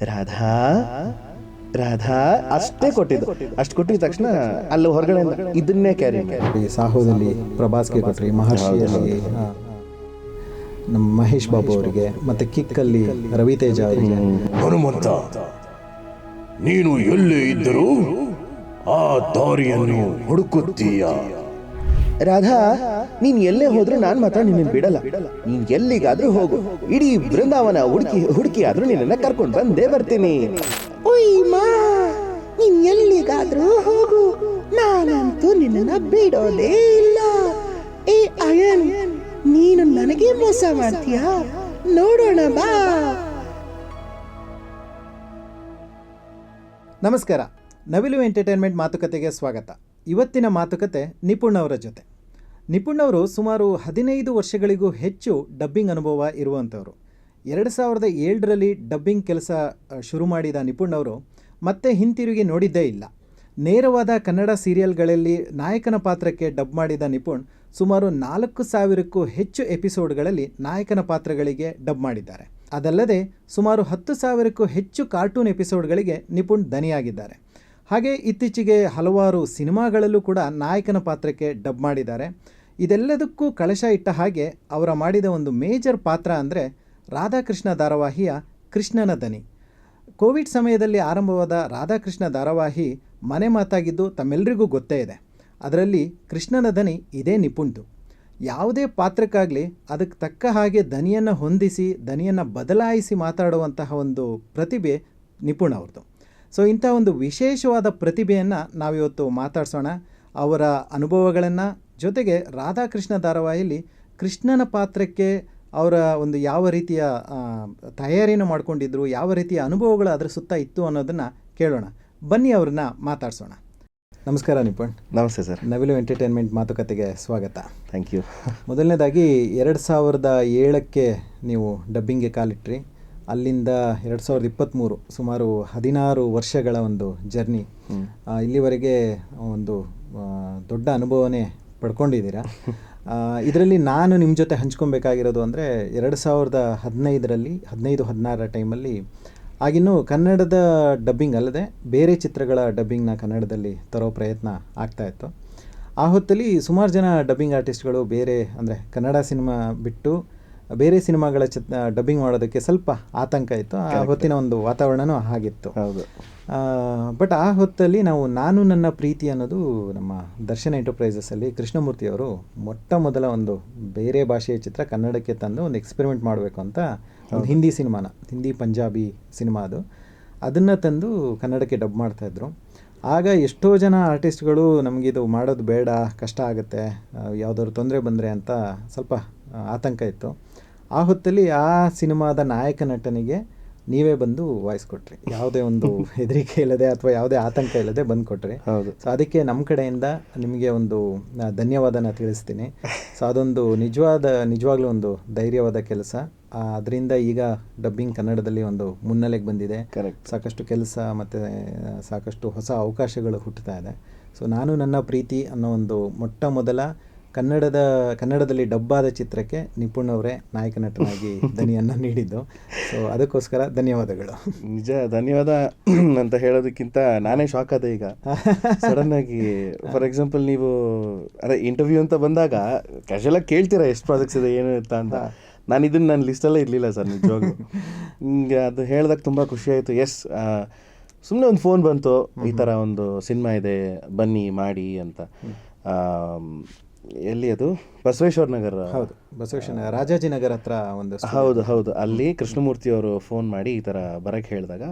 ರಾಧಾ ರಾಧಾ ಅಷ್ಟೇ ಕೊಟ್ಟಿದ್ದು. ಅಷ್ಟು ಕೊಟ್ಟಿದ ತಕ್ಷಣ ಅಲ್ಲಿ ಹೊರಗಡೆ ಇದನ್ನೇ ಕ್ಯಾರಿ ಮಾಡಿ. ಸಾಹೋದಲ್ಲಿ ಪ್ರಭಾಸ್ಗೆ ಕೊಟ್ರಿ, ಮಹರ್ಷಿಯಲ್ಲಿ ನಮ್ಮ ಮಹೇಶ್ ಬಾಬು ಅವರಿಗೆ, ಮತ್ತೆ ಕಿಕ್ಕಲ್ಲಿ ರವಿತೇಜ ಅವರಿಗೆ. ಹನುಮಂತ, ನೀನು ಎಲ್ಲೇ ಇದ್ದರೂ ಆ ದಾರಿಯನ್ನು ಹುಡುಕುತ್ತೀಯ. ರಾಧಾ, ನೀನ್ ಎಲ್ಲೇ ಹೋದ್ರು ನಾನ್ ಮಾತ್ರ ನಿನ್ನ ಬಿಡಲ್ಲ. ನೀನ್ ಎಲ್ಲಿಗಾದ್ರೂ ಹೋಗು, ಇಡೀ ಬೃಂದಾವನ ಹುಡುಕಿ ಆದ್ರೂ ನಿನ್ನ ಕರ್ಕೊಂಡು ಬಂದೇ ಬರ್ತೀನಿ. ಮಾ, ನೀನ್ ಎಲ್ಲಿಗಾದ್ರೂ ಹೋಗು, ನಾನಂತೂ ನಿನ್ನ ಬಿಡೋದೇ ಇಲ್ಲ. ಏ ಅಯನ್, ನೀನು ನನಗೆ ಮೋಸ ಮಾಡ್ತೀಯಾ? ನೋಡೋಣ ಬಾ. ನಮಸ್ಕಾರ, ನವಿಲು ಎಂಟರ್ಟೈನ್ಮೆಂಟ್ ಮಾತುಕತೆಗೆ ಸ್ವಾಗತ. ಇವತ್ತಿನ ಮಾತುಕತೆ ನಿಪುಣ್ ಅವರ ಜೊತೆ. ನಿಪುಣ್ ಅವರು ಸುಮಾರು 15 ವರ್ಷಗಳಿಗೂ ಹೆಚ್ಚು ಡಬ್ಬಿಂಗ್ ಅನುಭವ ಇರುವಂಥವರು. 2007ರಲ್ಲಿ ಡಬ್ಬಿಂಗ್ ಕೆಲಸ ಶುರು ಮಾಡಿದ ನಿಪುಣ್ ಅವರು ಮತ್ತೆ ಹಿಂತಿರುಗಿ ನೋಡಿದ್ದೇ ಇಲ್ಲ. ನೇರವಾದ ಕನ್ನಡ ಸೀರಿಯಲ್ಗಳಲ್ಲಿ ನಾಯಕನ ಪಾತ್ರಕ್ಕೆ ಡಬ್ ಮಾಡಿದ ನಿಪುಣ್ ಸುಮಾರು 4,000ಕ್ಕೂ ಹೆಚ್ಚು ಎಪಿಸೋಡ್ಗಳಲ್ಲಿ ನಾಯಕನ ಪಾತ್ರಗಳಿಗೆ ಡಬ್ ಮಾಡಿದ್ದಾರೆ. ಅದಲ್ಲದೆ ಸುಮಾರು 10,000ಕ್ಕೂ ಹೆಚ್ಚು ಕಾರ್ಟೂನ್ ಎಪಿಸೋಡ್ಗಳಿಗೆ ನಿಪುಣ್ ದನಿಯಾಗಿದ್ದಾರೆ. ಹಾಗೆ ಇತ್ತೀಚೆಗೆ ಹಲವಾರು ಸಿನಿಮಾಗಳಲ್ಲೂ ಕೂಡ ನಾಯಕನ ಪಾತ್ರಕ್ಕೆ ಡಬ್ ಮಾಡಿದ್ದಾರೆ. ಇದೆಲ್ಲದಕ್ಕೂ ಕಳಶ ಇಟ್ಟ ಹಾಗೆ ಅವರ ಮಾಡಿದ ಒಂದು ಮೇಜರ್ ಪಾತ್ರ ಅಂದರೆ ರಾಧಾಕೃಷ್ಣ ಧಾರಾವಾಹಿಯ ಕೃಷ್ಣನ ದನಿ. ಕೋವಿಡ್ ಸಮಯದಲ್ಲಿ ಆರಂಭವಾದ ರಾಧಾಕೃಷ್ಣ ಧಾರಾವಾಹಿ ಮನೆ ಮಾತಾಗಿದ್ದು ತಮ್ಮೆಲ್ಲರಿಗೂ ಗೊತ್ತೇ ಇದೆ. ಅದರಲ್ಲಿ ಕೃಷ್ಣನ ದನಿ ಇದೇ ನಿಪುಣ್ದು. ಯಾವುದೇ ಪಾತ್ರಕ್ಕಾಗಲಿ ಅದಕ್ಕೆ ತಕ್ಕ ಹಾಗೆ ದನಿಯನ್ನು ಹೊಂದಿಸಿ, ದನಿಯನ್ನು ಬದಲಾಯಿಸಿ ಮಾತಾಡುವಂತಹ ಒಂದು ಪ್ರತಿಭೆ ನಿಪುಣ್ ಅವ್ರದ್ದು. ಸೊ ಇಂಥ ಒಂದು ವಿಶೇಷವಾದ ಪ್ರತಿಭೆಯನ್ನು ನಾವಿವತ್ತು ಮಾತಾಡ್ಸೋಣ. ಅವರ ಅನುಭವಗಳನ್ನು, ಜೊತೆಗೆ ರಾಧಾಕೃಷ್ಣ ಧಾರಾವಾಹಿಯಲ್ಲಿ ಕೃಷ್ಣನ ಪಾತ್ರಕ್ಕೆ ಅವರ ಒಂದು ಯಾವ ರೀತಿಯ ತಯಾರಿಯನ್ನು ಮಾಡ್ಕೊಂಡಿದ್ರು, ಯಾವ ರೀತಿಯ ಅನುಭವಗಳು ಅದರ ಸುತ್ತ ಇತ್ತು ಅನ್ನೋದನ್ನು ಕೇಳೋಣ. ಬನ್ನಿ, ಅವ್ರನ್ನ ಮಾತಾಡ್ಸೋಣ. ನಮಸ್ಕಾರ ನಿಪುಣ್. ನಮಸ್ತೆ ಸರ್. ನವಿಲು ಎಂಟರ್ಟೈನ್ಮೆಂಟ್ ಮಾತುಕತೆಗೆ ಸ್ವಾಗತ. Thank you. ಮೊದಲನೇದಾಗಿ 2007ಕ್ಕೆ ನೀವು ಡಬ್ಬಿಂಗ್ಗೆ ಕಾಲಿಟ್ರಿ. ಅಲ್ಲಿಂದ 2023 ಸುಮಾರು 16 ವರ್ಷಗಳ ಒಂದು ಜರ್ನಿ. ಇಲ್ಲಿವರೆಗೆ ಒಂದು ದೊಡ್ಡ ಅನುಭವನೇ ಪಡ್ಕೊಂಡಿದ್ದೀರಾ. ಇದರಲ್ಲಿ ನಾನು ನಿಮ್ಮ ಜೊತೆ ಹಂಚ್ಕೊಬೇಕಾಗಿರೋದು ಅಂದರೆ 2015ರಲ್ಲಿ 15-16 ಟೈಮಲ್ಲಿ ಆಗಿನ್ನೂ ಕನ್ನಡದ ಡಬ್ಬಿಂಗ್ ಅಲ್ಲದೆ ಬೇರೆ ಚಿತ್ರಗಳ ಡಬ್ಬಿಂಗ್ನ ಕನ್ನಡದಲ್ಲಿ ತರೋ ಪ್ರಯತ್ನ ಆಗ್ತಾಯಿತ್ತು. ಆ ಹೊತ್ತಲ್ಲಿ ಸುಮಾರು ಜನ ಡಬ್ಬಿಂಗ್ ಆರ್ಟಿಸ್ಟ್ಗಳು ಬೇರೆ ಅಂದರೆ ಕನ್ನಡ ಸಿನಿಮಾ ಬಿಟ್ಟು ಬೇರೆ ಸಿನಿಮಾಗಳ ಡಬ್ಬಿಂಗ್ ಮಾಡೋದಕ್ಕೆ ಸ್ವಲ್ಪ ಆತಂಕ ಇತ್ತು. ಆ ಹೊತ್ತಿನ ಒಂದು ವಾತಾವರಣನೂ ಹಾಗಿತ್ತು. ಹೌದು. ಬಟ್ ಆ ಹೊತ್ತಲ್ಲಿ ನಾನು ನನ್ನ ಪ್ರೀತಿ ಅನ್ನೋದು ನಮ್ಮ ದರ್ಶನ್ ಎಂಟರ್ಪ್ರೈಸಸಲ್ಲಿ ಕೃಷ್ಣಮೂರ್ತಿಯವರು ಮೊಟ್ಟ ಮೊದಲ ಒಂದು ಬೇರೆ ಭಾಷೆಯ ಚಿತ್ರ ಕನ್ನಡಕ್ಕೆ ತಂದು ಒಂದು ಎಕ್ಸ್ಪೆರಿಮೆಂಟ್ ಮಾಡಬೇಕು ಅಂತ ಒಂದು ಹಿಂದಿ ಪಂಜಾಬಿ ಸಿನಿಮಾ ಅದನ್ನು ತಂದು ಕನ್ನಡಕ್ಕೆ ಡಬ್ ಮಾಡ್ತಾಯಿದ್ರು. ಆಗ ಎಷ್ಟೋ ಜನ ಆರ್ಟಿಸ್ಟ್ಗಳು ನಮಗಿದು ಮಾಡೋದು ಬೇಡ, ಕಷ್ಟ ಆಗುತ್ತೆ, ಯಾವುದಾದ್ರು ತೊಂದರೆ ಬಂದರೆ ಅಂತ ಸ್ವಲ್ಪ ಆತಂಕ ಇತ್ತು. ಆ ಹೊತ್ತಲ್ಲಿ ಆ ಸಿನಿಮಾದ ನಾಯಕ ನಟನಿಗೆ ನೀವೇ ಬಂದು ವಾಯ್ಸ್ ಕೊಟ್ರಿ. ಯಾವುದೇ ಒಂದು ಹೆದರಿಕೆ ಇಲ್ಲದೆ ಅಥವಾ ಯಾವುದೇ ಆತಂಕ ಇಲ್ಲದೆ ಬಂದು ಕೊಟ್ರಿ. ಹೌದು. ಸೊ ಅದಕ್ಕೆ ನಮ್ಮ ಕಡೆಯಿಂದ ನಿಮಗೆ ಒಂದು ಧನ್ಯವಾದನ ತಿಳಿಸ್ತೀನಿ. ಸೊ ಅದೊಂದು ನಿಜವಾಗ್ಲೂ ಒಂದು ಧೈರ್ಯವಾದ ಕೆಲಸ. ಅದರಿಂದ ಈಗ ಡಬ್ಬಿಂಗ್ ಕನ್ನಡದಲ್ಲಿ ಒಂದು ಮುನ್ನೆಲೆಗೆ ಬಂದಿದೆ. ಕರೆಕ್ಟ್. ಸಾಕಷ್ಟು ಕೆಲಸ ಮತ್ತು ಸಾಕಷ್ಟು ಹೊಸ ಅವಕಾಶಗಳು ಹುಟ್ಟುತ್ತಾ ಇದೆ. ಸೊ ನಾನು ನನ್ನ ಪ್ರೀತಿ ಅನ್ನೋ ಒಂದು ಮೊಟ್ಟ ಮೊದಲ ಕನ್ನಡದಲ್ಲಿ ಡಬ್ಬಾದ ಚಿತ್ರಕ್ಕೆ ನಿಪುಣ್ ಅವರೇ ನಾಯಕ ನಟನಾಗಿ ದನಿಯನ್ನು ನೀಡಿದ್ದು. ಸೊ ಅದಕ್ಕೋಸ್ಕರ ಧನ್ಯವಾದಗಳು. ನಿಜ, ಧನ್ಯವಾದ ಅಂತ ಹೇಳೋದಕ್ಕಿಂತ ನಾನೇ ಶಾಕ್ ಆದೆ ಈಗ ಸಡನ್ ಆಗಿ. ಫಾರ್ ಎಕ್ಸಾಂಪಲ್, ನೀವು ಅದೇ ಇಂಟರ್ವ್ಯೂ ಅಂತ ಬಂದಾಗ ಕ್ಯಾಶುಯಲಾಗಿ ಕೇಳ್ತೀರಾ ಎಷ್ಟು ಪ್ರಾಜೆಕ್ಟ್ಸ್ ಇದೆ ಏನು ಇರ್ತಾ ಅಂತ. ನಾನು ಇದನ್ನು ನನ್ನ ಲಿಸ್ಟಲ್ಲೇ ಇರಲಿಲ್ಲ ಸರ್, ನಿಜವಾಗ್ಲೂ. ಅದು ಹೇಳಿದಾಗ ತುಂಬ ಖುಷಿ ಆಯಿತು. ಎಸ್, ಸುಮ್ಮನೆ ಒಂದು ಫೋನ್ ಬಂತು, ಈ ಥರ ಒಂದು ಸಿನಿಮಾ ಇದೆ ಬನ್ನಿ ಮಾಡಿ ಅಂತ. ಎಲ್ಲಿ ಅದು? ಬಸವೇಶ್ವರ ನಗರ. ಹೌದು, ಬಸವೇಶ್ವರ ನಗರ, ರಾಜಾಜಿನಗರ ಹತ್ರ ಒಂದು. ಹೌದು. ಅಲ್ಲಿ ಕೃಷ್ಣಮೂರ್ತಿ ಅವರು ಫೋನ್ ಮಾಡಿ ಈ ಥರ ಬರೋಕ್ಕೆ ಹೇಳಿದಾಗ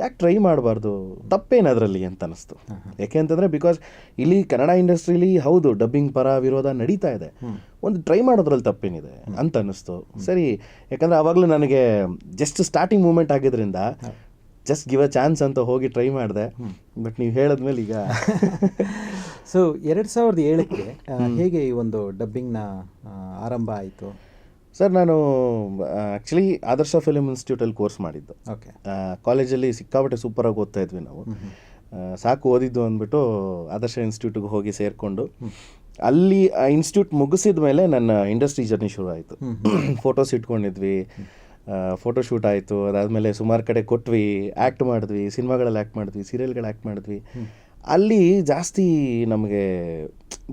ಯಾಕೆ ಟ್ರೈ ಮಾಡಬಾರ್ದು, ತಪ್ಪೇನು ಅದರಲ್ಲಿ ಅಂತ ಅನ್ನಿಸ್ತು. ಯಾಕೆ ಅಂತಂದರೆ ಬಿಕಾಸ್ ಇಲ್ಲಿ ಕನ್ನಡ ಇಂಡಸ್ಟ್ರೀಲಿ ಹೌದು ಡಬ್ಬಿಂಗ್ ಪರ ವಿರೋಧ ನಡೀತಾ ಇದೆ, ಒಂದು ಟ್ರೈ ಮಾಡೋದ್ರಲ್ಲಿ ತಪ್ಪೇನಿದೆ ಅಂತ ಅನ್ನಿಸ್ತು. ಸರಿ, ಯಾಕಂದರೆ ಆವಾಗಲೂ ನನಗೆ ಜಸ್ಟ್ ಸ್ಟಾರ್ಟಿಂಗ್ ಮೂಮೆಂಟ್ ಆಗಿದ್ದರಿಂದ ಜಸ್ಟ್ ಗಿವ್ ಅ ಚಾನ್ಸ್ ಅಂತ ಹೋಗಿ ಟ್ರೈ ಮಾಡಿದೆ. ಬಟ್ ನೀವು ಹೇಳಿದ್ಮೇಲೆ ಈಗ ಸೊ 2007ಕ್ಕೆ ಹೇಗೆ ಈ ಒಂದು ಡಬ್ಬಿಂಗ್ನ ಆರಂಭ ಆಯಿತು? ಸರ್, ನಾನು ಆ್ಯಕ್ಚುಲಿ ಆದರ್ಶ ಫಿಲ್ಮ್ ಇನ್ಸ್ಟಿಟ್ಯೂಟಲ್ಲಿ ಕೋರ್ಸ್ ಮಾಡಿದ್ದು. ಓಕೆ. ಕಾಲೇಜಲ್ಲಿ ಸಿಕ್ಕಾಪಟ್ಟೆ ಸೂಪರಾಗಿ ಓದ್ತಾ ಇದ್ವಿ ನಾವು. ಸಾಕು ಓದಿದ್ದು ಅಂದ್ಬಿಟ್ಟು ಆದರ್ಶ ಇನ್ಸ್ಟಿಟ್ಯೂಟಿಗೆ ಹೋಗಿ ಸೇರಿಕೊಂಡು ಅಲ್ಲಿ ಆ ಇನ್ಸ್ಟಿಟ್ಯೂಟ್ ಮುಗಿಸಿದ ಮೇಲೆ ನನ್ನ ಇಂಡಸ್ಟ್ರಿ ಜರ್ನಿ ಶುರು ಆಯಿತು. ಫೋಟೋಸ್ ಇಟ್ಕೊಂಡಿದ್ವಿ, ಫೋಟೋಶೂಟ್ ಆಯಿತು. ಅದಾದಮೇಲೆ ಸುಮಾರು ಕಡೆ ಕೊಟ್ವಿ, ಆ್ಯಕ್ಟ್ ಮಾಡಿದ್ವಿ, ಸಿನಿಮಾಗಳಲ್ಲಿ ಆ್ಯಕ್ಟ್ ಮಾಡಿದ್ವಿ, ಸೀರಿಯಲ್ಗಳು ಆ್ಯಕ್ಟ್ ಮಾಡಿದ್ವಿ. ಅಲ್ಲಿ ಜಾಸ್ತಿ ನಮಗೆ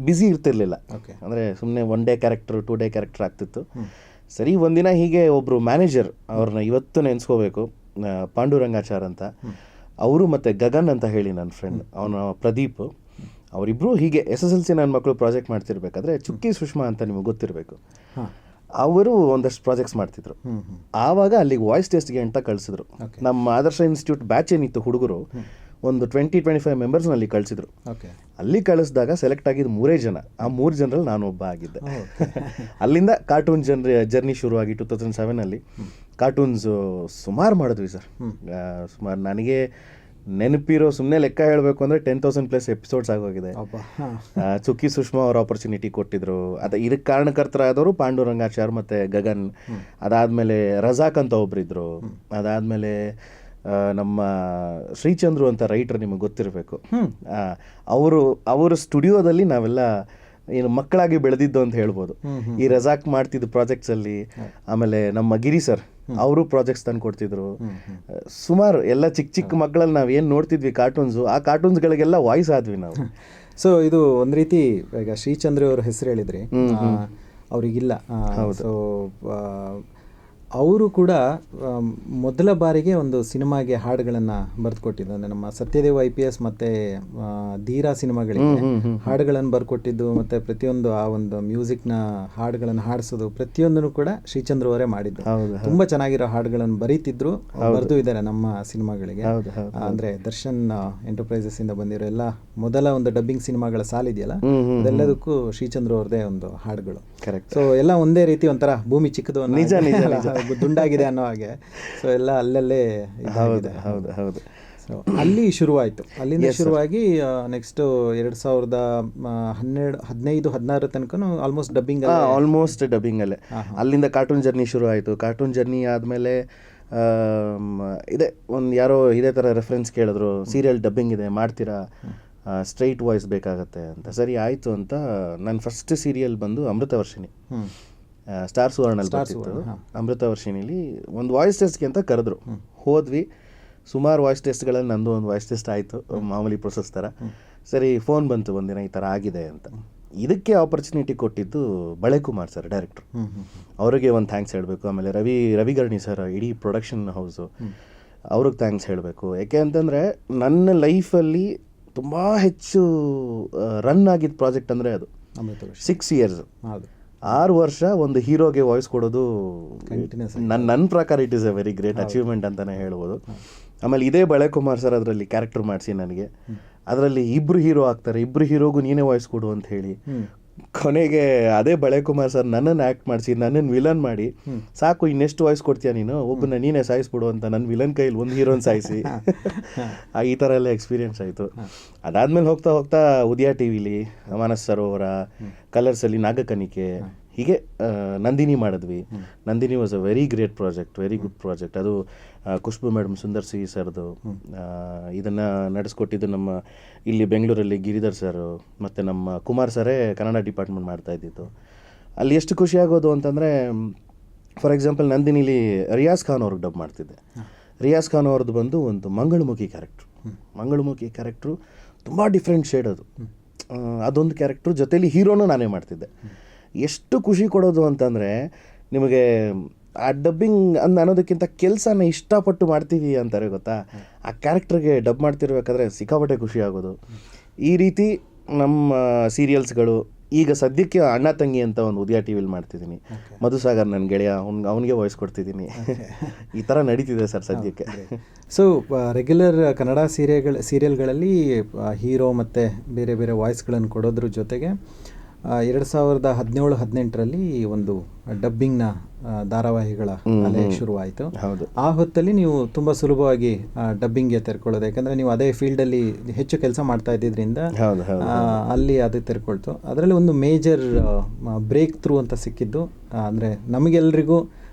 ಬ್ಯುಸಿ ಇರ್ತಿರ್ಲಿಲ್ಲ. ಅಂದರೆ ಸುಮ್ಮನೆ 1 ಡೇ ಕ್ಯಾರೆಕ್ಟರ್ 2 ಡೇ ಕ್ಯಾರೆಕ್ಟರ್ ಆಗ್ತಿತ್ತು. ಸರಿ, ಒಂದಿನ ಹೀಗೆ ಒಬ್ಬರು ಮ್ಯಾನೇಜರ್, ಅವ್ರನ್ನ ಇವತ್ತು ನೆನೆಸ್ಕೋಬೇಕು, ಪಾಂಡುರಂಗಾಚಾರ್ ಅಂತ, ಅವರು ಮತ್ತು ಗಗನ್ ಅಂತ ಹೇಳಿ ನನ್ನ ಫ್ರೆಂಡ್, ಅವನ ಪ್ರದೀಪ್, ಅವರಿಬ್ಬರು ಹೀಗೆ SSLC ನನ್ನ ಮಕ್ಕಳು ಪ್ರಾಜೆಕ್ಟ್ ಮಾಡ್ತಿರ್ಬೇಕಾದ್ರೆ ಚುಕ್ಕಿ ಸುಷ್ಮಾ ಅಂತ ನಿಮಗೆ ಗೊತ್ತಿರಬೇಕು, ಅವರು ಒಂದಷ್ಟು ಪ್ರಾಜೆಕ್ಟ್ಸ್ ಮಾಡ್ತಿದ್ರು. ಆವಾಗ ಅಲ್ಲಿಗೆ ವಾಯ್ಸ್ ಟೆಸ್ಟ್ಗೆ ಅಂತ ಕಳಿಸಿದ್ರು. ನಮ್ಮ ಆದರ್ಶ ಇನ್ಸ್ಟಿಟ್ಯೂಟ್ ಬ್ಯಾಚ್ ಏನಿತ್ತು ಹುಡುಗರು, ಒಂದು 20-25 ಮೆಂಬರ್ಸ್ನಲ್ಲಿ ಕಳಿಸಿದ್ರು. ಅಲ್ಲಿ ಕಳಿಸಿದಾಗ ಸೆಲೆಕ್ಟ್ ಆಗಿದ್ದು 3 ಜನ. ಆ 3 ಜನರಲ್ಲಿ ನಾನು ಒಬ್ಬ ಆಗಿದ್ದೆ. ಅಲ್ಲಿಂದ ಕಾರ್ಟೂನ್ ಜರ್ನಿ ಶುರುವಾಗಿ 2007 ಕಾರ್ಟೂನ್ಸ್ ಸುಮಾರು ಮಾಡಿದ್ವಿ ಸರ್. ಸುಮಾರು ನನಗೆ ನೆನಪಿರೋ, ಸುಮ್ಮನೆ ಲೆಕ್ಕ ಹೇಳಬೇಕು ಅಂದರೆ 10,000+ ಎಪಿಸೋಡ್ಸ್ ಆಗೋಗಿದೆ. ಚುಕ್ಕಿ ಸುಷ್ಮಾ ಅವ್ರ ಆಪರ್ಚುನಿಟಿ ಕೊಟ್ಟಿದ್ರು. ಇದಕ್ಕೆ ಕಾರಣಕರ್ತರಾದವರು ಪಾಂಡುರಂಗಾಚಾರ್ ಮತ್ತು ಗಗನ್. ಅದಾದಮೇಲೆ ರಜಾಕ್ ಅಂತ ಒಬ್ಬರಿದ್ದರು. ಅದಾದಮೇಲೆ ನಮ್ಮ ಶ್ರೀಚಂದ್ರು ಅಂತ ರೈಟರ್, ನಿಮಗೆ ಗೊತ್ತಿರಬೇಕು, ಅವರು ಸ್ಟುಡಿಯೋದಲ್ಲಿ ನಾವೆಲ್ಲ ಏನು ಮಕ್ಕಳಾಗಿ ಬೆಳೆದಿದ್ದು ಅಂತ ಹೇಳ್ಬೋದು. ಈ ರಜಾಕ್ ಮಾಡ್ತಿದ್ದ ಪ್ರಾಜೆಕ್ಟ್ಸಲ್ಲಿ. ಆಮೇಲೆ ನಮ್ಮ ಗಿರಿ ಸರ್, ಅವರು ಪ್ರಾಜೆಕ್ಟ್ಸ್ ತಂದು ಕೊಡ್ತಿದ್ರು. ಸುಮಾರು ಎಲ್ಲ ಚಿಕ್ಕ ಚಿಕ್ಕ ಮಕ್ಕಳಲ್ಲಿ ನಾವು ಏನು ನೋಡ್ತಿದ್ವಿ ಕಾರ್ಟೂನ್ಸು, ಆ ಕಾರ್ಟೂನ್ಸ್ಗಳಿಗೆಲ್ಲ ವಾಯ್ಸ್ ಆದ್ವಿ ನಾವು. ಸೊ ಇದು ಒಂದು ರೀತಿ, ಈಗ ಶ್ರೀಚಂದ್ರ ಅವ್ರ ಹೆಸರು ಹೇಳಿದ್ರಿ, ಅವ್ರಿಗಿಲ್ಲ. ಸೊ ಅವರು ಕೂಡ ಮೊದಲ ಬಾರಿಗೆ ಒಂದು ಸಿನಿಮಾಗೆ ಹಾಡುಗಳನ್ನು ಬರೆದುಕೊಟ್ಟಿದ್ದು, ಅಂದರೆ ನಮ್ಮ ಸತ್ಯದೇವ IPS ಮತ್ತು ಧೀರಾ ಸಿನಿಮಾಗಳಿಗೆ ಹಾಡುಗಳನ್ನು ಬರ್ಕೊಟ್ಟಿದ್ದು, ಮತ್ತು ಪ್ರತಿಯೊಂದು ಆ ಒಂದು ಮ್ಯೂಸಿಕ್ನ ಹಾಡುಗಳನ್ನು ಹಾಡಿಸೋದು ಪ್ರತಿಯೊಂದನ್ನು ಕೂಡ ಶ್ರೀಚಂದ್ರ ಅವರೇ ಮಾಡಿದ್ದು. ತುಂಬ ಚೆನ್ನಾಗಿರೋ ಹಾಡುಗಳನ್ನು ಬರೀತಿದ್ರು, ಬರೆದು ಇದ್ದಾರೆ ನಮ್ಮ ಸಿನಿಮಾಗಳಿಗೆ. ಅಂದರೆ ದರ್ಶನ್ ಎಂಟರ್ಪ್ರೈಸಸ್ ಇಂದ ಬಂದಿರೋ ಎಲ್ಲ ಮೊದಲ ಒಂದು ಡಬ್ಬಿಂಗ್ ಸಿನಿಮಾಗಳ ಸಾಲಿದೆಯಲ್ಲ, ಅದೆಲ್ಲದಕ್ಕೂ ಶ್ರೀಚಂದ್ರ ಅವ್ರದೇ ಒಂದು ಹಾಡುಗಳು. ಸೊ ಎಲ್ಲ ಒಂದೇ ರೀತಿ ಒಂಥರ ಭೂಮಿ ಚಿಕ್ಕದು, ದುಂಡಾಗಿದೆ ಅನ್ನೋ ಹಾಗೆ. ಸೊ ಎಲ್ಲ ಅಲ್ಲಲ್ಲೇ ಹೌದು. ಸೊ ಅಲ್ಲಿ ಶುರುವಾಯಿತು. ಅಲ್ಲಿಂದ ಶುರುವಾಗಿ ನೆಕ್ಸ್ಟ್ 2015-16 ತನಕ ಆಲ್ಮೋಸ್ಟ್ ಡಬ್ಬಿಂಗಲ್ಲೇ. ಅಲ್ಲಿಂದ ಕಾರ್ಟೂನ್ ಜರ್ನಿ ಶುರು ಆಯಿತು. ಕಾರ್ಟೂನ್ ಜರ್ನಿ ಆದಮೇಲೆ ಇದೆ ಒಂದು ಯಾರೋ ಇದೇ ಥರ ರೆಫರೆನ್ಸ್ ಕೇಳಿದ್ರು, ಸೀರಿಯಲ್ ಡಬ್ಬಿಂಗ್ ಇದೆ ಮಾಡ್ತೀರಾ, ಸ್ಟ್ರೈಟ್ ವಾಯ್ಸ್ ಬೇಕಾಗತ್ತೆ ಅಂತ. ಸರಿ ಆಯಿತು ಅಂತ ನನ್ನ ಫಸ್ಟ್ ಸೀರಿಯಲ್ ಬಂದು ಅಮೃತವರ್ಷಿಣಿ, ಸ್ಟಾರ್ ಸುವರ್ಣಲ್ಲಿ ಬರ್ತಿತ್ತು. ಅಮೃತವರ್ಷಿಣಿಲಿ ಒಂದು ವಾಯ್ಸ್ ಟೆಸ್ಟ್ಗೆ ಅಂತ ಕರೆದ್ರು. ಹೋದ್ವಿ. ಸುಮಾರು ವಾಯ್ಸ್ ಟೆಸ್ಟ್ಗಳಲ್ಲಿ ನಂದು ಒಂದು ವಾಯ್ಸ್ ಟೆಸ್ಟ್ ಆಯಿತು, ಮಾಮೂಲಿ ಪ್ರೊಸೆಸ್ ಥರ. ಸರಿ, ಫೋನ್ ಬಂತು ಒಂದಿನ ಈ ಥರ ಆಗಿದೆ ಅಂತ. ಇದಕ್ಕೆ ಆಪರ್ಚುನಿಟಿ ಕೊಟ್ಟಿದ್ದು ಬಳೆಕುಮಾರ್ ಸರ್, ಡೈರೆಕ್ಟ್ರು. ಅವರಿಗೆ ಒಂದು ಥ್ಯಾಂಕ್ಸ್ ಹೇಳಬೇಕು. ಆಮೇಲೆ ರವಿಗರ್ಣಿ ಸರ್, ಇಡೀ ಪ್ರೊಡಕ್ಷನ್ ಹೌಸು, ಅವ್ರಿಗೆ ಥ್ಯಾಂಕ್ಸ್ ಹೇಳಬೇಕು. ಯಾಕೆ ಅಂತಂದರೆ ನನ್ನ ಲೈಫಲ್ಲಿ ತುಂಬ ಹೆಚ್ಚು ರನ್ ಆಗಿದ್ದ ಪ್ರಾಜೆಕ್ಟ್ ಅಂದರೆ ಅದು 6 ಇಯರ್ಸ್, 6 ವರ್ಷ ಒಂದು ಹೀರೋಗೆ ವಾಯ್ಸ್ ಕೊಡೋದು ನನ್ನ ಪ್ರಕಾರ it is A very great achievement ಅಂತಲೇ ಹೇಳ್ಬೋದು. ಆಮೇಲೆ ಇದೇ ಬಳೆಕುಮಾರ್ ಸರ್ ಅದರಲ್ಲಿ ಕ್ಯಾರೆಕ್ಟರ್ ಮಾಡಿಸಿ ನನಗೆ. ಅದರಲ್ಲಿ 2 ಹೀರೋ ಆಗ್ತಾರೆ, 2 ಹೀರೋಗೂ ನೀನೇ ವಾಯ್ಸ್ ಕೊಡು ಅಂತ ಹೇಳಿ, ಕೊನೆಗೆ ಅದೇ ಬಳೆಕುಮಾರ್ ಸರ್ ನನ್ನನ್ನು ಆ್ಯಕ್ಟ್ ಮಾಡಿಸಿ, ನನ್ನನ್ನು ವಿಲನ್ ಮಾಡಿ, ಸಾಕು ಇನ್ನೆಷ್ಟು ವಾಯ್ಸ್ ಕೊಡ್ತೀಯ ನೀನು, ಒಬ್ಬನ ನೀನೇ ಸಾಯಿಸ್ಬಿಡು ಅಂತ ನನ್ನ ವಿಲನ್ ಕೈಲಿ ಒಂದು ಹೀರೋನ ಸಾಯಿಸಿ ಈ ಥರ ಎಲ್ಲ ಎಕ್ಸ್ಪೀರಿಯೆನ್ಸ್ ಆಯಿತು. ಅದಾದಮೇಲೆ ಹೋಗ್ತಾ ಹೋಗ್ತಾ ಉದಯ ಟಿವಿಲಿ ಮಾನಸ್ ಸರೋವರ, ಕಲರ್ಸಲ್ಲಿ ನಾಗಕನಿಕೆ, ಹೀಗೆ ನಂದಿನಿ ಮಾಡಿದ್ವಿ. Nandini was a very great project, very good project. ಅದು ಖುಷ್ಬು ಮೇಡಮ್, ಸುಂದರ್ ಸಿ ಸರ್ದು. ಇದನ್ನು ನಡೆಸ್ಕೊಟ್ಟಿದ್ದು ನಮ್ಮ ಇಲ್ಲಿ ಬೆಂಗಳೂರಲ್ಲಿ ಗಿರಿಧರ್ ಸರು, ಮತ್ತು ನಮ್ಮ ಕುಮಾರ್ ಸರೇ ಕನ್ನಡ ಡಿಪಾರ್ಟ್ಮೆಂಟ್ ಮಾಡ್ತಾಯಿದ್ದಿತ್ತು. ಅಲ್ಲಿ ಎಷ್ಟು ಖುಷಿಯಾಗೋದು ಅಂತಂದರೆ, ಫಾರ್ ಎಕ್ಸಾಂಪಲ್ ನಂದಿನಿಲಿ ರಿಯಾಜ್ ಖಾನ್ ಅವ್ರಿಗೆ ಡಬ್ ಮಾಡ್ತಿದ್ದೆ. ರಿಯಾಜ್ ಖಾನ್ ಅವ್ರದ್ದು ಬಂದು ಒಂದು ಮಂಗಳಮುಖಿ ಕ್ಯಾರೆಕ್ಟ್ರು ತುಂಬ ಡಿಫ್ರೆಂಟ್ ಶೇಡ್ ಅದು. ಅದೊಂದು ಕ್ಯಾರೆಕ್ಟ್ರು ಜೊತೆಲಿ ಹೀರೋನು ನಾನೇ ಮಾಡ್ತಿದ್ದೆ. ಎಷ್ಟು ಖುಷಿ ಕೊಡೋದು ಅಂತಂದರೆ, ನಿಮಗೆ ಆ ಡಬ್ಬಿಂಗ್ ಅನ್ನೋದಕ್ಕಿಂತ ಕೆಲಸನ ಇಷ್ಟಪಟ್ಟು ಮಾಡ್ತೀವಿ ಅಂತಾರೆ ಗೊತ್ತಾ, ಆ ಕ್ಯಾರೆಕ್ಟರ್ಗೆ ಡಬ್ ಮಾಡ್ತಿರ್ಬೇಕಾದ್ರೆ ಸಿಕ್ಕಾಪಟ್ಟೆ ಖುಷಿ ಆಗೋದು. ಈ ರೀತಿ ನಮ್ಮ ಸೀರಿಯಲ್ಸ್ಗಳು. ಈಗ ಸದ್ಯಕ್ಕೆ ಅಣ್ಣ ತಂಗಿ ಅಂತ ಒಂದು ಉದಯ ಟಿವಿಲಿ ಮಾಡ್ತಿದ್ದೀನಿ. ಮಧುಸಾಗರ್ ನನ್ನ ಗೆಳೆಯ, ಅವನಿಗೆ ವಾಯ್ಸ್ ಕೊಡ್ತಿದ್ದೀನಿ. ಈ ಥರ ನಡೀತಿದೆ ಸರ್ ಸದ್ಯಕ್ಕೆ. ಸೊ ರೆಗ್ಯುಲರ್ ಕನ್ನಡ ಸೀರಿಯಲ್ಗಳಲ್ಲಿ ಹೀರೋ ಮತ್ತು ಬೇರೆ ಬೇರೆ ವಾಯ್ಸ್ಗಳನ್ನು ಕೊಡೋದ್ರ ಜೊತೆಗೆ 2017-18 ಒಂದು ಡಬ್ಬಿಂಗ್ನ ಧಾರಾವಾಹಿಗಳ ಅಲೆ ಶುರುವಾಯಿತು. ಆ ಹೊತ್ತಲ್ಲಿ ನೀವು ತುಂಬ ಸುಲಭವಾಗಿ ಡಬ್ಬಿಂಗ್ಗೆ ತೆರ್ಕೊಳ್ಳೋದು, ಯಾಕಂದರೆ ನೀವು ಅದೇ ಫೀಲ್ಡಲ್ಲಿ ಹೆಚ್ಚು ಕೆಲಸ ಮಾಡ್ತಾ ಇದ್ದಿದ್ದರಿಂದ ಅಲ್ಲಿ ಅದು ತೆರ್ಕೊಳ್ತು. ಅದರಲ್ಲಿ ಒಂದು ಮೇಜರ್ ಬ್ರೇಕ್ ಥ್ರೂ ಅಂತ ಸಿಕ್ಕಿದ್ದು, ಅಂದರೆ ನಮಗೆಲ್ರಿಗೂ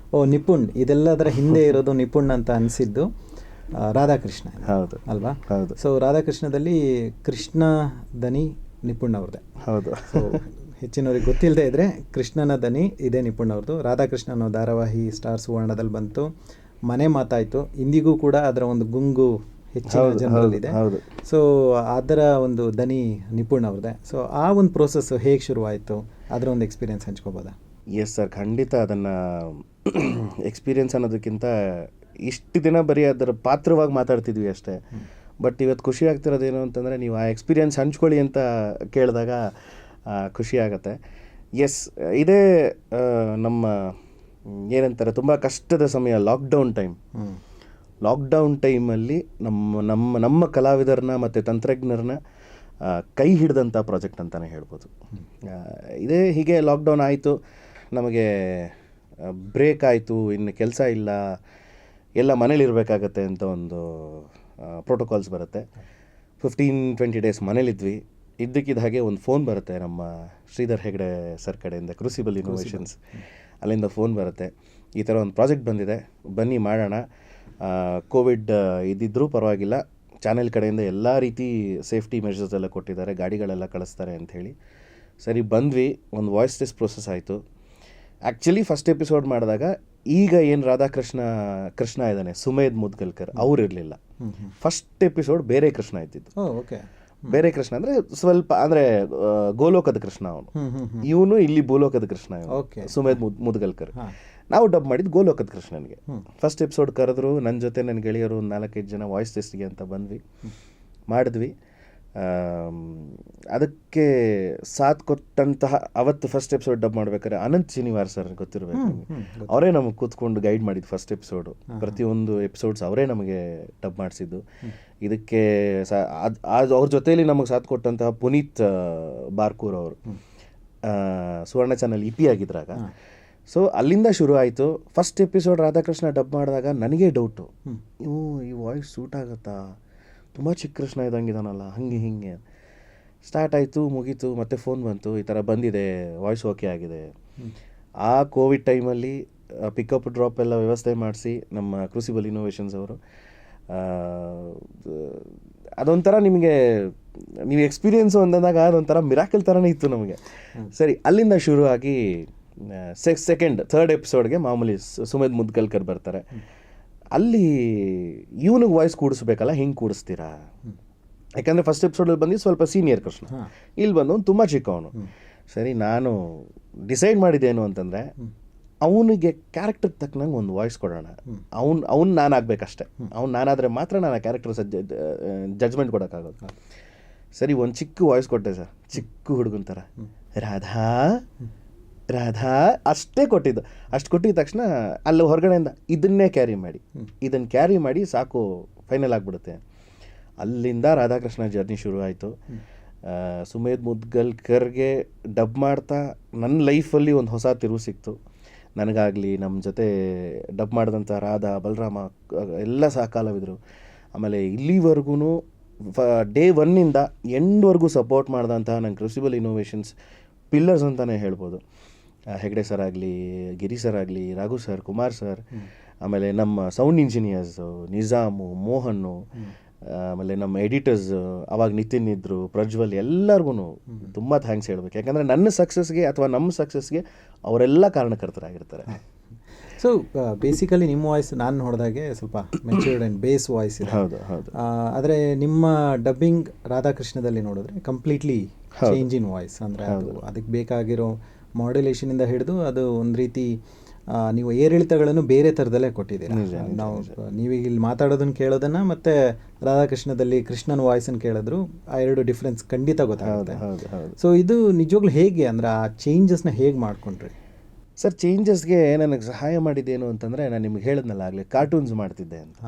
ನಿಪುಣ್, ಇದೆಲ್ಲದರ ಹಿಂದೆ ಇರೋದು ನಿಪುಣ್ ಅಂತ ಅನಿಸಿದ್ದು ರಾಧಾಕೃಷ್ಣ. ಹೌದು ಅಲ್ವಾ? ಹೌದು. ಸೊ ರಾಧಾಕೃಷ್ಣದಲ್ಲಿ ಕೃಷ್ಣ ದನಿ ನಿಪುಣ್ ಅವ್ರದ್ದೇ. ಹೌದು. ಸೊ ಹೆಚ್ಚಿನವ್ರಿಗೆ ಗೊತ್ತಿಲ್ಲದೆ ಇದ್ದರೆ ಕೃಷ್ಣನ ದನಿ ಇದೇ ನಿಪುಣ್ ಅವ್ರದ್ದು. ರಾಧಾಕೃಷ್ಣ ಅನ್ನೋ ಧಾರಾವಾಹಿ ಸ್ಟಾರ್ ಸುವರ್ಣದಲ್ಲಿ ಬಂತು, ಮನೆ ಮಾತಾಯಿತು, ಇಂದಿಗೂ ಕೂಡ ಅದರ ಒಂದು ಗುಂಗು ಹೆಚ್ಚಿನ ಜನರಲ್ಲಿದೆ. ಸೊ ಅದರ ಒಂದು ದನಿ ನಿಪುಣ್ ಅವ್ರದ್ದೆ. ಸೊ ಆ ಒಂದು ಪ್ರೋಸೆಸ್ ಹೇಗೆ ಶುರುವಾಯಿತು, ಅದರ ಒಂದು ಎಕ್ಸ್ಪೀರಿಯನ್ಸ್ ಹಂಚ್ಕೋಬೋದಾ? ಎಸ್ ಸರ್, ಖಂಡಿತ. ಅದನ್ನು ಎಕ್ಸ್ಪೀರಿಯನ್ಸ್ ಅನ್ನೋದಕ್ಕಿಂತ ಇಷ್ಟು ದಿನ ಬರೀ ಅದರ ಪಾತ್ರವಾಗಿ ಮಾತಾಡ್ತಿದ್ವಿ ಅಷ್ಟೇ. ಬಟ್ ಇವತ್ತು ಖುಷಿ ಆಗ್ತಿರೋದೇನು ಅಂತಂದರೆ, ನೀವು ಆ ಎಕ್ಸ್ಪೀರಿಯನ್ಸ್ ಹಂಚ್ಕೊಳ್ಳಿ ಅಂತ ಕೇಳಿದಾಗ ಖುಷಿ ಆಗುತ್ತೆ. ಎಸ್, ಇದೇ ನಮ್ಮ ಏನಂತಾರೆ ತುಂಬ ಕಷ್ಟದ ಸಮಯ, ಲಾಕ್ಡೌನ್ ಟೈಮಲ್ಲಿ ನಮ್ಮ ಕಲಾವಿದರನ್ನ ಮತ್ತು ತಂತ್ರಜ್ಞರನ್ನ ಕೈ ಹಿಡಿದಂಥ ಪ್ರಾಜೆಕ್ಟ್ ಅಂತಲೇ ಹೇಳ್ಬೋದು. ಇದೇ ಹೀಗೆ ಲಾಕ್ಡೌನ್ ಆಯಿತು, ನಮಗೆ ಬ್ರೇಕ್ ಆಯಿತು, ಇನ್ನು ಕೆಲಸ ಇಲ್ಲ, ಎಲ್ಲ ಮನೇಲಿರಬೇಕಾಗತ್ತೆ ಅಂತ ಒಂದು ಪ್ರೋಟೋಕಾಲ್ಸ್ ಬರುತ್ತೆ. 15-20 ಡೇಸ್ ಮನೇಲಿದ್ವಿ. ಇದ್ದಕ್ಕಿದ್ದ ಹಾಗೆ ಒಂದು ಫೋನ್ ಬರುತ್ತೆ ನಮ್ಮ ಶ್ರೀಧರ್ ಹೆಗ್ಡೆ ಸರ್ ಕಡೆಯಿಂದ, ಕ್ರೂಸಿಬಲ್ ಇನ್ನೋವೇಷನ್ಸ್, ಅಲ್ಲಿಂದ ಫೋನ್ ಬರುತ್ತೆ, ಈ ಥರ ಒಂದು ಪ್ರಾಜೆಕ್ಟ್ ಬಂದಿದೆ, ಬನ್ನಿ ಮಾಡೋಣ. ಕೋವಿಡ್ ಇದ್ದಿದ್ರೂ ಪರವಾಗಿಲ್ಲ, ಚಾನೆಲ್ ಕಡೆಯಿಂದ ಎಲ್ಲ ರೀತಿ ಸೇಫ್ಟಿ ಮೆಷರ್ಸ್ ಎಲ್ಲ ಕೊಟ್ಟಿದ್ದಾರೆ, ಗಾಡಿಗಳೆಲ್ಲ ಕಳಿಸ್ತಾರೆ ಅಂಥೇಳಿ. ಸರಿ ಬಂದ್ವಿ, ಒಂದು ವಾಯ್ಸ್ ಟೆಸ್ಟ್ ಪ್ರೋಸೆಸ್ ಆಯಿತು. ಆ್ಯಕ್ಚುಲಿ ಫಸ್ಟ್ ಎಪಿಸೋಡ್ ಮಾಡಿದಾಗ ಈಗ ಏನು ಕೃಷ್ಣ ಇದ್ದಾನೆ, ಸುಮೇಧ್ ಮುದ್ಗಲ್ಕರ್, ಅವ್ರು ಇರಲಿಲ್ಲ. ಫಸ್ಟ್ ಎಪಿಸೋಡ್ ಬೇರೆ ಕೃಷ್ಣ ಇದ್ದಿದ್ದು. ಓಕೆ. ಬೇರೆ ಕೃಷ್ಣ ಅಂದರೆ ಸ್ವಲ್ಪ ಅಂದರೆ ಗೋಲೋಕದ ಕೃಷ್ಣ ಅವನು, ಇವನು ಇಲ್ಲಿ ಭೂಲೋಕದ ಕೃಷ್ಣ, ಸುಮೇಧ್ ಮುದ್ಗಲ್ಕರ್. ನಾವು ಡಬ್ ಮಾಡಿದ್ದು ಗೋಲೋಕದ ಕೃಷ್ಣನಿಗೆ. ಫಸ್ಟ್ ಎಪಿಸೋಡ್ ಕರೆದ್ರು, ನನ್ನ ಜೊತೆ ನನ್ನ ಗೆಳೆಯರು 4-5 ಜನ ವಾಯ್ಸ್ ಟೆಸ್ಟ್ಗೆ ಅಂತ ಬಂದ್ವಿ, ಮಾಡಿದ್ವಿ. ಅದಕ್ಕೆ ಸಾಥ್ ಕೊಟ್ಟಂತಹ ಅವತ್ತು ಫಸ್ಟ್ ಎಪಿಸೋಡ್ ಡಬ್ ಮಾಡ್ಬೇಕಾದ್ರೆ ಅನಂತ್ ಶ್ರೀನಿವಾರ್ ಸರ್ ಗೊತ್ತಿರಬೇಕು ನಿಮಗೆ, ಅವರೇ ನಮಗೆ ಕೂತ್ಕೊಂಡು ಗೈಡ್ ಮಾಡಿದ್ದು ಫಸ್ಟ್ ಎಪಿಸೋಡು. ಪ್ರತಿಯೊಂದು ಎಪಿಸೋಡ್ಸ್ ಅವರೇ ನಮಗೆ ಡಬ್ ಮಾಡಿಸಿದ್ದು. ಇದಕ್ಕೆ ಅವ್ರ ಜೊತೆಯಲ್ಲಿ ನಮಗೆ ಸಾಥ್ ಕೊಟ್ಟಂತಹ ಪುನೀತ್ ಬಾರ್ಕೂರ್ ಅವರು ಸುವರ್ಣ ಚಾನಲ್ EP ಆಗಿದ್ರಾಗ. ಸೊ ಅಲ್ಲಿಂದ ಶುರು ಆಯಿತು. ಫಸ್ಟ್ ಎಪಿಸೋಡ್ ರಾಧಾಕೃಷ್ಣ ಡಬ್ ಮಾಡಿದಾಗ ನನಗೇ ಡೌಟು, ಈ ವಾಯ್ಸ್ ಸೂಟ್ ಆಗುತ್ತಾ, ತುಂಬ ಚಿಕ್ಕ ಕೃಷ್ಣ ಇದ್ದಂಗಿದಾನಲ್ಲ, ಹಿಂಗೆ ಸ್ಟಾರ್ಟ್ ಆಯಿತು, ಮುಗೀತು. ಮತ್ತೆ ಫೋನ್ ಬಂತು, ಈ ಥರ ಬಂದಿದೆ, ವಾಯ್ಸ್ ಓಕೆ ಆಗಿದೆ. ಆ ಕೋವಿಡ್ ಟೈಮಲ್ಲಿ ಪಿಕಪ್ ಡ್ರಾಪ್ ಎಲ್ಲ ವ್ಯವಸ್ಥೆ ಮಾಡಿಸಿ ನಮ್ಮ ಕ್ರೂಸಿಬಲ್ ಇನ್ನೋವೇಷನ್ಸ್ ಅವರು, ಅದೊಂಥರ ನಿಮಗೆ ನೀವು ಎಕ್ಸ್ಪೀರಿಯೆನ್ಸು ಅಂದಾಗ ಅದೊಂಥರ ಮಿರಾಕಲ್ ಥರನೇ ಇತ್ತು ನಮಗೆ. ಸರಿ, ಅಲ್ಲಿಂದ ಶುರು ಆಗಿ ಥರ್ಡ್ ಎಪಿಸೋಡ್ಗೆ ಮಾಮೂಲಿ ಸುಮೇಧ್ ಮುದ್ಗಲ್ಕರ್ ಬರ್ತಾರೆ. ಅಲ್ಲಿ ಇವನಿಗೆ ವಾಯ್ಸ್ ಕೂಡಿಸ್ಬೇಕಲ್ಲ, ಹಿಂಗೆ ಕೂಡಿಸ್ತೀರಾ? ಯಾಕಂದರೆ ಫಸ್ಟ್ ಎಪಿಸೋಡಲ್ಲಿ ಬಂದು ಸ್ವಲ್ಪ ಸೀನಿಯರ್ ಕೃಷ್ಣ, ಇಲ್ಲಿ ಬಂದು ತುಂಬ ಚಿಕ್ಕವನು. ಸರಿ, ನಾನು ಡಿಸೈಡ್ ಮಾಡಿದ್ದೇನು ಅಂತಂದರೆ, ಅವನಿಗೆ ಕ್ಯಾರೆಕ್ಟರ್ ತಕ್ಕನಂಗೆ ಒಂದು ವಾಯ್ಸ್ ಕೊಡೋಣ. ಅವ್ನು ನಾನಾಗಬೇಕಷ್ಟೆ. ನಾನಾದರೆ ಮಾತ್ರ ನಾನು ಆ ಕ್ಯಾರೆಕ್ಟರ್ ಜಡ್ಜ್ಮೆಂಟ್ ಕೊಡೋಕ್ಕಾಗೋದು. ಸರಿ, ಒಂದು ಚಿಕ್ಕ ವಾಯ್ಸ್ ಕೊಟ್ಟೆ ಸರ್, ಚಿಕ್ಕ ಹುಡುಗನ ಥರ, ರಾಧಾ ಅಷ್ಟೇ ಕೊಟ್ಟಿದ್ದು. ಅಷ್ಟು ಕೊಟ್ಟಿದ ತಕ್ಷಣ ಅಲ್ಲಿ ಹೊರಗಡೆಯಿಂದ ಇದನ್ನೇ ಕ್ಯಾರಿ ಮಾಡಿ ಸಾಕು, ಫೈನಲ್ ಆಗಿಬಿಡುತ್ತೆ. ಅಲ್ಲಿಂದ ರಾಧಾಕೃಷ್ಣ ಜರ್ನಿ ಶುರು ಆಯಿತು. ಸುಮೇಧ್ ಮುದ್ಗಲ್ಕರ್ಗೆ ಡಬ್ ಮಾಡ್ತಾ ನನ್ನ ಲೈಫಲ್ಲಿ ಒಂದು ಹೊಸ ತಿರುವು ಸಿಕ್ತು. ನನಗಾಗಲಿ, ನಮ್ಮ ಜೊತೆ ಡಬ್ ಮಾಡಿದಂಥ ರಾಧಾ, ಬಲರಾಮ ಎಲ್ಲ ಸಹಕಾಲವಿದ್ರು. ಆಮೇಲೆ ಇಲ್ಲಿವರೆಗೂ ಡೇ 1ಇಂದ ಎಂಡ್ವರೆಗೂ ಸಪೋರ್ಟ್ ಮಾಡಿದಂಥ ನನ್ನ ಕ್ರೂಸಿಬಲ್ ಇನ್ನೋವೇಷನ್ಸ್ ಪಿಲ್ಲರ್ಸ್ ಅಂತಲೇ ಹೇಳ್ಬೋದು. ಹೆಗ್ಡೆ ಸರ್ ಆಗಲಿ, ಗಿರಿ ಸರ್ ಆಗಲಿ, ರಾಘು ಸರ್, ಕುಮಾರ್ ಸರ್, ಆಮೇಲೆ ನಮ್ಮ ಸೌಂಡ್ ಇಂಜಿನಿಯರ್ಸು ನಿಜಾಮು, ಮೋಹನ್ನು, ಆಮೇಲೆ ನಮ್ಮ ಎಡಿಟರ್ಸ್ ಅವಾಗ ನಿತಿನ್ ಇದ್ದರು, ಪ್ರಜ್ವಲ್, ಎಲ್ಲರಿಗೂ ತುಂಬ ಥ್ಯಾಂಕ್ಸ್ ಹೇಳ್ಬೇಕು. ಯಾಕಂದರೆ ನನ್ನ ಸಕ್ಸಸ್ಗೆ ಅಥವಾ ನಮ್ಮ ಸಕ್ಸಸ್ಗೆ ಅವರೆಲ್ಲ ಕಾರಣಕರ್ತರಾಗಿರ್ತಾರೆ. ಸೊ ಬೇಸಿಕಲಿ ನಿಮ್ಮ ವಾಯ್ಸ್ ನಾನು ನೋಡಿದಾಗೆ ಸ್ವಲ್ಪ ಮೆಚ್ಯೂರ್ಡ್ ಆ್ಯಂಡ್ ಬೇಸ್ ವಾಯ್ಸ್ ಇದೆ. ಹೌದು. ಆದರೆ ನಿಮ್ಮ ಡಬ್ಬಿಂಗ್ ರಾಧಾಕೃಷ್ಣದಲ್ಲಿ ನೋಡಿದ್ರೆ ಕಂಪ್ಲೀಟ್ಲಿ ಚೇಂಜ್ ಇನ್ ವಾಯ್ಸ್. ಅಂದರೆ ಅದಕ್ಕೆ ಬೇಕಾಗಿರೋ ಮಾಡ್ಯುಲೇಷನಿಂದ ಹಿಡಿದು ಅದು ಒಂದು ರೀತಿ ನೀವು ಏರಿಳಿತಗಳನ್ನು ಬೇರೆ ಥರದಲ್ಲೇ ಕೊಟ್ಟಿದ್ದೀರಾ. ನೀವೀಗ ಇಲ್ಲಿ ಮಾತಾಡೋದನ್ನು ಕೇಳೋದನ್ನು ಮತ್ತು ರಾಧಾಕೃಷ್ಣದಲ್ಲಿ ಕೃಷ್ಣನ ವಾಯ್ಸನ್ನು ಕೇಳಿದ್ರು ಆ ಎರಡು ಡಿಫ್ರೆನ್ಸ್ ಖಂಡಿತ ಗೊತ್ತಾಗುತ್ತೆ. ಸೊ ಇದು ನಿಜವಾಗ್ಲೂ ಹೇಗೆ ಅಂದರೆ ಆ ಚೇಂಜಸ್ನ ಹೇಗೆ ಮಾಡ್ಕೊಂಡ್ರಿ ಸರ್? ಚೇಂಜಸ್ಗೆ ನನಗೆ ಸಹಾಯ ಮಾಡಿದ್ದೇನು ಅಂತಂದರೆ, ನಾನು ನಿಮ್ಗೆ ಹೇಳಿದ್ನಲ್ಲ ಆಗಲಿ, ಕಾರ್ಟೂನ್ಸ್ ಮಾಡ್ತಿದ್ದೆ ಅಂತ.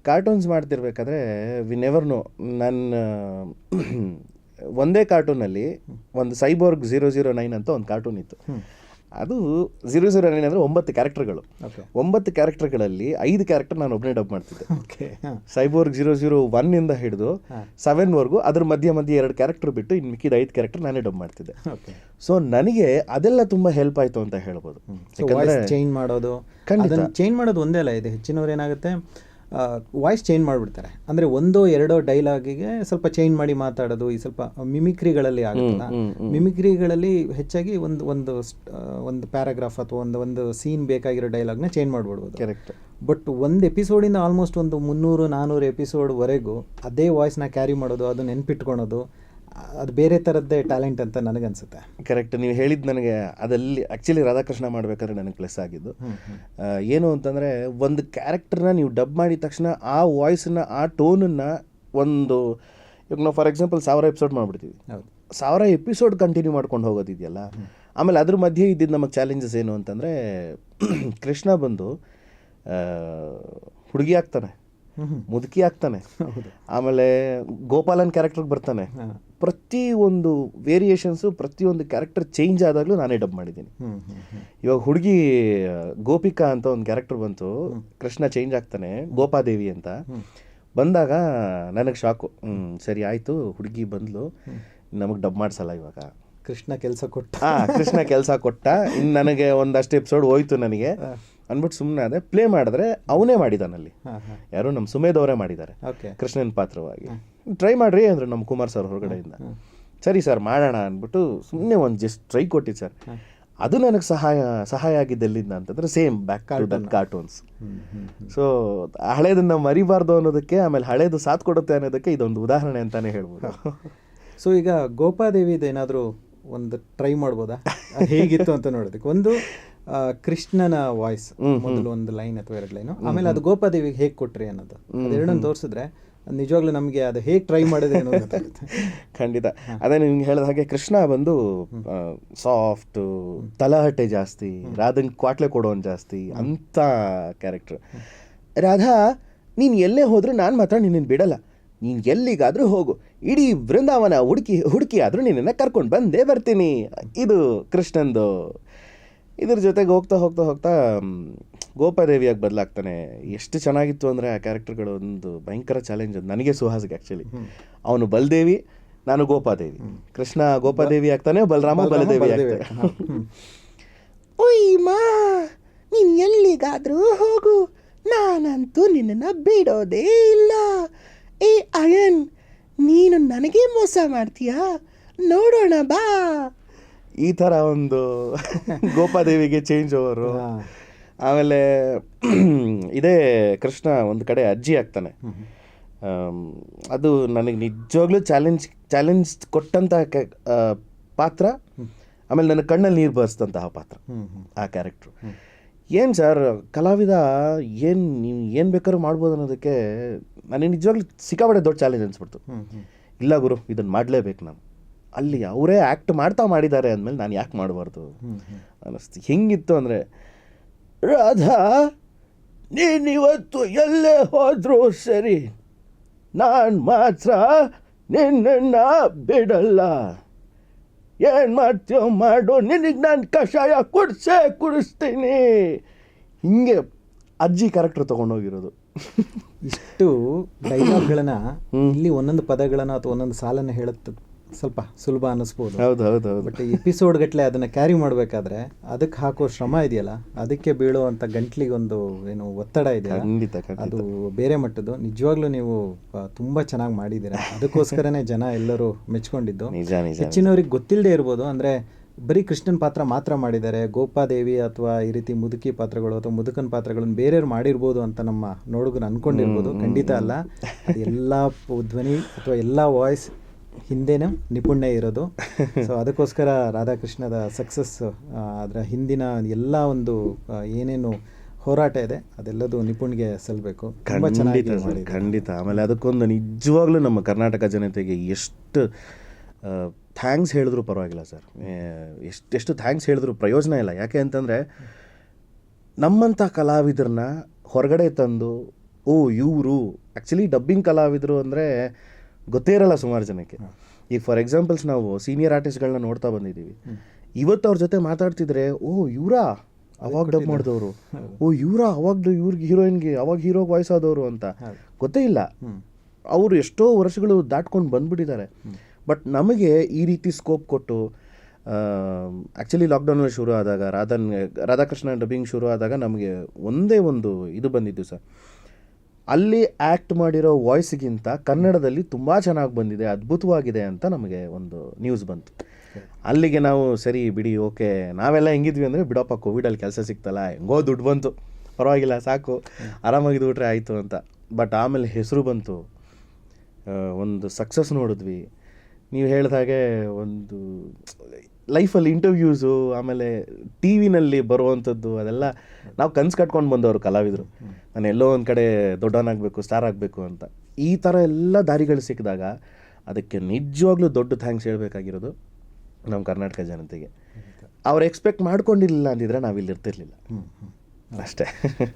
ಕಾರ್ಟೂನ್ಸ್ ಮಾಡ್ತಿರ್ಬೇಕಾದ್ರೆ ವಿ ನೆವರ್ ನೋ, ನನ್ನ ಒಂದೇ ಕಾರ್ಟೂನಲ್ಲಿ ಒಂದು ಸೈಬೋರ್ಗ್ 009 ಅಂತ ಒಂದು ಕಾರ್ಟೂನ್ ಇತ್ತು. ಅದು 009 ಅಂದರೆ 9 ಕ್ಯಾರೆಕ್ಟರ್ಗಳು. 9 ಕ್ಯಾರೆಕ್ಟರ್ಗಳಲ್ಲಿ 5 ಕ್ಯಾರೆಕ್ಟರ್ ನಾನು ಒಬ್ಬನೇ ಡಬ್ ಮಾಡ್ತಿದ್ದೆ. ಸೈಬೋರ್ಗ್ 001 ಹಿಡಿದು 7ವರೆಗೂ ಅದ್ರ ಮಧ್ಯೆ 2 ಕ್ಯಾರೆಕ್ಟರ್ ಬಿಟ್ಟು ಇನ್ನು ಮಿಕ್ಕಿದ 5 ಕ್ಯಾರೆಕ್ಟರ್ ನಾನೇ ಡಬ್ ಮಾಡ್ತಿದ್ದೆ. ಸೊ ನನಗೆ ಅದೆಲ್ಲ ತುಂಬ ಹೆಲ್ಪ್ ಆಯಿತು ಅಂತ ಹೇಳ್ಬೋದು. ಚೇಂಜ್ ಮಾಡೋದು, ಖಂಡಿತ ಚೇಂಜ್ ಮಾಡೋದು ಒಂದೇ ಅಲ್ಲ. ಇದೆ ಹೆಚ್ಚಿನವ್ರು ಏನಾಗುತ್ತೆ ವಾಯ್ಸ್ ಚೇಂಜ್ ಮಾಡಿಬಿಡ್ತಾರೆ. ಅಂದರೆ ಒಂದೋ ಎರಡೋ ಡೈಲಾಗಿಗೆ ಸ್ವಲ್ಪ ಚೇಂಜ್ ಮಾಡಿ ಮಾತಾಡೋದು, ಈ ಸ್ವಲ್ಪ ಮಿಮಿಕ್ರಿಗಳಲ್ಲಿ ಆಗುತ್ತಲ್ಲ, ಮಿಮಿಕ್ರಿಗಳಲ್ಲಿ ಹೆಚ್ಚಾಗಿ ಒಂದು ಪ್ಯಾರಾಗ್ರಾಫ್ ಅಥವಾ ಒಂದು ಸೀನ್ ಬೇಕಾಗಿರೋ ಡೈಲಾಗ್ನ ಚೇಂಜ್ ಮಾಡಿಬಿಡ್ಬೋದು. ಕರೆಕ್ಟ್. ಬಟ್ ಒಂದು ಎಪಿಸೋಡಿಂದ ಆಲ್ಮೋಸ್ಟ್ ಒಂದು 300-400 ಎಪಿಸೋಡ್ವರೆಗೂ ಅದೇ ವಾಯ್ಸ್ನ ಕ್ಯಾರಿ ಮಾಡೋದು, ಅದು ನೆನ್ಪಿಟ್ಕೊಳೋದು, ಅದು ಬೇರೆ ಥರದ್ದೇ ಟ್ಯಾಲೆಂಟ್ ಅಂತ ನನಗನ್ಸುತ್ತೆ. ಕರೆಕ್ಟ್. ನೀವು ಹೇಳಿದ್ದು ನನಗೆ ಅದಲ್ಲಿ ಆ್ಯಕ್ಚುಲಿ ರಾಧಾಕೃಷ್ಣ ಮಾಡಬೇಕಾದ್ರೆ ನನಗೆ ಪ್ಲಸ್ ಆಗಿದ್ದು ಏನು ಅಂತಂದರೆ, ಒಂದು ಕ್ಯಾರೆಕ್ಟರ್ನ ನೀವು ಡಬ್ ಮಾಡಿದ ತಕ್ಷಣ ಆ ವಾಯ್ಸನ್ನ, ಆ ಟೋನನ್ನು ಇವಾಗ ನಾವು ಫಾರ್ ಎಕ್ಸಾಂಪಲ್ 1000 ಎಪಿಸೋಡ್ ಮಾಡಿಬಿಡ್ತೀವಿ. 1000 ಎಪಿಸೋಡ್ ಕಂಟಿನ್ಯೂ ಮಾಡ್ಕೊಂಡು ಹೋಗೋದಿದೆಯಲ್ಲ. ಆಮೇಲೆ ಅದ್ರ ಮಧ್ಯೆ ಇದ್ದಿದ್ದು ನಮಗೆ ಚಾಲೆಂಜಸ್ ಏನು ಅಂತಂದರೆ, ಕೃಷ್ಣ ಬಂದು ಹುಡುಗಿ ಆಗ್ತಾನೆ, ಮುದುಕಿ ಆಗ್ತಾನೆ, ಆಮೇಲೆ ಗೋಪಾಲನ್ ಕ್ಯಾರೆಕ್ಟರ್ಗೆ ಬರ್ತಾನೆ. ಪ್ರತಿಯೊಂದು ವೇರಿಯೇಷನ್ಸು, ಪ್ರತಿಯೊಂದು ಕ್ಯಾರೆಕ್ಟರ್ ಚೇಂಜ್ ಆದಾಗಲೂ ನಾನೇ ಡಬ್ ಮಾಡಿದ್ದೀನಿ. ಇವಾಗ ಹುಡುಗಿ ಗೋಪಿಕಾ ಅಂತ ಒಂದು ಕ್ಯಾರೆಕ್ಟರ್ ಬಂತು, ಕೃಷ್ಣ ಚೇಂಜ್ ಆಗ್ತಾನೆ, ಗೋಪಾದೇವಿ ಅಂತ ಬಂದಾಗ ನನಗೆ ಶಾಕು. ಸರಿ ಆಯಿತು, ಹುಡುಗಿ ಬಂದ್ಲು, ನಮಗೆ ಡಬ್ ಮಾಡಿಸಲ್ಲ ಇವಾಗ. ಕೃಷ್ಣ ಕೆಲಸ ಕೊಟ್ಟ. ಕೃಷ್ಣ ಕೆಲಸ ಕೊಟ್ಟ, ಇನ್ನು ನನಗೆ ಒಂದಷ್ಟು ಎಪಿಸೋಡ್ ಹೋಯ್ತು ನನಗೆ ಅಂದ್ಬಿಟ್ಟು ಸುಮ್ಮನೆ ಅದೇ ಪ್ಲೇ ಮಾಡಿದ್ರೆ ಅವನೇ ಮಾಡಿದಾನಲ್ಲಿ. ಯಾರು ನಮ್ಮ ಸುಮೇಧ್ ಮಾಡಿದ್ದಾರೆ ಕೃಷ್ಣನ ಪಾತ್ರವಾಗಿ. ಟ್ರೈ ಮಾಡ್ರಿ ಅಂದರು ನಮ್ಮ ಕುಮಾರ್ ಸರ್ ಹೊರಗಡೆಯಿಂದ. ಸರಿ ಸರ್ ಮಾಡೋಣ ಅಂದ್ಬಿಟ್ಟು ಸುಮ್ಮನೆ ಒಂದು ಜಸ್ಟ್ ಟ್ರೈ ಕೊಟ್ಟಿದ್ದು ಸರ್. ಅದು ನನಗೆ ಸಹಾಯ ಆಗಿದ್ದೆಲ್ಲಿಂದ ಅಂತಂದರೆ same back to that cartoons. So ಹಳೇದನ್ನು ಮರಿಬಾರ್ದು ಅನ್ನೋದಕ್ಕೆ, ಆಮೇಲೆ ಹಳೇದು ಸಾಥ್ ಕೊಡುತ್ತೆ ಅನ್ನೋದಕ್ಕೆ ಇದೊಂದು ಉದಾಹರಣೆ ಅಂತಲೇ ಹೇಳ್ಬೋದು. ಸೊ ಈಗ ಗೋಪಾದೇವಿದು ಏನಾದರೂ ಒಂದು ಟ್ರೈ ಮಾಡ್ಬೋದಾ, ಹೇಗಿತ್ತು ಅಂತ ನೋಡೋದಕ್ಕೆ? ಒಂದು ಕೃಷ್ಣನ ವಾಯ್ಸ್ ಮೊದಲು ಒಂದು ಲೈನ್ ಅಥವಾ 2 ಲೈನು, ಆಮೇಲೆ ಅದು ಗೋಪಾದೇವಿಗೆ ಹೇಗೆ ಕೊಟ್ರಿ ಅನ್ನೋದು, ಅದೆರಡನ್ನು ತೋರಿಸಿದ್ರೆ ನಿಜವಾಗ್ಲೂ ನಮಗೆ ಅದು ಹೇಗೆ ಟ್ರೈ ಮಾಡಿದೆ ಅನ್ನೋದು ಗೊತ್ತಾಗುತ್ತೆ. ಖಂಡಿತ. ಅದೇ ನಿಮ್ಗೆ ಹೇಳಿದ ಹಾಗೆ ಕೃಷ್ಣ ಬಂದು ಸಾಫ್ಟು, ತಲಹಟೆ ಜಾಸ್ತಿ, ರಾಧನ್ ಕ್ವಾಟ್ಲೆ ಕೊಡೋನ್ ಜಾಸ್ತಿ ಅಂತ ಕ್ಯಾರೆಕ್ಟರ್. ರಾಧಾ, ನೀನು ಎಲ್ಲೇ ಹೋದರೂ ನಾನು ಮಾತ್ರ ನಿನ್ನನ್ನು ಬಿಡಲ್ಲ, ನೀನು ಎಲ್ಲಿಗಾದರೂ ಹೋಗು, ಇಡೀ ಬೃಂದಾವನ ಹುಡುಕಿ ಆದರೂ ನಿನ್ನನ್ನು ಕರ್ಕೊಂಡು ಬಂದೇ ಬರ್ತೀನಿ. ಇದು ಕೃಷ್ಣಂದು. ಇದ್ರ ಜೊತೆಗೆ ಹೋಗ್ತಾ ಹೋಗ್ತಾ ಹೋಗ್ತಾ ಗೋಪಾದೇವಿಯಾಗಿ ಬದಲಾಗ್ತಾನೆ. ಎಷ್ಟು ಚೆನ್ನಾಗಿತ್ತು ಅಂದರೆ ಆ ಕ್ಯಾರೆಕ್ಟರ್ಗಳು ಒಂದು ಭಯಂಕರ ಚಾಲೆಂಜ್ ಅದು ನನಗೆ, ಸುಹಾಸ್ಗೆ ಆ್ಯಕ್ಚುಲಿ. ಅವನು ಬಲದೇವಿ, ನಾನು ಗೋಪಾದೇವಿ. ಕೃಷ್ಣ ಗೋಪಾದೇವಿ ಆಗ್ತಾನೆ, ಬಲರಾಮ ಬಲದೇವಿ ಆಗ್ತಾನೆ. ಒಯ್ಯಮ್ಮ, ನೀನು ಎಲ್ಲಿಗಾದರೂ ಹೋಗು, ನಾನಂತೂ ನಿನ್ನನ್ನು ಬಿಡೋದೇ ಇಲ್ಲ. ಏ ಅಯನ್, ನೀನು ನನಗೆ ಮೋಸ ಮಾಡ್ತೀಯಾ? ನೋಡೋಣ ಬಾ. ಈ ಥರ ಒಂದು ಗೋಪಾದೇವಿಗೆ ಚೇಂಜ್ ಓವರು. ಆಮೇಲೆ ಇದೇ ಕೃಷ್ಣ ಒಂದು ಕಡೆ ಅಜ್ಜಿ ಆಗ್ತಾನೆ. ಅದು ನನಗೆ ನಿಜವಾಗ್ಲೂ ಚಾಲೆಂಜ್ ಕೊಟ್ಟಂಥ ಪಾತ್ರ. ಆಮೇಲೆ ನನ್ನ ಕಣ್ಣಲ್ಲಿ ನೀರು ಬರ್ಸಿದಂತಹ ಪಾತ್ರ ಆ ಕ್ಯಾರೆಕ್ಟ್ರು. ಏನು ಸರ್, ಕಲಾವಿದ ನೀವು ಏನು ಬೇಕಾದ್ರೂ ಮಾಡ್ಬೋದು ಅನ್ನೋದಕ್ಕೆ ನನಗೆ ನಿಜವಾಗ್ಲೂ ಸಿಕ್ಕಾಪಟ್ಟೆ ದೊಡ್ಡ ಚಾಲೆಂಜ್ ಅನಿಸ್ಬಿಡ್ತು. ಇಲ್ಲ ಗುರು, ಇದನ್ನು ಮಾಡಲೇಬೇಕು ನಾನು. ಅಲ್ಲಿ ಅವರೇ ಆ್ಯಕ್ಟ್ ಮಾಡಿದ್ದಾರೆ ಅಂದಮೇಲೆ ನಾನು ಯಾಕೆ ಮಾಡಬಾರ್ದು ಅನ್ನಿಸ್ತು. ಹೆಂಗಿತ್ತು ಅಂದರೆ, ರಾಧಾ, ನೀನಿವತ್ತು ಎಲ್ಲೇ ಹೋದರೂ ಸರಿ, ನಾನು ಮಾತ್ರ ನಿನ್ನನ್ನು ಬಿಡಲ್ಲ. ಏನು ಮಾಡ್ತೀಯೋ ಮಾಡು, ನಿನಗೆ ನಾನು ಕಷಾಯ ಕುಡಿಸ್ತೀನಿ. ಹಿಂಗೆ ಅಜ್ಜಿ ಕ್ಯಾರೆಕ್ಟರ್ ತೊಗೊಂಡೋಗಿರೋದು. ಇಷ್ಟು ಡೈಲಾಗ್ಗಳನ್ನ ಇಲ್ಲಿ ಒಂದೊಂದು ಪದಗಳನ್ನು ಅಥವಾ ಒಂದೊಂದು ಸಾಲನ್ನು ಹೇಳುತ್ತೆ ಸ್ವಲ್ಪ ಸುಲಭ ಅನ್ನಿಸ್ಬೋದು. ಹೌದು. ಬಟ್ ಎಪಿಸೋಡ್ ಗಟ್ಟಲೆ ಅದನ್ನು ಕ್ಯಾರಿ ಮಾಡಬೇಕಾದ್ರೆ ಅದಕ್ಕೆ ಹಾಕೋ ಶ್ರಮ ಇದೆಯಲ್ಲ, ಅದಕ್ಕೆ ಬೀಳುವಂಥ ಗಂಟ್ಲಿಗೆ ಒಂದು ಏನು ಒತ್ತಡ ಇದೆ, ಅದು ಬೇರೆ ಮಟ್ಟದ್ದು. ನಿಜವಾಗ್ಲೂ ನೀವು ತುಂಬ ಚೆನ್ನಾಗಿ ಮಾಡಿದ್ದೀರಾ. ಅದಕ್ಕೋಸ್ಕರನೇ ಜನ ಎಲ್ಲರೂ ಮೆಚ್ಕೊಂಡಿದ್ದು. ಹೆಚ್ಚಿನವ್ರಿಗೆ ಗೊತ್ತಿಲ್ಲದೆ ಇರ್ಬೋದು, ಅಂದರೆ ಬರೀ ಕೃಷ್ಣನ ಪಾತ್ರ ಮಾತ್ರ ಮಾಡಿದ್ದಾರೆ, ಗೋಪಾದೇವಿ ಅಥವಾ ಈ ರೀತಿ ಮುದುಕಿ ಪಾತ್ರಗಳು ಅಥವಾ ಮುದುಕನ ಪಾತ್ರಗಳನ್ನು ಬೇರೆಯವ್ರು ಮಾಡಿರ್ಬೋದು ಅಂತ ನಮ್ಮ ನೋಡುಗರು ಅಂದ್ಕೊಂಡಿರ್ಬೋದು. ಖಂಡಿತ ಅಲ್ಲ. ಎಲ್ಲ ಧ್ವನಿ ಅಥವಾ ಎಲ್ಲ ವಾಯ್ಸ್ ಹಿಂದೆನೇ ನಿಪುಣ ಇರೋದು. ಸೊ ಅದಕ್ಕೋಸ್ಕರ ರಾಧಾಕೃಷ್ಣದ ಸಕ್ಸಸ್, ಅದರ ಹಿಂದಿನ ಎಲ್ಲ ಒಂದು ಏನೇನು ಹೋರಾಟ ಇದೆ ಅದೆಲ್ಲದು ನಿಪುಣ್ಗೆ ಸಲ್ಲಬೇಕು. ಖಂಡಿತ. ಆಮೇಲೆ ಅದಕ್ಕೊಂದು ನಿಜವಾಗ್ಲೂ ನಮ್ಮ ಕರ್ನಾಟಕ ಜನತೆಗೆ ಎಷ್ಟು ಥ್ಯಾಂಕ್ಸ್ ಹೇಳಿದ್ರು ಪರವಾಗಿಲ್ಲ ಸರ್. ಎಷ್ಟು ಥ್ಯಾಂಕ್ಸ್ ಹೇಳಿದ್ರು ಪ್ರಯೋಜನ ಇಲ್ಲ. ಯಾಕೆ ಅಂತಂದರೆ, ನಮ್ಮಂಥ ಕಲಾವಿದರನ್ನ ಹೊರಗಡೆ ತಂದು, ಇವರು ಆ್ಯಕ್ಚುಲಿ ಡಬ್ಬಿಂಗ್ ಕಲಾವಿದರು ಅಂದರೆ ಗೊತ್ತೇ ಇರಲ್ಲ ಸುಮಾರು ಜನಕ್ಕೆ. ಈಗ ಫಾರ್ ಎಕ್ಸಾಂಪಲ್ಸ್ ನಾವು ಸೀನಿಯರ್ ಆರ್ಟಿಸ್ಟ್ಗಳನ್ನ ನೋಡ್ತಾ ಬಂದಿದ್ದೀವಿ. ಇವತ್ತು ಅವ್ರ ಜೊತೆ ಮಾತಾಡ್ತಿದ್ರೆ, ಇವರಾ ಅವಾಗ ಡಬ್ ಮಾಡಿದವರು, ಇವರಾ ಅವಾಗ ಇವ್ರಿಗೆ ಹೀರೋಯಿನ್ಗೆ ಅವಾಗ ಹೀರೋಗೆ ವಯಸ್ಸಾದವರು ಅಂತ ಗೊತ್ತೇ ಇಲ್ಲ. ಅವರು ಎಷ್ಟೋ ವರ್ಷಗಳು ದಾಟ್ಕೊಂಡು ಬಂದ್ಬಿಟ್ಟಿದ್ದಾರೆ. ಬಟ್ ನಮಗೆ ಈ ರೀತಿ ಸ್ಕೋಪ್ ಕೊಟ್ಟು, ಆ್ಯಕ್ಚುಲಿ ಲಾಕ್ಡೌನಲ್ಲಿ ಶುರು ಆದಾಗ ರಾಧಾಕೃಷ್ಣ ಡಬ್ಬಿಂಗ್ ಶುರು ಆದಾಗ ನಮಗೆ ಒಂದೇ ಒಂದು ಇದು ಬಂದಿದ್ದು ಸರ್. ಅಲ್ಲಿ ಆ್ಯಕ್ಟ್ ಮಾಡಿರೋ ವಾಯ್ಸ್ಗಿಂತ ಕನ್ನಡದಲ್ಲಿ ತುಂಬ ಚೆನ್ನಾಗಿ ಬಂದಿದೆ, ಅದ್ಭುತವಾಗಿದೆ ಅಂತ ನಮಗೆ ಒಂದು ನ್ಯೂಸ್ ಬಂತು. ಅಲ್ಲಿಗೆ ನಾವು ಸರಿ ಬಿಡಿ ಓಕೆ, ನಾವೆಲ್ಲ ಹೆಂಗಿದ್ವಿ ಅಂದರೆ ಬಿಡಪ್ಪ ಕೋವಿಡಲ್ಲಿ ಕೆಲಸ ಸಿಕ್ತಲ್ಲ, ಹೆಂಗೋ ದುಡ್ಡು ಬಂತು, ಪರವಾಗಿಲ್ಲ ಸಾಕು, ಆರಾಮಾಗಿದ್ದು ಬಿಟ್ರೆ ಆಯಿತು ಅಂತ. ಬಟ್ ಆಮೇಲೆ ಹೆಸರು ಬಂತು, ಒಂದು ಸಕ್ಸಸ್ ನೋಡಿದ್ವಿ. ನೀವು ಹೇಳಿದಾಗೆ ಒಂದು ಲೈಫಲ್ಲಿ ಇಂಟರ್ವ್ಯೂಸು, ಆಮೇಲೆ ಟಿ ವಿನಲ್ಲಿ ಬರುವಂಥದ್ದು, ಅದೆಲ್ಲ ನಾವು ಕನ್ಸು ಕಟ್ಕೊಂಡು ಬಂದವರು ಕಲಾವಿದರು. ನಾನು ಎಲ್ಲೋ ಒಂದು ಕಡೆ ದೊಡ್ಡವನಾಗಬೇಕು, ಸ್ಟಾರ್ ಆಗಬೇಕು ಅಂತ. ಈ ಥರ ಎಲ್ಲ ದಾರಿಗಳು ಸಿಕ್ಕಿದಾಗ ಅದಕ್ಕೆ ನಿಜವಾಗ್ಲೂ ದೊಡ್ಡ ಥ್ಯಾಂಕ್ಸ್ ಹೇಳಬೇಕಾಗಿರೋದು ನಮ್ಮ ಕರ್ನಾಟಕ ಜನತೆಗೆ. ಅವ್ರು ಎಕ್ಸ್ಪೆಕ್ಟ್ ಮಾಡ್ಕೊಂಡಿರಲಿಲ್ಲ ಅಂದಿದ್ರೆ ನಾವಿಲ್ಲಿ ಇರ್ತಿರ್ಲಿಲ್ಲ ಅಷ್ಟೇ.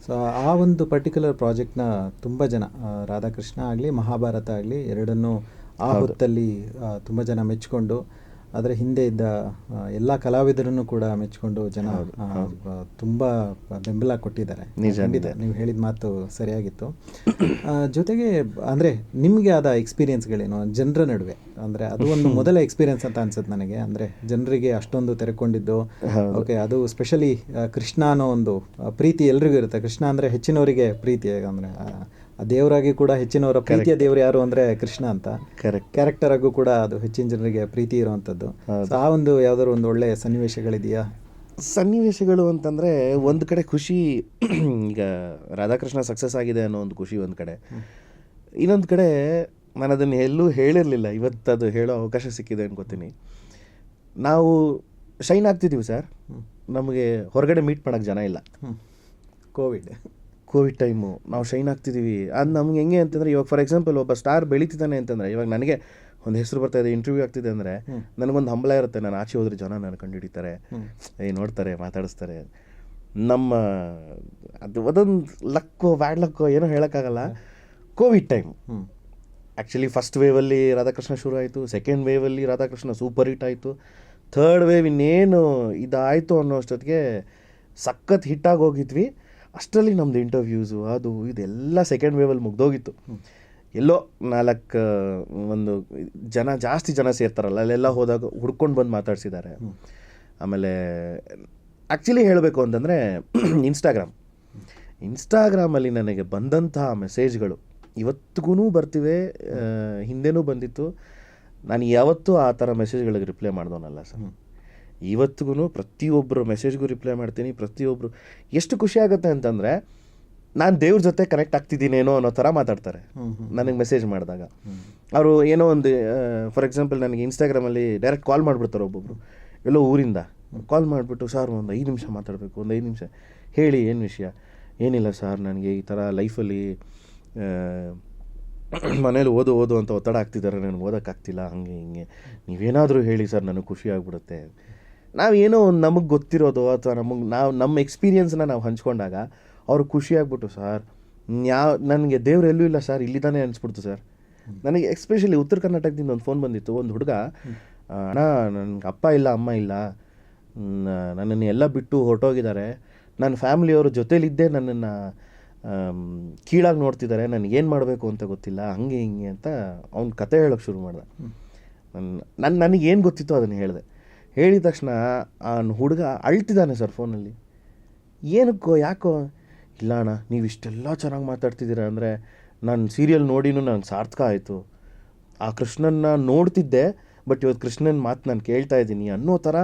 ಸೊ ಆ ಒಂದು ಪರ್ಟಿಕ್ಯುಲರ್ ಪ್ರಾಜೆಕ್ಟ್ನ ತುಂಬ ಜನ, ರಾಧಾಕೃಷ್ಣ ಆಗಲಿ ಮಹಾಭಾರತ ಆಗಲಿ, ಎರಡನ್ನೂ ಆ ಹೊತ್ತಲ್ಲಿ ತುಂಬ ಜನ ಮೆಚ್ಚಿಕೊಂಡು, ಅದರ ಹಿಂದೆ ಇದ್ದ ಎಲ್ಲ ಕಲಾವಿದರನ್ನು ಕೂಡ ಮೆಚ್ಚಿಕೊಂಡು ಜನ ತುಂಬ ಬೆಂಬಲ ಕೊಟ್ಟಿದ್ದಾರೆ. ಖಂಡಿತ ನೀವು ಹೇಳಿದ ಮಾತು ಸರಿಯಾಗಿತ್ತು. ಜೊತೆಗೆ ಅಂದರೆ ನಿಮಗೆ ಆದ ಎಕ್ಸ್ಪೀರಿಯನ್ಸ್ಗಳೇನು ಜನರ ನಡುವೆ? ಅಂದರೆ ಅದು ಒಂದು ಮೊದಲ ಎಕ್ಸ್ಪೀರಿಯನ್ಸ್ ಅಂತ ಅನ್ಸುತ್ತೆ ನನಗೆ. ಅಂದರೆ ಜನರಿಗೆ ಅಷ್ಟೊಂದು ತೆರೆಕೊಂಡಿದ್ದು, ಓಕೆ, ಅದು ಸ್ಪೆಷಲಿ ಕೃಷ್ಣ ಅನ್ನೋ ಒಂದು ಪ್ರೀತಿ ಎಲ್ರಿಗೂ ಇರುತ್ತೆ. ಕೃಷ್ಣ ಅಂದರೆ ಹೆಚ್ಚಿನವರಿಗೆ ಪ್ರೀತಿ, ಅಂದರೆ ಆ ದೇವರಾಗಿ ಕೂಡ ಹೆಚ್ಚಿನವರ ಪ್ರೀತಿಯ ದೇವರು ಯಾರು ಅಂದರೆ ಕೃಷ್ಣ ಅಂತ. ಕ್ಯಾರೆಕ್ಟರ್ ಆಗು ಕೂಡ ಅದು ಹೆಚ್ಚಿನ ಜನರಿಗೆ ಪ್ರೀತಿ ಇರುವಂಥದ್ದು. ಆ ಒಂದು ಯಾವ್ದಾದ್ರು ಒಂದು ಒಳ್ಳೆ ಸನ್ನಿವೇಶಗಳಿದೆಯಾ? ಸನ್ನಿವೇಶಗಳು ಅಂತಂದರೆ ಒಂದು ಕಡೆ ಖುಷಿ, ಈಗ ರಾಧಾಕೃಷ್ಣ ಸಕ್ಸಸ್ ಆಗಿದೆ ಅನ್ನೋ ಒಂದು ಖುಷಿ ಒಂದು ಕಡೆ. ಇನ್ನೊಂದು ಕಡೆ ನಾನು ಅದನ್ನು ಎಲ್ಲೂ ಹೇಳಿರಲಿಲ್ಲ, ಇವತ್ತದು ಹೇಳೋ ಅವಕಾಶ ಸಿಕ್ಕಿದೆ ಅನ್ಕೋತೀನಿ. ನಾವು ಶೈನ್ ಆಗ್ತಿದ್ದೀವಿ ಸರ್, ನಮಗೆ ಹೊರಗಡೆ ಮೀಟ್ ಮಾಡೋಕ್ಕೆ ಜನ ಇಲ್ಲ. ಕೋವಿಡ್ ಟೈಮು ನಾವು ಶೈನ್ ಆಗ್ತಿದ್ದೀವಿ. ಅದು ನಮ್ಗೆ ಹೆಂಗೆ ಅಂತಂದರೆ, ಇವಾಗ ಫಾರ್ ಎಕ್ಸಾಂಪಲ್ ಒಬ್ಬ ಸ್ಟಾರ್ ಬೆಳೀತಿದ್ದಾನೆ ಅಂತಂದರೆ, ಇವಾಗ ನನಗೆ ಒಂದು ಹೆಸರು ಬರ್ತಾ ಇದೆ, ಇಂಟರ್ವ್ಯೂ ಆಗ್ತಿದೆ ಅಂದರೆ ನನಗೊಂದು ಹಂಬಲ ಇರುತ್ತೆ. ನಾನು ಆಚೆ ಹೋದ್ರೆ ಜನ ನಾನು ಕಂಡು ಹಿಡಿತಾರೆ, ನೋಡ್ತಾರೆ, ಮಾತಾಡಿಸ್ತಾರೆ. ನಮ್ಮ ಅದು ಅದೊಂದು ಲಕ್ಕೋ ಬ್ಯಾಡ್ ಲಕ್ಕೋ ಏನೋ ಹೇಳೋಕ್ಕಾಗಲ್ಲ. ಕೋವಿಡ್ ಟೈಮ್ ಆ್ಯಕ್ಚುಲಿ ಫಸ್ಟ್ ವೇವಲ್ಲಿ ರಾಧಾಕೃಷ್ಣ ಶುರು ಆಯಿತು, ಸೆಕೆಂಡ್ ವೇವಲ್ಲಿ ರಾಧಾಕೃಷ್ಣ ಸೂಪರ್ ಹಿಟ್ ಆಯಿತು, ಥರ್ಡ್ ವೇವ್ ಇನ್ನೇನು ಇದಾಯಿತು ಅನ್ನೋ ಅಷ್ಟೊತ್ತಿಗೆ ಸಖತ್ ಹಿಟ್ಟಾಗಿ ಹೋಗಿದ್ವಿ. ಅಷ್ಟರಲ್ಲಿ ನಮ್ಮದು ಇಂಟರ್ವ್ಯೂಸು ಅದು ಇದೆಲ್ಲ ಸೆಕೆಂಡ್ ವೇವಲ್ಲಿ ಮುಗ್ದೋಗಿತ್ತು. ಎಲ್ಲೋ ಒಂದು ಜಾಸ್ತಿ ಜನ ಸೇರ್ತಾರಲ್ಲ, ಅಲ್ಲೆಲ್ಲ ಹೋದಾಗ ಹುಡ್ಕೊಂಡು ಬಂದು ಮಾತಾಡ್ಸಿದ್ದಾರೆ. ಆಮೇಲೆ ಆ್ಯಕ್ಚುಲಿ ಹೇಳಬೇಕು ಅಂತಂದರೆ ಇನ್ಸ್ಟಾಗ್ರಾಮಲ್ಲಿ ನನಗೆ ಬಂದಂತಹ ಮೆಸೇಜ್ಗಳು ಇವತ್ತಿಗೂ ಬರ್ತಿವೆ, ಹಿಂದೆನೂ ಬಂದಿತ್ತು. ನಾನು ಯಾವತ್ತೂ ಆ ಥರ ಮೆಸೇಜ್ಗಳಿಗೆ ರಿಪ್ಲೈ ಮಾಡಿದವನಲ್ಲ ಸರ್. ಇವತ್ತಿಗೂ ಪ್ರತಿಯೊಬ್ಬರು ಮೆಸೇಜ್ಗೂ ರಿಪ್ಲೈ ಮಾಡ್ತೀನಿ. ಪ್ರತಿಯೊಬ್ಬರು ಎಷ್ಟು ಖುಷಿ ಆಗುತ್ತೆ ಅಂತಂದರೆ, ನಾನು ದೇವ್ರ ಜೊತೆ ಕನೆಕ್ಟ್ ಆಗ್ತಿದ್ದೀನೇನೋ ಅನ್ನೋ ಥರ ಮಾತಾಡ್ತಾರೆ ನನಗೆ ಮೆಸೇಜ್ ಮಾಡಿದಾಗ. ಅವರು ಏನೋ ಒಂದು ಫಾರ್ ಎಕ್ಸಾಂಪಲ್ ನನಗೆ ಇನ್ಸ್ಟಾಗ್ರಾಮಲ್ಲಿ ಡೈರೆಕ್ಟ್ ಕಾಲ್ ಮಾಡಿಬಿಡ್ತಾರೆ. ಒಬ್ಬೊಬ್ಬರು ಎಲ್ಲೋ ಊರಿಂದ ಕಾಲ್ ಮಾಡಿಬಿಟ್ಟು, ಸರ್ ಒಂದು 5 ನಿಮಿಷ ಮಾತಾಡಬೇಕು, ಒಂದು 5 ನಿಮಿಷ ಹೇಳಿ, ಏನು ವಿಷಯ? ಏನಿಲ್ಲ ಸರ್, ನನಗೆ ಈ ಥರ ಲೈಫಲ್ಲಿ ಮನೇಲಿ ಓದು ಅಂತ ಒತ್ತಡ ಆಗ್ತಿದ್ದಾರೆ, ನನಗೆ ಓದೋಕ್ಕಾಗ್ತಿಲ್ಲ, ಹಾಗೆ ಹಿಂಗೆ, ನೀವೇನಾದರೂ ಹೇಳಿ ಸರ್, ನನಗೆ ಖುಷಿ ಆಗಿಬಿಡುತ್ತೆ. ನಾವೇನೋ ಒಂದು ನಮಗೆ ಗೊತ್ತಿರೋದು ಅಥವಾ ನಮ್ಮ ಎಕ್ಸ್ಪೀರಿಯನ್ಸ್ನ ನಾವು ಹಂಚ್ಕೊಂಡಾಗ ಅವ್ರು ಖುಷಿಯಾಗ್ಬಿಟ್ಟು, ಸರ್ ನನಗೆ ದೇವ್ರು ಎಲ್ಲೂ ಇಲ್ಲ ಸರ್, ಇಲ್ಲಿದ್ದಾನೆ ಅನಿಸ್ಬಿಡ್ತು ಸರ್. ನನಗೆ ಎಸ್ಪೆಷಲಿ ಉತ್ತರ ಕರ್ನಾಟಕದಿಂದ ಒಂದು ಫೋನ್ ಬಂದಿತ್ತು. ಒಂದು ಹುಡುಗ, ಅಣ್ಣ ನನಗೆ ಅಪ್ಪ ಇಲ್ಲ, ಅಮ್ಮ ಇಲ್ಲ, ನನ್ನನ್ನು ಎಲ್ಲ ಬಿಟ್ಟು ಹೊರಟೋಗಿದ್ದಾರೆ, ನನ್ನ ಫ್ಯಾಮಿಲಿಯವರು ಜೊತೇಲಿದ್ದೇ ನನ್ನನ್ನು ಕೀಳಾಗಿ ನೋಡ್ತಿದ್ದಾರೆ, ನನಗೇನು ಮಾಡಬೇಕು ಅಂತ ಗೊತ್ತಿಲ್ಲ, ಹಂಗೆ ಹಿಂಗೆ ಅಂತ ಅವ್ನ ಕತೆ ಹೇಳೋಕ್ಕೆ ಶುರು ಮಾಡ್ದೆ. ನನಗೇನು ಗೊತ್ತಿತ್ತು ಅದನ್ನು ಹೇಳಿದೆ. ಹೇಳಿದ ತಕ್ಷಣ ಆ ಹುಡುಗ ಅಳ್ತಿದ್ದಾನೆ ಸರ್ ಫೋನಲ್ಲಿ. ಏನಕ್ಕೋ ಯಾಕೋ? ಇಲ್ಲ ಅಣ್ಣ, ನೀವು ಇಷ್ಟೆಲ್ಲ ಚೆನ್ನಾಗಿ ಮಾತಾಡ್ತಿದ್ದೀರಾ ಅಂದರೆ ನಾನು ಸೀರಿಯಲ್ ನೋಡಿನೂ ನನಗೆ ಸಾರ್ಥಕ ಆಯಿತು. ಆ ಕೃಷ್ಣನ್ನ ನೋಡ್ತಿದ್ದೆ, ಬಟ್ ಇವತ್ತು ಕೃಷ್ಣನ ಮಾತು ನಾನು ಕೇಳ್ತಾ ಇದ್ದೀನಿ ಅನ್ನೋ ಥರ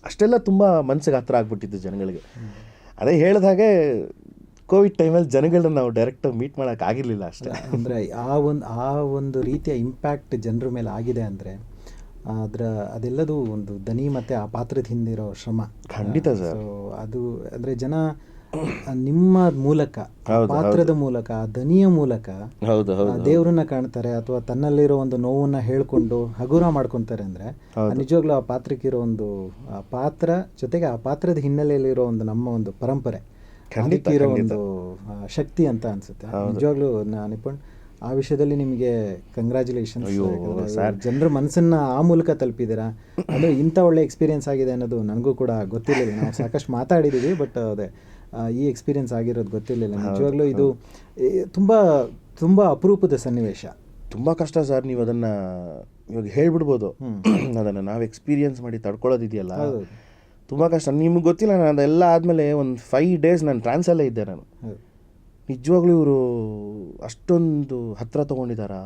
ಅಷ್ಟೆಲ್ಲ ತುಂಬ ಮನಸ್ಸಿಗೆ ಹತ್ರ ಆಗ್ಬಿಟ್ಟಿದ್ದು ಜನಗಳಿಗೆ. ಅದೇ ಹೇಳಿದ ಹಾಗೆ ಕೋವಿಡ್ ಟೈಮಲ್ಲಿ ಜನಗಳನ್ನ ನಾವು ಡೈರೆಕ್ಟಾಗಿ ಮೀಟ್ ಮಾಡೋಕ್ಕಾಗಿರಲಿಲ್ಲ ಅಷ್ಟೇ. ಅಂದರೆ ಆ ಒಂದು ರೀತಿಯ ಇಂಪ್ಯಾಕ್ಟ್ ಜನರ ಮೇಲೆ ಆಗಿದೆ ಅಂದರೆ ಅದೆಲ್ಲದೂ ಒಂದು ದನಿ ಮತ್ತು ಆ ಪಾತ್ರದ ಹಿಂದಿರೋ ಶ್ರಮ. ಖಂಡಿತ ಸರ್. ಸೊ ಅದು ಅಂದರೆ ಜನ ನಿಮ್ಮ ಮೂಲಕ, ಪಾತ್ರದ ಮೂಲಕ, ಆ ದನಿಯ ಮೂಲಕ ದೇವ್ರನ್ನ ಕಾಣ್ತಾರೆ, ಅಥವಾ ತನ್ನಲ್ಲಿರೋ ಒಂದು ನೋವನ್ನ ಹೇಳ್ಕೊಂಡು ಹಗುರ ಮಾಡ್ಕೊತಾರೆ. ಅಂದರೆ ನಿಜವಾಗ್ಲೂ ಆ ಪಾತ್ರಕ್ಕಿರೋ ಒಂದು ಆ ಪಾತ್ರ ಜೊತೆಗೆ ಆ ಪಾತ್ರದ ಹಿನ್ನೆಲೆಯಲ್ಲಿರೋ ಒಂದು ನಮ್ಮ ಒಂದು ಪರಂಪರೆ, ಅದಕ್ಕಿರೋ ಒಂದು ಶಕ್ತಿ ಅಂತ ಅನ್ಸುತ್ತೆ. ನಿಜವಾಗ್ಲೂ ನಿಪುಣ್, ಆ ವಿಷಯದಲ್ಲಿ ನಿಮಗೆ ಕಂಗ್ರ್ಯಾಚುಲೇಷನ್ಸ್. ಜನರ ಮನಸ್ಸನ್ನು ಆ ಮೂಲಕ ತಲುಪಿದ್ದೀರಾ. ಅದು ಇಂಥ ಒಳ್ಳೆ ಎಕ್ಸ್ಪೀರಿಯನ್ಸ್ ಆಗಿದೆ ಅನ್ನೋದು ನನಗೂ ಕೂಡ ಗೊತ್ತಿರಲಿಲ್ಲ. ನಾವು ಸಾಕಷ್ಟು ಮಾತಾಡಿದ್ದೀವಿ, ಬಟ್ ಅದೇ ಈ ಎಕ್ಸ್ಪೀರಿಯನ್ಸ್ ಆಗಿರೋದು ಗೊತ್ತಿರಲಿಲ್ಲ. ನಿಜವಾಗ್ಲೂ ಇದು ತುಂಬ ತುಂಬ ಅಪರೂಪದ ಸನ್ನಿವೇಶ. ತುಂಬ ಕಷ್ಟ ಸರ್. ನೀವು ಅದನ್ನು ಇವಾಗ ಹೇಳ್ಬಿಡ್ಬೋದು, ಅದನ್ನು ನಾವು ಎಕ್ಸ್ಪೀರಿಯನ್ಸ್ ಮಾಡಿ ತಡ್ಕೊಳ್ಳೋದಿದೆಯಲ್ಲ, ತುಂಬ ಕಷ್ಟ. ನಿಮ್ಗೆ ಗೊತ್ತಿಲ್ಲ, ನಾನು ಅದೆಲ್ಲ ಆದಮೇಲೆ ಒಂದು 5 days ನಾನು ಟ್ರಾನ್ಸಲ್ಲೇ ಇದ್ದೆ. ನಾನು ನಿಜವಾಗ್ಲೂ ಇವರು ಅಷ್ಟೊಂದು ಹತ್ರ ತೊಗೊಂಡಿದ್ದಾರಾ.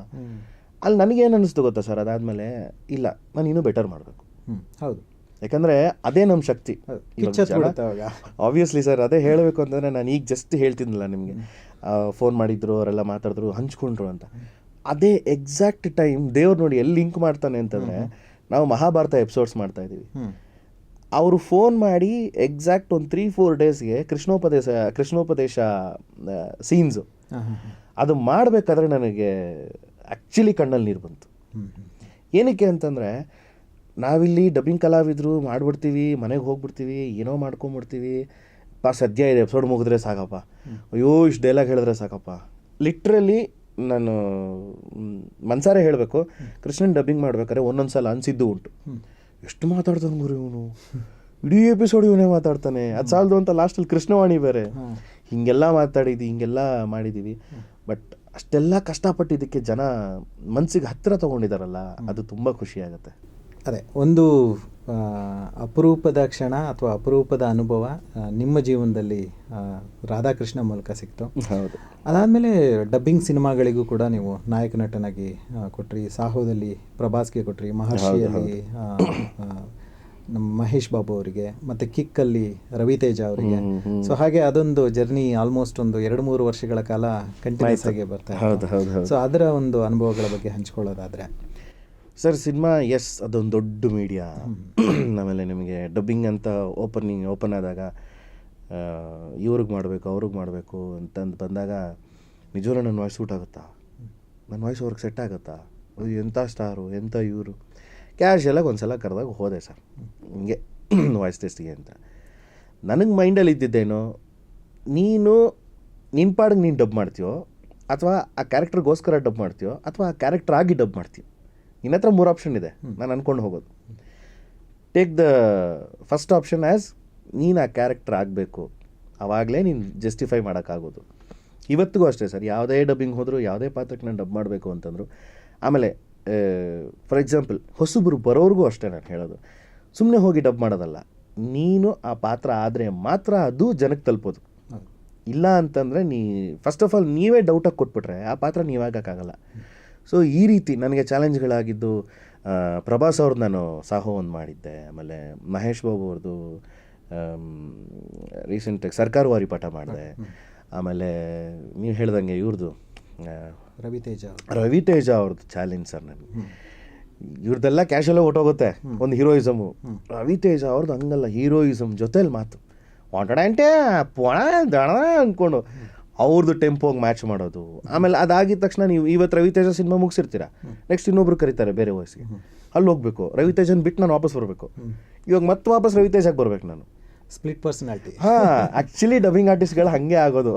ಅಲ್ಲಿ ನನಗೇನು ಅನ್ನಿಸ್ತು ಗೊತ್ತಾ ಸರ್, ಅದಾದಮೇಲೆ ಇಲ್ಲ ನಾನು ಇನ್ನೂ ಬೆಟರ್ ಮಾಡಬೇಕು. ಹೌದು, ಯಾಕಂದರೆ ಅದೇ ನಮ್ಮ ಶಕ್ತಿ. ಆಬ್ವಿಯಸ್ಲಿ ಸರ್, ಅದೇ ಹೇಳಬೇಕು ಅಂತಂದರೆ ನಾನು ಈಗ ಜಸ್ಟ್ ಹೇಳ್ತಿದ್ನಲ್ಲ ನಿಮಗೆ, ಫೋನ್ ಮಾಡಿದ್ರು ಅವರೆಲ್ಲ ಮಾತಾಡಿದ್ರು ಹಂಚ್ಕೊಂಡ್ರು ಅಂತ. ಅದೇ ಎಕ್ಸಾಕ್ಟ್ ಟೈಮ್ ದೇವ್ರು ನೋಡಿ ಎಲ್ಲಿ ಲಿಂಕ್ ಮಾಡ್ತಾನೆ ಅಂತಂದರೆ, ನಾವು ಮಹಾಭಾರತ ಎಪಿಸೋಡ್ಸ್ ಮಾಡ್ತಾಯಿದ್ದೀವಿ, ಅವರು ಫೋನ್ ಮಾಡಿ ಎಕ್ಸಾಕ್ಟ್ ಒಂದು 3-4 ಡೇಸ್ಗೆ ಕೃಷ್ಣೋಪದೇಶ ಸೀನ್ಸು ಅದು ಮಾಡಬೇಕಾದ್ರೆ ನನಗೆ ಆ್ಯಕ್ಚುಲಿ ಕಣ್ಣಲ್ಲಿ ನೀರು ಬಂತು. ಏನಕ್ಕೆ ಅಂತಂದರೆ, ನಾವಿಲ್ಲಿ ಡಬ್ಬಿಂಗ್ ಕಲಾವಿದರು ಮಾಡಿಬಿಡ್ತೀವಿ, ಮನೆಗೆ ಹೋಗ್ಬಿಡ್ತೀವಿ, ಏನೋ ಮಾಡ್ಕೊಂಬಿಡ್ತೀವಿ, ಸದ್ಯ ಇದೆ ಎಪಿಸೋಡ್ ಮುಗಿದ್ರೆ ಸಾಕಪ್ಪ, ಅಯ್ಯೋ ಇಷ್ಟು ಡೈಲಾಗ್ ಹೇಳಿದ್ರೆ ಸಾಕಪ್ಪ. ಲಿಟ್ರಲಿ ನಾನು ಮನ್ಸಾರೆ ಹೇಳಬೇಕು, ಕೃಷ್ಣನ್ ಡಬ್ಬಿಂಗ್ ಮಾಡ್ಬೇಕಾದ್ರೆ ಒಂದೊಂದು ಸಲ ಅನಿಸಿದ್ದು ಉಂಟು, ಎಷ್ಟು ಮಾತಾಡ್ತಾನೆ ಗುರು ಇವನು, ಇಡೀ ಎಪಿಸೋಡ್ ಇವನೇ ಮಾತಾಡ್ತಾನೆ, ಅದು ಸಾಲದು ಅಂತ ಲಾಸ್ಟಲ್ಲಿ ಕೃಷ್ಣವಾಣಿ ಬೇರೆ, ಹಿಂಗೆಲ್ಲ ಹಿಂಗೆಲ್ಲ ಮಾಡಿದ್ದೀವಿ. ಬಟ್ ಅಷ್ಟೆಲ್ಲ ಕಷ್ಟಪಟ್ಟಿದ್ದಕ್ಕೆ ಜನ ಮನಸ್ಸಿಗೆ ಹತ್ತಿರ ತೊಗೊಂಡಿದ್ದಾರಲ್ಲ, ಅದು ತುಂಬ ಖುಷಿಯಾಗುತ್ತೆ. ಅದೇ ಒಂದು ಅಪರೂಪದ ಕ್ಷಣ ಅಥವಾ ಅಪರೂಪದ ಅನುಭವ ನಿಮ್ಮ ಜೀವನದಲ್ಲಿ ರಾಧಾಕೃಷ್ಣ ಮೂಲಕ ಸಿಕ್ತು. ಹೌದು. ಅದಾದಮೇಲೆ ಡಬ್ಬಿಂಗ್ ಸಿನಿಮಾಗಳಿಗೂ ಕೂಡ ನೀವು ನಾಯಕ ನಟನಾಗಿ ಕೊಟ್ರಿ. ಸಾಹೋದಲ್ಲಿ ಪ್ರಭಾಸ್ಗೆ ಕೊಟ್ರಿ, ಮಹರ್ಷಿಯಲ್ಲಿ ನಮ್ಮ ಮಹೇಶ್ ಬಾಬು ಅವರಿಗೆ, ಮತ್ತು ಕಿಕ್ಕಲ್ಲಿ ರವಿತೇಜ ಅವರಿಗೆ. ಸೊ ಹಾಗೆ ಅದೊಂದು ಜರ್ನಿ ಆಲ್ಮೋಸ್ಟ್ ಒಂದು 2-3 ವರ್ಷಗಳ ಕಾಲ ಕಂಟಿನ್ಯೂಸ್ ಆಗಿ ಬರ್ತಾ ಇದೆ. ಸೊ ಅದರ ಒಂದು ಅನುಭವಗಳ ಬಗ್ಗೆ ಹಂಚ್ಕೊಳ್ಳೋದಾದರೆ ಸರ್, ಸಿನಿಮಾ ಎಸ್ ಅದೊಂದು ದೊಡ್ಡ ಮೀಡಿಯಾ. ಆಮೇಲೆ ನಿಮಗೆ ಡಬ್ಬಿಂಗ್ ಅಂತ ಓಪನ್ ಆದಾಗ ಇವ್ರಿಗೆ ಮಾಡಬೇಕು ಅವ್ರಿಗೆ ಮಾಡಬೇಕು ಅಂತಂದು ಬಂದಾಗ ನಿಜವೂ ನನ್ನ ವಾಯ್ಸ್ ಸೂಟ್ ಆಗುತ್ತಾ, ನನ್ನ ವಾಯ್ಸ್ ಅವ್ರಿಗೆ ಸೆಟ್ ಆಗುತ್ತಾ, ಎಂಥ ಸ್ಟಾರು ಎಂಥ ಇವರು. ಕ್ಯಾಶುಯಲಾಗಿ ಒಂದು ಸಲ ಕರೆದಾಗ ಹೋದೆ ಸರ್, ಹಿಂಗೆ ವಾಯ್ಸ್ ಟೆಸ್ಟಿಗೆ ಅಂತ. ನನಗೆ ಮೈಂಡಲ್ಲಿ ಇದ್ದಿದ್ದೇನೋ, ನೀನು ನಿನ್ನ ಪಾಡಿಗೆ ನೀನು ಡಬ್ ಮಾಡ್ತೀಯೋ, ಅಥವಾ ಆ ಕ್ಯಾರೆಕ್ಟರ್ಗೋಸ್ಕರ ಡಬ್ ಮಾಡ್ತೀಯೋ, ಅಥವಾ ಆ ಕ್ಯಾರೆಕ್ಟರ್ ಆಗಿ ಡಬ್ ಮಾಡ್ತೀಯೋ. ನಿನ್ನ ಹತ್ರ 3 ಆಪ್ಷನ್ ಇದೆ, ನಾನು ಅಂದ್ಕೊಂಡು ಹೋಗೋದು. Take the first option as ನೀನು ಆ ಕ್ಯಾರೆಕ್ಟರ್ ಆಗಬೇಕು, ಆವಾಗಲೇ ನೀನು ಜಸ್ಟಿಫೈ ಮಾಡೋಕ್ಕಾಗೋದು. ಇವತ್ತಿಗೂ ಅಷ್ಟೇ ಸರ್, ಯಾವುದೇ ಡಬ್ಬಿಂಗ್ ಹೋದರೂ, ಯಾವುದೇ ಪಾತ್ರಕ್ಕೆ ನಾನು ಡಬ್ ಮಾಡಬೇಕು ಅಂತಂದರು. ಆಮೇಲೆ ಫಾರ್ ಎಕ್ಸಾಂಪಲ್ ಹೊಸಬ್ರು ಬರೋರಿಗೂ ಅಷ್ಟೇ ನಾನು ಹೇಳೋದು, ಸುಮ್ಮನೆ ಹೋಗಿ ಡಬ್ ಮಾಡೋದಲ್ಲ, ನೀನು ಆ ಪಾತ್ರ ಆದರೆ ಮಾತ್ರ ಅದು ಜನಕ್ಕೆ ತಲುಪೋದು. ಇಲ್ಲ ಅಂತಂದರೆ ಫಸ್ಟ್ ಆಫ್ ಆಲ್ ನೀವೇ ಡೌಟಾಗಿ ಕೊಟ್ಬಿಟ್ರೆ ಆ ಪಾತ್ರ ನೀವಾಗಕ್ಕಾಗಲ್ಲ. ಸೊ ಈ ರೀತಿ ನನಗೆ ಚಾಲೆಂಜ್ಗಳಾಗಿದ್ದು, ಪ್ರಭಾಸ್ ಅವ್ರದ್ದು ನಾನು ಸಾಹೋ ಒಂದು ಮಾಡಿದ್ದೆ, ಆಮೇಲೆ ಮಹೇಶ್ ಬಾಬು ಅವ್ರದ್ದು ರೀಸೆಂಟಾಗಿ ಸರ್ಕಾರವಾರಿ ಪಾಠ ಮಾಡಿದೆ, ಆಮೇಲೆ ನೀವು ಹೇಳ್ದಂಗೆ ಇವ್ರದ್ದು ರವಿತೇಜ ಅವ್ರದ್ದು ಚಾಲೆಂಜ್ ಸರ್ ನನಗೆ. ಇವ್ರದ್ದೆಲ್ಲ ಕ್ಯಾಶುಯಲಾಗಿ ಹೊಟ್ಟೋಗುತ್ತೆ ಒಂದು ಹೀರೋಯಿಸಮು. ರವಿತೇಜ ಅವ್ರದ್ದು ಹಂಗಲ್ಲ, ಹೀರೋಯಿಸಮ್ ಜೊತೆಲಿ ಮಾತು ವಾಂಟೆ ಪೋಣ ದಣ ಅಂದ್ಕೊಂಡು ಅವ್ರದ್ದು ಟೆಂಪೋಗಿ ಮ್ಯಾಚ್ ಮಾಡೋದು. ಆಮೇಲೆ ಅದಾಗಿದ ತಕ್ಷಣ ನೀವು ಇವತ್ತು ರವಿತೇಜ ಸಿನಿಮಾ ಮುಗಿಸಿರ್ತೀರ, ನೆಕ್ಸ್ಟ್ ಇನ್ನೊಬ್ರು ಕರೀತಾರೆ ಬೇರೆ ವಯಸ್ಸಿಗೆ, ಅಲ್ಲಿ ಹೋಗ್ಬೇಕು, ರವಿತೇಜನ್ ಬಿಟ್ಟು ನಾನು ವಾಪಸ್ ಬರಬೇಕು. ಇವಾಗ ಮತ್ತೆ ವಾಪಸ್ ರವಿತೇಜಾಗಿ ಬರ್ಬೇಕು ನಾನು. Split personality. ಹಾಂ, ಆ್ಯಕ್ಚುಲಿ ಡಬ್ಬಿಂಗ್ ಆರ್ಟಿಸ್ಟ್ಗಳು ಹಾಗೆ ಆಗೋದು.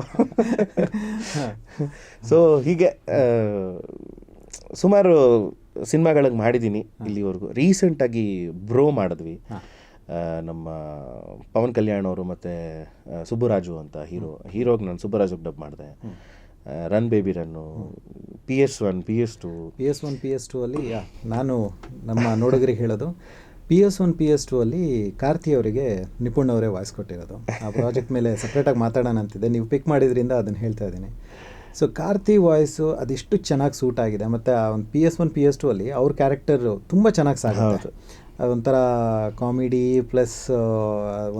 ಸೊ ಹೀಗೆ ಸುಮಾರು ಸಿನಿಮಾಗಳಿಗೆ ಮಾಡಿದ್ದೀನಿ ಇಲ್ಲಿವರೆಗೂ. ರೀಸೆಂಟಾಗಿ ಬ್ರೋ ಮಾಡಿದ್ವಿ, ನಮ್ಮ ಪವನ್ ಕಲ್ಯಾಣ್ ಅವರು ಮತ್ತು ಸುಬ್ಬರಾಜು ಅಂತ ಹೀರೋಗೆ ನಾನು ಸುಬ್ಬರಾಜುಗೆ ಡಬ್ ಮಾಡಿದೆ. Run baby run, PS1 PS2 ಅಲ್ಲಿ ನಾನು ನಮ್ಮ ನೋಡುಗರಿಗೆ ಹೇಳೋದು, PS1 PS2 ಅಲ್ಲಿ ಕಾರ್ತಿ ಅವರಿಗೆ ನಿಪುಣ್ ಅವರೇ ವಾಯ್ಸ್ ಕೊಟ್ಟಿರೋದು. ಆ ಪ್ರಾಜೆಕ್ಟ್ ಮೇಲೆ ಸಪ್ರೇಟಾಗಿ ಮಾತಾಡೋಣ ಅಂತಿದ್ದೆ, ನೀವು ಪಿಕ್ ಮಾಡಿದ್ರಿಂದ ಅದನ್ನು ಹೇಳ್ತಾ ಇದ್ದೀನಿ. ಸೊ ಕಾರ್ತಿ ವಾಯ್ಸು ಅದೆಷ್ಟು ಚೆನ್ನಾಗಿ ಸೂಟ್ ಆಗಿದೆ. ಮತ್ತು ಆ ಒಂದು PS1 PS2 ಅಲ್ಲಿ ಅವ್ರ ಕ್ಯಾರೆಕ್ಟರು ತುಂಬ ಚೆನ್ನಾಗಿ ಸಾಗುತ್ತೆ. ಅದೊಂಥರ ಕಾಮಿಡಿ ಪ್ಲಸ್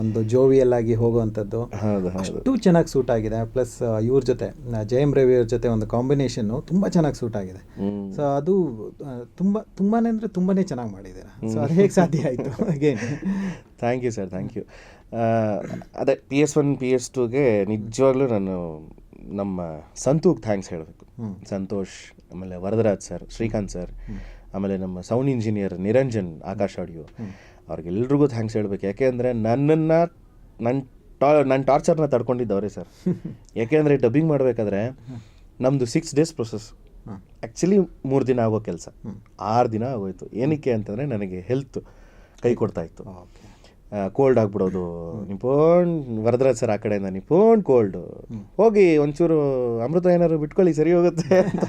ಒಂದು ಜೋವಿಯಲ್ ಆಗಿ ಹೋಗುವಂಥದ್ದು ಅಷ್ಟು ಚೆನ್ನಾಗಿ ಸೂಟ್ ಆಗಿದೆ. ಪ್ಲಸ್ ಇವ್ರ ಜೊತೆ ಜಯಂ ರವಿ ಅವ್ರ ಜೊತೆ ಒಂದು ಕಾಂಬಿನೇಷನ್ನು ತುಂಬ ಚೆನ್ನಾಗಿ ಸೂಟ್ ಆಗಿದೆ. ಸೊ ಅದು ತುಂಬಾ ಅಂದರೆ ತುಂಬಾ ಚೆನ್ನಾಗಿ ಮಾಡಿದ್ದೀರಾ. ಸೊ ಅದು ಹೇಗೆ ಸಾಧ್ಯ ಆಯಿತು? Again thank you sir, thank you. ಅದೇ PS1 PS2ಗೆ ನಿಜವಾಗ್ಲೂ ನಾನು ನಮ್ಮ ಸಂತೂಗೆ ಥ್ಯಾಂಕ್ಸ್ ಹೇಳಬೇಕು. ಸಂತೋಷ್, ಆಮೇಲೆ ವರದರಾಜ್ ಸರ್, ಶ್ರೀಕಾಂತ್ ಸರ್, ಆಮೇಲೆ ನಮ್ಮ sound engineer Niranjan, Akash audio, ಅವ್ರಿಗೆಲ್ರಿಗೂ ಥ್ಯಾಂಕ್ಸ್ ಹೇಳಬೇಕು. ಯಾಕೆಂದರೆ ನನ್ನ ಟಾರ್ಚರ್ನ ತಡ್ಕೊಂಡಿದ್ದವರೇ ಸರ್. ಯಾಕೆಂದರೆ ಡಬ್ಬಿಂಗ್ ಮಾಡಬೇಕಾದ್ರೆ ನಮ್ಮದು 6 days ಪ್ರೊಸೆಸ್. ಆ್ಯಕ್ಚುಲಿ 3 ದಿನ ಆಗೋ ಕೆಲಸ 6 ದಿನ ಆಗೋಯ್ತು. ಏನಕ್ಕೆ ಅಂತಂದರೆ ನನಗೆ ಹೆಲ್ತ್ ಕೈ ಕೊಡ್ತಾಯಿತ್ತು. ಕೋಲ್ಡ್ ಆಗಿಬಿಡೋದು, ನಿಪೋಣ್ ವರದರಾಜ್ ಸರ್ ಆ ಕಡೆಯಿಂದ ನಿಪೋಣ್ ಕೋಲ್ಡು, ಹೋಗಿ ಒಂಚೂರು ಅಮೃತ ಏನಾದ್ರು ಬಿಟ್ಕೊಳ್ಳಿ ಸರಿ ಹೋಗುತ್ತೆ ಅಂತ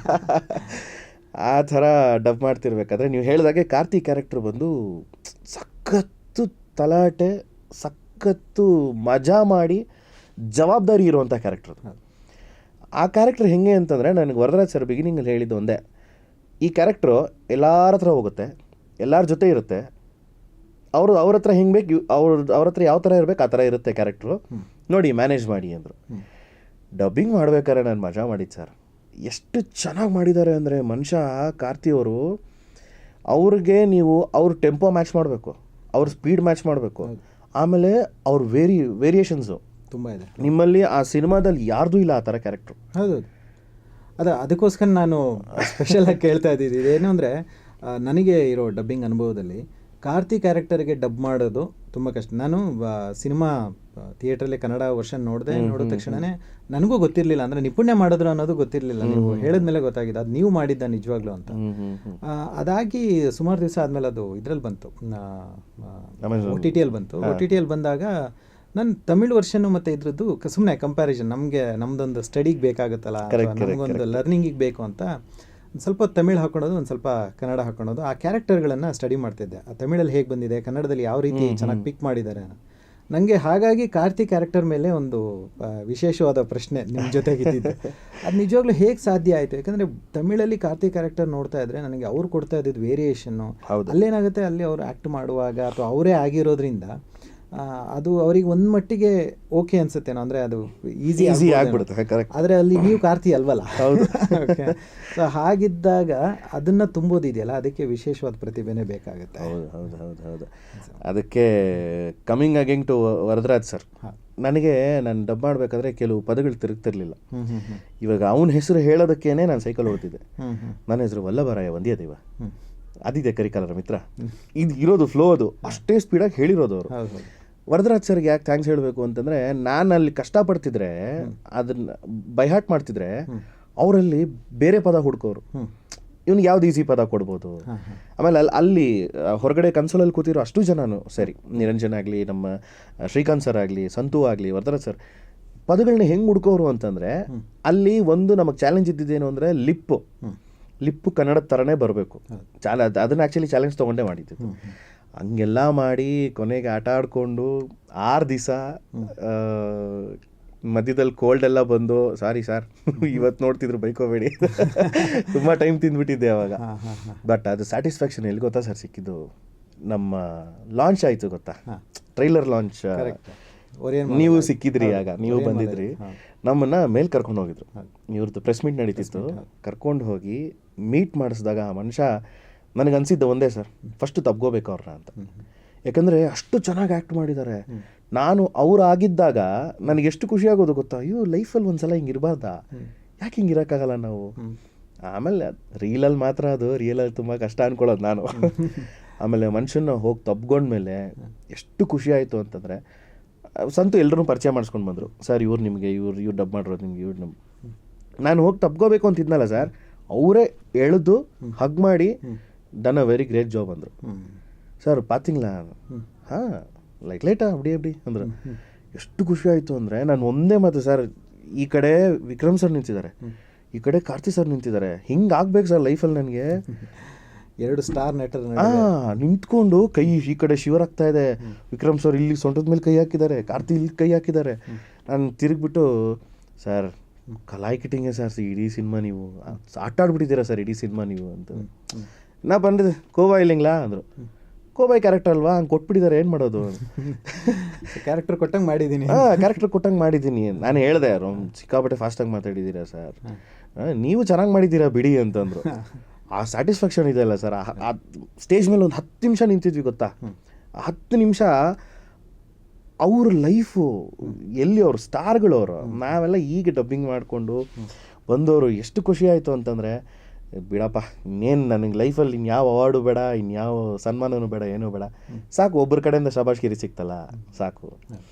ಆ ಥರ ಡಬ್ ಮಾಡ್ತಿರ್ಬೇಕಾದ್ರೆ ನೀವು ಹೇಳಿದಾಗೆ ಕಾರ್ತಿ ಕ್ಯಾರೆಕ್ಟರ್ ಬಂದು ಸಖತ್ತು ತಲಾಟೆ, ಸಖತ್ತು ಮಜಾ ಮಾಡಿ ಜವಾಬ್ದಾರಿ ಇರುವಂಥ ಕ್ಯಾರೆಕ್ಟರ್. ಆ ಕ್ಯಾರೆಕ್ಟರ್ ಹೆಂಗೆ ಅಂತಂದರೆ ನನಗೆ ವರದರಾಜ್ ಸರ್ ಬಿಗಿನಿಂಗಲ್ಲಿ ಹೇಳಿದ್ದು ಒಂದೇ, ಈ ಕ್ಯಾರೆಕ್ಟ್ರು ಎಲ್ಲರ ಹತ್ರ ಹೋಗುತ್ತೆ, ಎಲ್ಲರ ಜೊತೆ ಇರುತ್ತೆ, ಅವ್ರ ಹತ್ರ ಹೆಂಗೆ ಬೇಕು ಅವ್ರ ಹತ್ರ ಯಾವ ಥರ ಇರಬೇಕು ಆ ಥರ ಇರುತ್ತೆ ಕ್ಯಾರೆಕ್ಟ್ರು, ನೋಡಿ ಮ್ಯಾನೇಜ್ ಮಾಡಿ ಅಂದರು. ಡಬ್ಬಿಂಗ್ ಮಾಡ್ಬೇಕಾದ್ರೆ ನಾನು ಮಜಾ ಮಾಡಿದ್ದು ಸರ್. ಎಷ್ಟು ಚೆನ್ನಾಗಿ ಮಾಡಿದ್ದಾರೆ ಅಂದರೆ ಮನುಷ್ಯ ಕಾರ್ತಿ ಅವರು, ಅವ್ರಿಗೆ ನೀವು ಅವ್ರ ಟೆಂಪೋ ಮ್ಯಾಚ್ ಮಾಡಬೇಕು, ಅವ್ರ ಸ್ಪೀಡ್ ಮ್ಯಾಚ್ ಮಾಡಬೇಕು, ಆಮೇಲೆ ಅವ್ರ ವೇರಿಯೇಷನ್ಸು ತುಂಬ ಇದೆ ನಿಮ್ಮಲ್ಲಿ. ಆ ಸಿನಿಮಾದಲ್ಲಿ ಯಾರ್ದೂ ಇಲ್ಲ ಆ ಥರ ಕ್ಯಾರೆಕ್ಟ್ರು. ಹೌದು, ಅದಕ್ಕೋಸ್ಕರ ನಾನು ಸ್ಪೆಷಲಾಗಿ ಕೇಳ್ತಾ ಇದ್ದಿದ್ದು ಏನು ಅಂದರೆ, ನನಗೆ ಇರೋ ಡಬ್ಬಿಂಗ್ ಅನುಭವದಲ್ಲಿ ಕಾರ್ತಿ ಕ್ಯಾರೆಕ್ಟರ್ಗೆ ಡಬ್ ಮಾಡೋದು ತುಂಬ ಕಷ್ಟ. ನಾನು ಸಿನಿಮಾ ಥಿಯೇಟ್ರಲ್ಲಿ ಕನ್ನಡ ವರ್ಷನ್ ನೋಡಿದ ತಕ್ಷಣವೇ ನನಗೂ ಗೊತ್ತಿರಲಿಲ್ಲ, ಅಂದರೆ ನಿಪುಣ್ಯ ಮಾಡಿದ್ರು ಅನ್ನೋದು ಗೊತ್ತಿರಲಿಲ್ಲ. ನೀವು ಹೇಳಿದ್ಮೇಲೆ ಗೊತ್ತಾಗಿದೆ ಅದು ನೀವು ಮಾಡಿದ್ದ ನಿಜವಾಗ್ಲೂ ಅಂತ. ಅದಾಗಿ ಸುಮಾರು ದಿವಸ ಆದಮೇಲೆ ಅದು ಇದರಲ್ಲಿ ಬಂತು, OTT-ಯಲ್ಲಿ ಬಂತು. OTT-ಯಲ್ಲಿ ಬಂದಾಗ ನಾನು ತಮಿಳ್ ವರ್ಷನ್ನು ಮತ್ತು ಇದ್ರದ್ದು ಸುಮ್ಮನೆ ಕಂಪ್ಯಾರಿಸನ್, ನಮ್ಮದೊಂದು ಸ್ಟಡಿಗೆ ಬೇಕಾಗುತ್ತಲ್ಲ, ನಮಗೊಂದು ಲರ್ನಿಂಗಿಗೆ ಬೇಕು ಅಂತ ಒಂದು ಸ್ವಲ್ಪ ತಮಿಳು ಹಾಕೊಳ್ಳೋದು, ಒಂದು ಸ್ವಲ್ಪ ಕನ್ನಡ ಹಾಕೊಳ್ಳೋದು, ಆ ಕ್ಯಾರೆಕ್ಟರ್ಗಳನ್ನು ಸ್ಟಡಿ ಮಾಡ್ತಿದ್ದೆ. ಆ ತಮಿಳಲ್ಲಿ ಹೇಗೆ ಬಂದಿದೆ, ಕನ್ನಡದಲ್ಲಿ ಯಾವ ರೀತಿ ಚೆನ್ನಾಗಿ ಪಿಕ್ ಮಾಡಿದ್ದಾರೆ ನನಗೆ. ಹಾಗಾಗಿ ಕಾರ್ತಿ ಕ್ಯಾರೆಕ್ಟರ್ ಮೇಲೆ ಒಂದು ವಿಶೇಷವಾದ ಪ್ರಶ್ನೆ ನಿಮ್ಮ ಜೊತೆಗಿದ್ದಿದೆ. ಅದು ನಿಜವಾಗ್ಲೂ ಹೇಗೆ ಸಾಧ್ಯ ಆಯಿತು? ಯಾಕಂದರೆ ತಮಿಳಲ್ಲಿ ಕಾರ್ತಿ ಕ್ಯಾರೆಕ್ಟರ್ ನೋಡ್ತಾ ಇದ್ದರೆ ನನಗೆ ಅವ್ರು ಕೊಡ್ತಾ ಇದ್ದಿದ್ದು ವೇರಿಯೇಷನ್ನು, ಅಲ್ಲೇನಾಗುತ್ತೆ ಅಲ್ಲಿ ಅವರು ಆ್ಯಕ್ಟ್ ಮಾಡುವಾಗ ಅಥವಾ ಅವರೇ ಆಗಿರೋದ್ರಿಂದ ಅದು ಅವ್ರಿಗೆ ಒಂದು ಮಟ್ಟಿಗೆ ಓಕೆ ಅನ್ಸುತ್ತೇನೋ, ಅಂದರೆ ಅದು ಈಸಿ ಆಗಿಬಿಡುತ್ತೆ. ಕರೆಕ್ಟ್. ಆದರೆ ಅಲ್ಲಿ ನೀವು ಕಾರ್ತಿ ಅಲ್ವಲ್ಲ. ಹೌದು. ಓಕೆ. ಸೊ ಹಾಗಿದ್ದಾಗ ಅದನ್ನು ತುಂಬೋದಿದೆಯಲ್ಲ, ಅದಕ್ಕೆ ವಿಶೇಷವಾದ ಪ್ರತಿಭೆನೇ ಬೇಕಾಗುತ್ತೆ. ಹೌದು ಹೌದು ಹೌದು ಹೌದು. ಅದಕ್ಕೆ coming again to Varadaraj sir, ನನಗೆ ನಾನು ಡಬ್ ಮಾಡಬೇಕಾದ್ರೆ ಕೆಲವು ಪದಗಳು ತಿರುಗ್ತಿರ್ಲಿಲ್ಲ. ಇವಾಗ ಅವನ ಹೆಸರು ಹೇಳೋದಕ್ಕೇನೆ ನಾನು ಸೈಕಲ್ ಓಡ್ತಿದ್ದೆ. ನನ್ನ ಹೆಸರು ವಲ್ಲಭರಾಯ ವಂದ್ಯದೇವ, ಆದಿತ್ಯ ಕರಿಕಾಲರ ಮಿತ್ರ. ಇದು ಇರೋದು ಫ್ಲೋ, ಅದು ಅಷ್ಟೇ ಸ್ಪೀಡಾಗಿ ಹೇಳಿರೋದು ಅವರು. ವರದರಾಜ್ ಸರ್ಗೆ ಯಾಕೆ ಥ್ಯಾಂಕ್ಸ್ ಹೇಳಬೇಕು ಅಂತಂದರೆ, ನಾನು ಅಲ್ಲಿ ಕಷ್ಟಪಡ್ತಿದ್ರೆ, ಅದನ್ನು ಬೈಹಾಟ್ ಮಾಡ್ತಿದ್ರೆ, ಅವರಲ್ಲಿ ಬೇರೆ ಪದ ಹುಡ್ಕೋರು. ಇವ್ನಿಗೆ ಯಾವ್ದು ಈಸಿ ಪದ ಕೊಡ್ಬೋದು. ಆಮೇಲೆ ಅಲ್ಲಿ ಹೊರಗಡೆ ಕನ್ಸೋಲಲ್ಲಿ ಕೂತಿರೋ ಅಷ್ಟು ಜನನು ಸರಿ, ನಿರಂಜನ್ ಆಗಲಿ, ನಮ್ಮ ಶ್ರೀಕಾಂತ್ ಸರ್ ಆಗಲಿ, ಸಂತು ಆಗಲಿ, ವರದರಾಜ್ ಸರ್ ಪದಗಳನ್ನ ಹೆಂಗೆ ಹುಡ್ಕೋರು ಅಂತಂದರೆ, ಅಲ್ಲಿ ಒಂದು ನಮಗೆ ಚಾಲೆಂಜ್ ಇದ್ದಿದ್ದೇನು ಅಂದರೆ ಲಿಪ್ಪು ಕನ್ನಡದ ಥರನೇ ಬರಬೇಕು. ಅದನ್ನು ಆ್ಯಕ್ಚುಲಿ ಚಾಲೆಂಜ್ ತೊಗೊಂಡೇ ಮಾಡಿದ್ದು. ಹಂಗೆಲ್ಲ ಮಾಡಿ ಕೊನೆಗೆ ಆಟ ಆಡಿಕೊಂಡು 6 ದಿವಸ ಮಧ್ಯದಲ್ಲಿ ಕೋಲ್ಡ್ ಎಲ್ಲ ಬಂದು, ಸಾರಿ ಸರ್ ಇವತ್ತು ನೋಡ್ತಿದ್ರು ಬೈಕೋಬೇಡಿ, ತುಂಬ ಟೈಮ್ ತಿಂದ್ಬಿಟ್ಟಿದ್ದೆ ಅವಾಗ. ಬಟ್ ಅದು ಸ್ಯಾಟಿಸ್ಫ್ಯಾಕ್ಷನ್ ಎಲ್ಲಿ ಗೊತ್ತಾ ಸರ್ ಸಿಕ್ಕಿದ್ದು, ನಮ್ಮ ಲಾಂಚ್ ಆಯಿತು ಗೊತ್ತಾ, ಟ್ರೈಲರ್ ಲಾಂಚ್. ನೀವು ಸಿಕ್ಕಿದ್ರಿ, ಆಗ ನೀವು ಬಂದಿದ್ರಿ, ನಮ್ಮನ್ನು ಮೇಲೆ ಕರ್ಕೊಂಡು ಹೋಗಿದ್ರು. ಇವ್ರದ್ದು ಪ್ರೆಸ್ ಮೀಟ್ ನಡೀತಿತ್ತು, ಕರ್ಕೊಂಡು ಹೋಗಿ ಮೀಟ್ ಮಾಡಿಸಿದಾಗ ಆ ಮನುಷ್ಯ ನನಗನ್ಸಿದ್ದು ಒಂದೇ ಸರ್, ಫಸ್ಟು ತಬ್ಗೋಬೇಕು ಅವ್ರನ್ನ ಅಂತ. ಯಾಕಂದರೆ ಅಷ್ಟು ಚೆನ್ನಾಗಿ ಆ್ಯಕ್ಟ್ ಮಾಡಿದ್ದಾರೆ. ನಾನು ಅವ್ರು ಆಗಿದ್ದಾಗ ನನಗೆ ಎಷ್ಟು ಖುಷಿ ಆಗೋದು ಗೊತ್ತಾ, ಅಯ್ಯೋ ಲೈಫಲ್ಲಿ ಒಂದು ಸಲ ಹಿಂಗೆ ಇರಬಾರ್ದಾ, ಯಾಕೆ ಹಿಂಗೆ ಇರೋಕ್ಕಾಗಲ್ಲ ನಾವು. ಆಮೇಲೆ ರೀಲಲ್ಲಿ ಮಾತ್ರ ಅದು, ರಿಯಲಲ್ಲಿ ತುಂಬ ಕಷ್ಟ ಅಂದ್ಕೊಳ್ಳೋದು ನಾನು. ಆಮೇಲೆ ಮನುಷ್ಯನ ಹೋಗಿ ತಬ್ಕೊಂಡ್ಮೇಲೆ ಎಷ್ಟು ಖುಷಿ ಆಯಿತು ಅಂತಂದರೆ, ಸಂತು ಎಲ್ಲರೂ ಪರಿಚಯ ಮಾಡಿಸ್ಕೊಂಡು ಬಂದರು. ಸರ್ ಇವ್ರು ನಿಮಗೆ ಇವ್ರು ಡಬ್ ಮಾಡಿರೋದು ನಿಮ್ಗೆ, ಇವ್ರು ನಾನು ಹೋಗಿ ತಬ್ಕೋಬೇಕು ಅಂತಿದ್ನಲ್ಲ ಸರ್, ಅವರೇ ಎಳೆದು ಹಗ್ ಮಾಡಿ done a very great job ಅಂದರು. ಸರ್ ಪಾತಿಂಗ್ಲಾ, ಹಾಂ ಲೈಟಾ ಅಬ್ಡಿ ಅಂದ್ರೆ ಎಷ್ಟು ಖುಷಿ ಆಯಿತು ಅಂದರೆ, ನಾನು ಒಂದೇ ಮಾತು ಸರ್, ಈ ಕಡೆ ವಿಕ್ರಮ್ ಸರ್ ನಿಂತಿದ್ದಾರೆ, ಈ ಕಡೆ ಕಾರ್ತಿ ಸರ್ ನಿಂತಿದ್ದಾರೆ, ಹಿಂಗೆ ಆಗ್ಬೇಕು ಸರ್ ಲೈಫಲ್ಲಿ ನನಗೆ. 2 ಸ್ಟಾರ್ ನಟರ್ ನಿಂತ್ಕೊಂಡು ಕೈ ಈ ಕಡೆ ಶಿವರ್ ಆಗ್ತಾ ಇದೆ, ವಿಕ್ರಮ್ ಸರ್ ಇಲ್ಲಿ ಸೊಂಟದ ಮೇಲೆ ಕೈ ಹಾಕಿದ್ದಾರೆ, ಕಾರ್ತಿ ಇಲ್ಲಿ ಕೈ ಹಾಕಿದ್ದಾರೆ. ನಾನು ತಿರುಗಿಬಿಟ್ಟು, ಸರ್ ಕಲಾಯ್ಕಿಟಿಂಗೆ ಸರ್ ಇಡೀ ಸಿನಿಮಾ ನೀವು ಆಟ ಆಡ್ಬಿಟ್ಟಿದ್ದೀರಾ ಸರ್ ಇಡೀ ಸಿನಿಮಾ ನೀವು ಅಂತ. ನಾ ಬಂದಿದ್ದೆ ಕೋಬಾಯ್ ಇಲ್ಲಿಂಗ್ಲಾ ಅಂದರು. ಕೋಬಾಯ್ ಕ್ಯಾರೆಕ್ಟರ್ ಅಲ್ವಾ, ಹಂಗೆ ಕೊಟ್ಬಿಟ್ಟಿದ್ದಾರೆ, ಏನು ಮಾಡೋದು. ಕ್ಯಾರೆಕ್ಟರ್ ಕೊಟ್ಟಂಗೆ ಮಾಡಿದ್ದೀನಿ. ಕ್ಯಾರೆಕ್ಟರ್ ಕೊಟ್ಟಂಗೆ ಮಾಡಿದ್ದೀನಿ. ನಾನು ಹೇಳಿದೆ, ಸಿಕ್ಕಾಪಟ್ಟೆ ಫಾಸ್ಟಾಗಿ ಮಾತಾಡಿದ್ದೀರಾ ಸರ್, ನೀವು ಚೆನ್ನಾಗಿ ಮಾಡಿದ್ದೀರಾ ಬಿಡಿ ಅಂತಂದರು. ಆ ಸ್ಯಾಟಿಸ್ಫ್ಯಾಕ್ಷನ್ ಇದೆಯಲ್ಲ ಸರ್, ಆ ಸ್ಟೇಜ್ ಮೇಲೆ ಒಂದು 10 ನಿಮಿಷ ನಿಂತಿದ್ವಿ ಗೊತ್ತಾ. 10 ನಿಮಿಷ ಅವ್ರ ಲೈಫು ಎಲ್ಲಿ, ಅವ್ರು ಸ್ಟಾರ್ಗಳವರು, ನಾವೆಲ್ಲ ಈಗ ಡಬ್ಬಿಂಗ್ ಮಾಡಿಕೊಂಡು ಬಂದವರು. ಎಷ್ಟು ಖುಷಿ ಆಯಿತು ಅಂತಂದರೆ, ಬಿಡಪ್ಪ ಇನ್ನೇನು ನನಗೆ ಲೈಫಲ್ಲಿ ಇನ್ಯಾವ ಅವಾರ್ಡು ಬೇಡ, ಇನ್ಯಾವ ಸನ್ಮಾನವೂ ಬೇಡ, ಏನೂ ಬೇಡ, ಸಾಕು ಒಬ್ಬರ ಕಡೆಯಿಂದ ಶಬಾಷ್ಗಿರಿ ಸಿಕ್ತಲ್ಲ ಸಾಕು.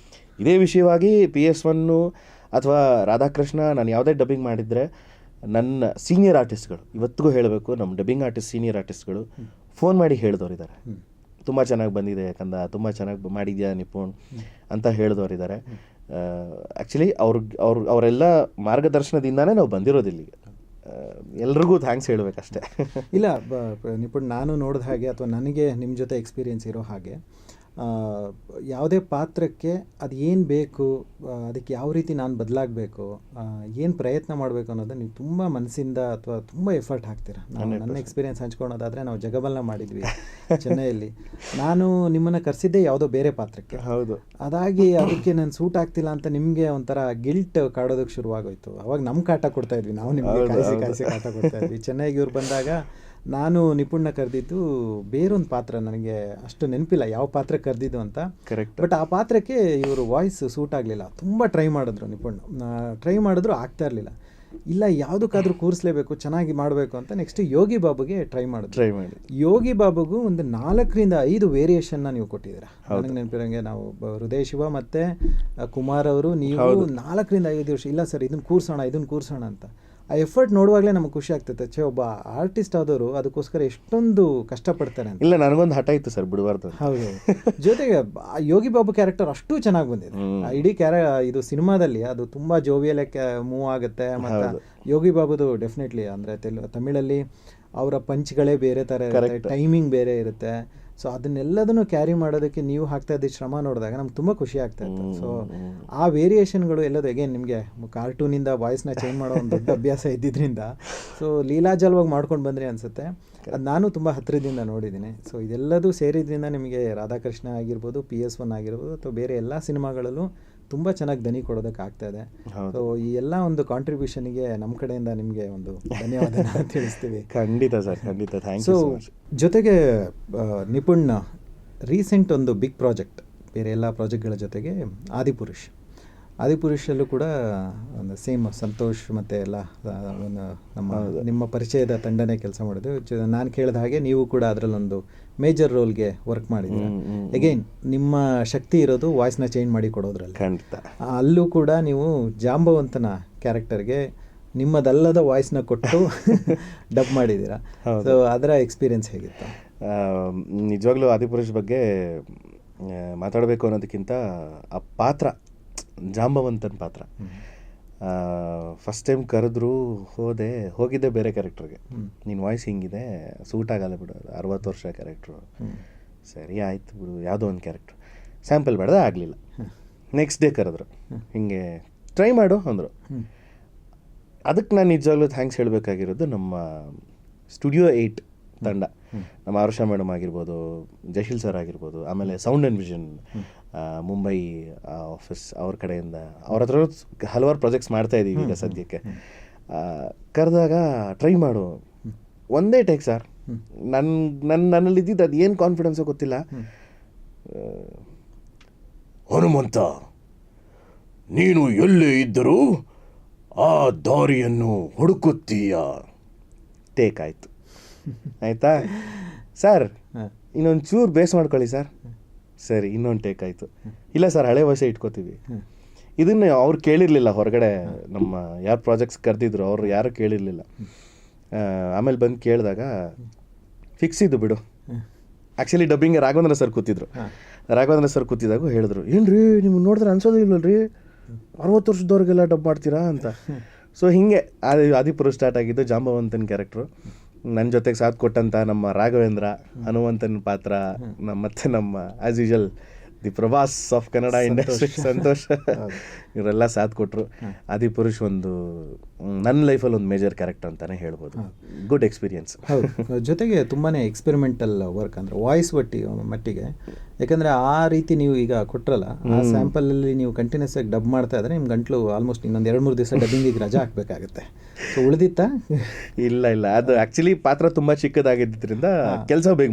ಇದೇ ವಿಷಯವಾಗಿ PS1 ಅಥವಾ ರಾಧಾಕೃಷ್ಣ, ನಾನು ಯಾವುದೇ ಡಬ್ಬಿಂಗ್ ಮಾಡಿದರೆ ನನ್ನ ಸೀನಿಯರ್ ಆರ್ಟಿಸ್ಟ್ಗಳು, ಇವತ್ತಿಗೂ ಹೇಳಬೇಕು, ನಮ್ಮ ಡಬ್ಬಿಂಗ್ ಆರ್ಟಿಸ್ಟ್ ಸೀನಿಯರ್ ಆರ್ಟಿಸ್ಟ್ಗಳು ಫೋನ್ ಮಾಡಿ ಹೇಳಿದವರಿದ್ದಾರೆ, ತುಂಬ ಚೆನ್ನಾಗಿ ಬಂದಿದೆ ಕಂದ, ತುಂಬ ಚೆನ್ನಾಗಿ ಮಾಡಿದ್ಯಾ ನಿಪುಣ್ ಅಂತ ಹೇಳಿದವರಿದ್ದಾರೆ. ಆ್ಯಕ್ಚುಲಿ ಅವರೆಲ್ಲ ಮಾರ್ಗದರ್ಶನದಿಂದಾನೇ ನಾವು ಬಂದಿರೋದಿಲ್ಲಿಗೆ. ಎಲ್ರಿಗೂ ಥ್ಯಾಂಕ್ಸ್ ಹೇಳಬೇಕಷ್ಟೇ. ಇಲ್ಲ ನಿಪುಣ್, ನಾನು ನೋಡಿದ ಹಾಗೆ ಅಥವಾ ನನಗೆ ನಿಮ್ಮ ಜೊತೆ ಎಕ್ಸ್ಪೀರಿಯೆನ್ಸ್ ಇರೋ ಹಾಗೆ, ಯಾವುದೇ ಪಾತ್ರಕ್ಕೆ ಅದು ಏನು ಬೇಕು, ಅದಕ್ಕೆ ಯಾವ ರೀತಿ ನಾನು ಬದಲಾಗಬೇಕು, ಏನು ಪ್ರಯತ್ನ ಮಾಡಬೇಕು ಅನ್ನೋದು ನೀವು ತುಂಬ ಮನಸ್ಸಿಂದ ಅಥವಾ ತುಂಬ ಎಫರ್ಟ್ ಹಾಕ್ತೀರಾ. ನನ್ನ ಎಕ್ಸ್ಪೀರಿಯೆನ್ಸ್ ಹಂಚ್ಕೊಳೋದಾದರೆ, ನಾವು ಜಗಬಲ್ನ ಮಾಡಿದ್ವಿ ಚೆನ್ನೈಯಲ್ಲಿ. ನಾನು ನಿಮ್ಮನ್ನು ಕರೆಸಿದ್ದೆ ಯಾವುದೋ ಬೇರೆ ಪಾತ್ರಕ್ಕೆ. ಹೌದು. ಅದಾಗಿ ಅದಕ್ಕೆ ನಾನು ಸೂಟ್ ಆಗ್ತಿಲ್ಲ ಅಂತ ನಿಮಗೆ ಒಂಥರ ಗಿಲ್ಟ್ ಕಾಡೋದಕ್ಕೆ ಶುರುವಾಗೋಯ್ತು. ಅವಾಗ ನಮ್ಮ ಕಾಟ ಕೊಡ್ತಾ ಇದ್ವಿ, ನಾವು ನಿಮಗೆ ಕಾಯಿಸಿ ಕಾಟ ಕೊಡ್ತಾ ಇದ್ವಿ. ಚೆನ್ನೈಗೆ ಇವ್ರು ಬಂದಾಗ ನಾನು ನಿಪುಣ್ಣ ಕರೆದಿದ್ದು ಬೇರೊಂದು ಪಾತ್ರ, ನನಗೆ ಅಷ್ಟು ನೆನಪಿಲ್ಲ ಯಾವ ಪಾತ್ರ ಕರೆದಿದ್ದು ಅಂತ. ಕರೆಕ್ಟ್. ಬಟ್ ಆ ಪಾತ್ರಕ್ಕೆ ಇವರು ವಾಯ್ಸ್ ಸೂಟ್ ಆಗಲಿಲ್ಲ. ತುಂಬ ಟ್ರೈ ಮಾಡಿದ್ರು ನಿಪುಣ್ಣ, ಟ್ರೈ ಮಾಡಿದ್ರು ಆಗ್ತಾ ಇರಲಿಲ್ಲ. ಇಲ್ಲ ಯಾವುದಕ್ಕಾದ್ರೂ ಕೂರಿಸ್ಲೇಬೇಕು, ಚೆನ್ನಾಗಿ ಮಾಡಬೇಕು ಅಂತ ನೆಕ್ಸ್ಟ್ ಯೋಗಿ ಬಾಬುಗೆ ಟ್ರೈ ಮಾಡಿ. ಯೋಗಿ ಬಾಬುಗೂ ಒಂದು 4ರಿಂದ 5 ವೇರಿಯೇಷನ್ನ ನೀವು ಕೊಟ್ಟಿದ್ದೀರಾ. ನನಗೆ ನೆನಪಿರೋಂಗೆ ನಾವು ಹೃದಯ ಶಿವ ಮತ್ತು ಕುಮಾರ್ ಅವರು, ನೀವು 4ರಿಂದ 5 ವರ್ಷ ಇಲ್ಲ ಸರ್ ಇದನ್ನು ಕೂರಿಸೋಣ ಅಂತ. ಆ ಎಫರ್ಟ್ ನೋಡುವಾಗಲೇ ನಮಗೆ ಖುಷಿ ಆಗ್ತೈತೆ. ಒಬ್ಬ ಆರ್ಟಿಸ್ಟ್ ಆದವರು ಅದಕ್ಕೋಸ್ಕರ ಎಷ್ಟೊಂದು ಕಷ್ಟಪಡ್ತಾರೆ ಅಂತ. ಇಲ್ಲ, ನನಗೊಂದು ಹಠ ಇತ್ತು ಸರ್, ಬಿಡಬಾರ್ದು. ಹೌದು. ಜೊತೆಗೆ ಯೋಗಿ ಬಾಬು ಕ್ಯಾರೆಕ್ಟರ್ ಅಷ್ಟು ಚೆನ್ನಾಗಿ ಬಂದಿದೆ. ಇಡೀ ಇದು ಸಿನಿಮಾದಲ್ಲಿ ಅದು ತುಂಬ ಜೋವಿಯಲ್ ಮೂವ್ ಆಗುತ್ತೆ. ಮತ್ತು ಯೋಗಿ ಬಾಬುದು ಡೆಫಿನೆಟ್ಲಿ ಅಂದರೆ ತಮಿಳಲ್ಲಿ ಅವರ ಪಂಚ್ಗಳೇ ಬೇರೆ ಥರ ಇರುತ್ತೆ, ಟೈಮಿಂಗ್ ಬೇರೆ ಇರುತ್ತೆ. ಸೊ ಅದನ್ನೆಲ್ಲದನ್ನು ಕ್ಯಾರಿ ಮಾಡೋದಕ್ಕೆ ನೀವು ಹಾಕ್ತಾ ಇದ್ದ ಶ್ರಮ ನೋಡಿದಾಗ ನಮ್ಗೆ ತುಂಬ ಖುಷಿ ಆಗ್ತಾ ಇತ್ತು. ಸೊ ಆ ವೇರಿಯೇಷನ್ಗಳು ಎಲ್ಲದು ಅಗೇನ್ ನಿಮಗೆ ಕಾರ್ಟೂನಿಂದ ವಾಯ್ಸ್ನ ಚೇಂಜ್ ಮಾಡೋ ಒಂದು ದೊಡ್ಡ ಅಭ್ಯಾಸ ಇದ್ದಿದ್ದರಿಂದ ಸೊ ಲೀಲಾಜಲವಾಗಿ ಮಾಡ್ಕೊಂಡು ಬಂದ್ರಿ ಅನಿಸುತ್ತೆ. ಅದು ನಾನು ತುಂಬ ಹತ್ತಿರದಿಂದ ನೋಡಿದ್ದೀನಿ. ಸೊ ಇದೆಲ್ಲದೂ ಸೇರಿದ್ರಿಂದ ನಿಮಗೆ ರಾಧಾಕೃಷ್ಣ ಆಗಿರ್ಬೋದು, PS1 ಆಗಿರ್ಬೋದು, ಅಥವಾ ಬೇರೆ ಎಲ್ಲ ಸಿನಿಮಾಗಳಲ್ಲೂ ತುಂಬ ಚೆನ್ನಾಗಿ ದನಿ ಕೊಡೋದಕ್ಕೆ ಆಗ್ತಾ ಇದೆ. ಸೊ ಈ ಎಲ್ಲ ಒಂದು ಕಾಂಟ್ರಿಬ್ಯೂಷನ್ಗೆ ನಮ್ಮ ಕಡೆಯಿಂದ ನಿಮಗೆ ಒಂದು ಧನ್ಯವಾದ ತಿಳಿಸ್ತೀವಿ. ಖಂಡಿತ ಸರ್, ಖಂಡಿತ. Thank you. ಜೊತೆಗೆ ನಿಪುಣ್ಣ ರೀಸೆಂಟ್ ಒಂದು ಬಿಗ್ ಪ್ರಾಜೆಕ್ಟ್, ಬೇರೆ ಎಲ್ಲ ಪ್ರಾಜೆಕ್ಟ್ಗಳ ಜೊತೆಗೆ ಆದಿಪುರುಷಲ್ಲೂ ಕೂಡ ಒಂದು ಸೇಮ್ ಸಂತೋಷ್ ಮತ್ತು ಎಲ್ಲ ನಿಮ್ಮ ಪರಿಚಯದ ತಂಡನೇ ಕೆಲಸ ಮಾಡಿದ್ದು. ನಾನು ಕೇಳಿದ ಹಾಗೆ ನೀವು ಕೂಡ ಅದರಲ್ಲೊಂದು ಮೇಜರ್ ರೋಲ್ಗೆ ವರ್ಕ್ ಮಾಡಿದ್ದೀರ. ಅಗೈನ್ ನಿಮ್ಮ ಶಕ್ತಿ ಇರೋದು ವಾಯ್ಸ್ನ ಚೇಂಜ್ ಮಾಡಿ ಕೊಡೋದ್ರಲ್ಲಿ. ಖಂಡಿತ. ಅಲ್ಲೂ ಕೂಡ ನೀವು ಜಾಂಬವಂತನ ಕ್ಯಾರೆಕ್ಟರ್ಗೆ ನಿಮ್ಮದಲ್ಲದ ವಾಯ್ಸ್ನ ಕೊಟ್ಟು ಡಬ್ ಮಾಡಿದ್ದೀರಾ. ಸೊ ಅದರ ಎಕ್ಸ್ಪೀರಿಯನ್ಸ್ ಹೇಗಿತ್ತು? ನಿಜವಾಗ್ಲೂ ಆದಿಪುರುಷ್ ಬಗ್ಗೆ ಮಾತಾಡಬೇಕು ಅನ್ನೋದಕ್ಕಿಂತ ಆ ಪಾತ್ರ, ಜಾಂಬವಂತನ ಪಾತ್ರ, ಫಸ್ಟ್ ಟೈಮ್ ಕರೆದ್ರು ಹೋಗಿದ್ದೆ ಬೇರೆ ಕ್ಯಾರೆಕ್ಟರ್ಗೆ. ನೀನು ವಾಯ್ಸ್ ಹಿಂಗಿದೆ, ಸೂಟ್ ಆಗಲ್ಲ ಬಿಡು, 60 ವರ್ಷ ಕ್ಯಾರೆಕ್ಟ್ರು. ಸರಿ ಆಯಿತು ಬಿಡು, ಯಾವುದೋ ಒಂದು ಕ್ಯಾರೆಕ್ಟ್ರು ಸ್ಯಾಂಪಲ್ ಬೇಡ, ಆಗಲಿಲ್ಲ. ನೆಕ್ಸ್ಟ್ ಡೇ ಕರೆದ್ರು, ಹಿಂಗೆ ಟ್ರೈ ಮಾಡು ಅಂದರು. ಅದಕ್ಕೆ ನಾನು ನಿಜವಾಗ್ಲೂ ಥ್ಯಾಂಕ್ಸ್ ಹೇಳಬೇಕಾಗಿರೋದು ನಮ್ಮ ಸ್ಟುಡಿಯೋ 8 ತಂಡ, ನಮ್ಮ ಆರುಷಾ ಮೇಡಮ್ ಆಗಿರ್ಬೋದು, ಜಶೀಲ್ ಸರ್ ಆಗಿರ್ಬೋದು, ಆಮೇಲೆ sound and vision Mumbai office ಅವ್ರ ಕಡೆಯಿಂದ. ಅವ್ರ ಹತ್ರ ಹಲವಾರು ಪ್ರಾಜೆಕ್ಟ್ಸ್ ಮಾಡ್ತಾ ಇದ್ದೀವಿ ಈಗ ಸದ್ಯಕ್ಕೆ. ಕರೆದಾಗ ಟ್ರೈ ಮಾಡು, ಒಂದೇ ಟೇಕ್ ಸರ್. ನನ್ನಲ್ಲಿ ಇದ್ದಿದ್ದು ಅದು ಏನು ಕಾನ್ಫಿಡೆನ್ಸೋ ಗೊತ್ತಿಲ್ಲ. ಹನುಮಂತ, ನೀನು ಎಲ್ಲೇ ಇದ್ದರೂ ಆ ದಾರಿಯನ್ನು ಹುಡುಕುತ್ತೀಯ. ಟೇಕ್ ಆಯಿತು. ಆಯಿತಾ ಸರ್, ಇನ್ನೊಂದು ಚೂರು ಬೇಸ್ ಮಾಡ್ಕೊಳ್ಳಿ ಸರ್. ಸರಿ, ಇನ್ನೊಂದು ಟೇಕ್ ಆಯಿತು. ಇಲ್ಲ ಸರ್, ಹಳೆ ಭಾಷೆ ಇಟ್ಕೋತೀವಿ. ಇದನ್ನು ಅವ್ರು ಕೇಳಿರಲಿಲ್ಲ, ಹೊರಗಡೆ ನಮ್ಮ ಯಾರು ಪ್ರಾಜೆಕ್ಟ್ಸ್ ಕರೆದಿದ್ರು ಅವರು ಯಾರು ಕೇಳಿರಲಿಲ್ಲ. ಆಮೇಲೆ ಬಂದು ಕೇಳಿದಾಗ ಫಿಕ್ಸ್ ಇದ್ದು ಬಿಡು. ಆ್ಯಕ್ಚುಲಿ ಡಬ್ಬಿಂಗ್ ರಾಘವೇಂದ್ರ ಸರ್ ಕೂತಿದ್ರು. ರಾಘವೇಂದ್ರ ಸರ್ ಕೂತಿದ್ದಾಗೂ ಹೇಳಿದ್ರು, ಏನ್ರಿ ನಿಮ್ಗೆ ನೋಡಿದ್ರೆ ಅನ್ಸೋದೇ ಇಲ್ಲಲ್ರಿ, 60 ವರ್ಷದವ್ರಿಗೆಲ್ಲ ಡಬ್ ಮಾಡ್ತೀರಾ ಅಂತ. ಸೊ ಹೀಗೆ ಆದಿಪುರುಷ್ ಸ್ಟಾರ್ಟ್ ಆಗಿದ್ದು. ಜಾಂಬವಂತನ ಕ್ಯಾರೆಕ್ಟ್ರು ನನ್ನ ಜೊತೆಗೆ ಸಾಥ್ ಕೊಟ್ಟಂಥ ನಮ್ಮ ರಾಘವೇಂದ್ರ, ಹನುಮಂತನ ಪಾತ್ರ, ಮತ್ತು ನಮ್ಮ as usual the Prabhas of Kannada industry Santosh, ಇವರೆಲ್ಲ ಸಾಥ್ ಕೊಟ್ಟರು. ಆದಿಪುರುಷ್ ಒಂದು ನನ್ನ ಲೈಫಲ್ಲಿ ಒಂದು ಮೇಜರ್ ಕ್ಯಾರೆಕ್ಟರ್ ಅಂತಲೇ ಹೇಳ್ಬೋದು. Good experience. ಹೌದು. ಜೊತೆಗೆ ತುಂಬಾ ಎಕ್ಸ್ಪೆರಿಮೆಂಟಲ್ ವರ್ಕ್, ಅಂದರೆ ವಾಯ್ಸ್ ಮಟ್ಟಿಗೆ. ಯಾಕಂದರೆ ಆ ರೀತಿ ನೀವು ಈಗ ಕೊಟ್ಟರಲ್ಲ, ಆ ಸ್ಯಾಂಪಲಲ್ಲಿ ನೀವು ಕಂಟಿನ್ಯೂಸ್ ಆಗಿ ಡಬ್ ಮಾಡ್ತಾ ಇದ್ರೆ ನಿಮ್ಮ ಗಂಟ್ಲು ಆಲ್ಮೋಸ್ಟ್ ಇನ್ನೊಂದು 2-3 ದಿವಸ ಡಬ್ಬಿಂಗಿಗೆ ರಜಾ ಹಾಕಬೇಕಾಗುತ್ತೆ. ಸೊ ಉಳಿದಿತ್ತಾ? ಇಲ್ಲ, ಅದು ಆ್ಯಕ್ಚುಲಿ ಪಾತ್ರ ತುಂಬ ಚಿಕ್ಕದಾಗಿದ್ದರಿಂದ ಕೆಲಸ ಬೇಗ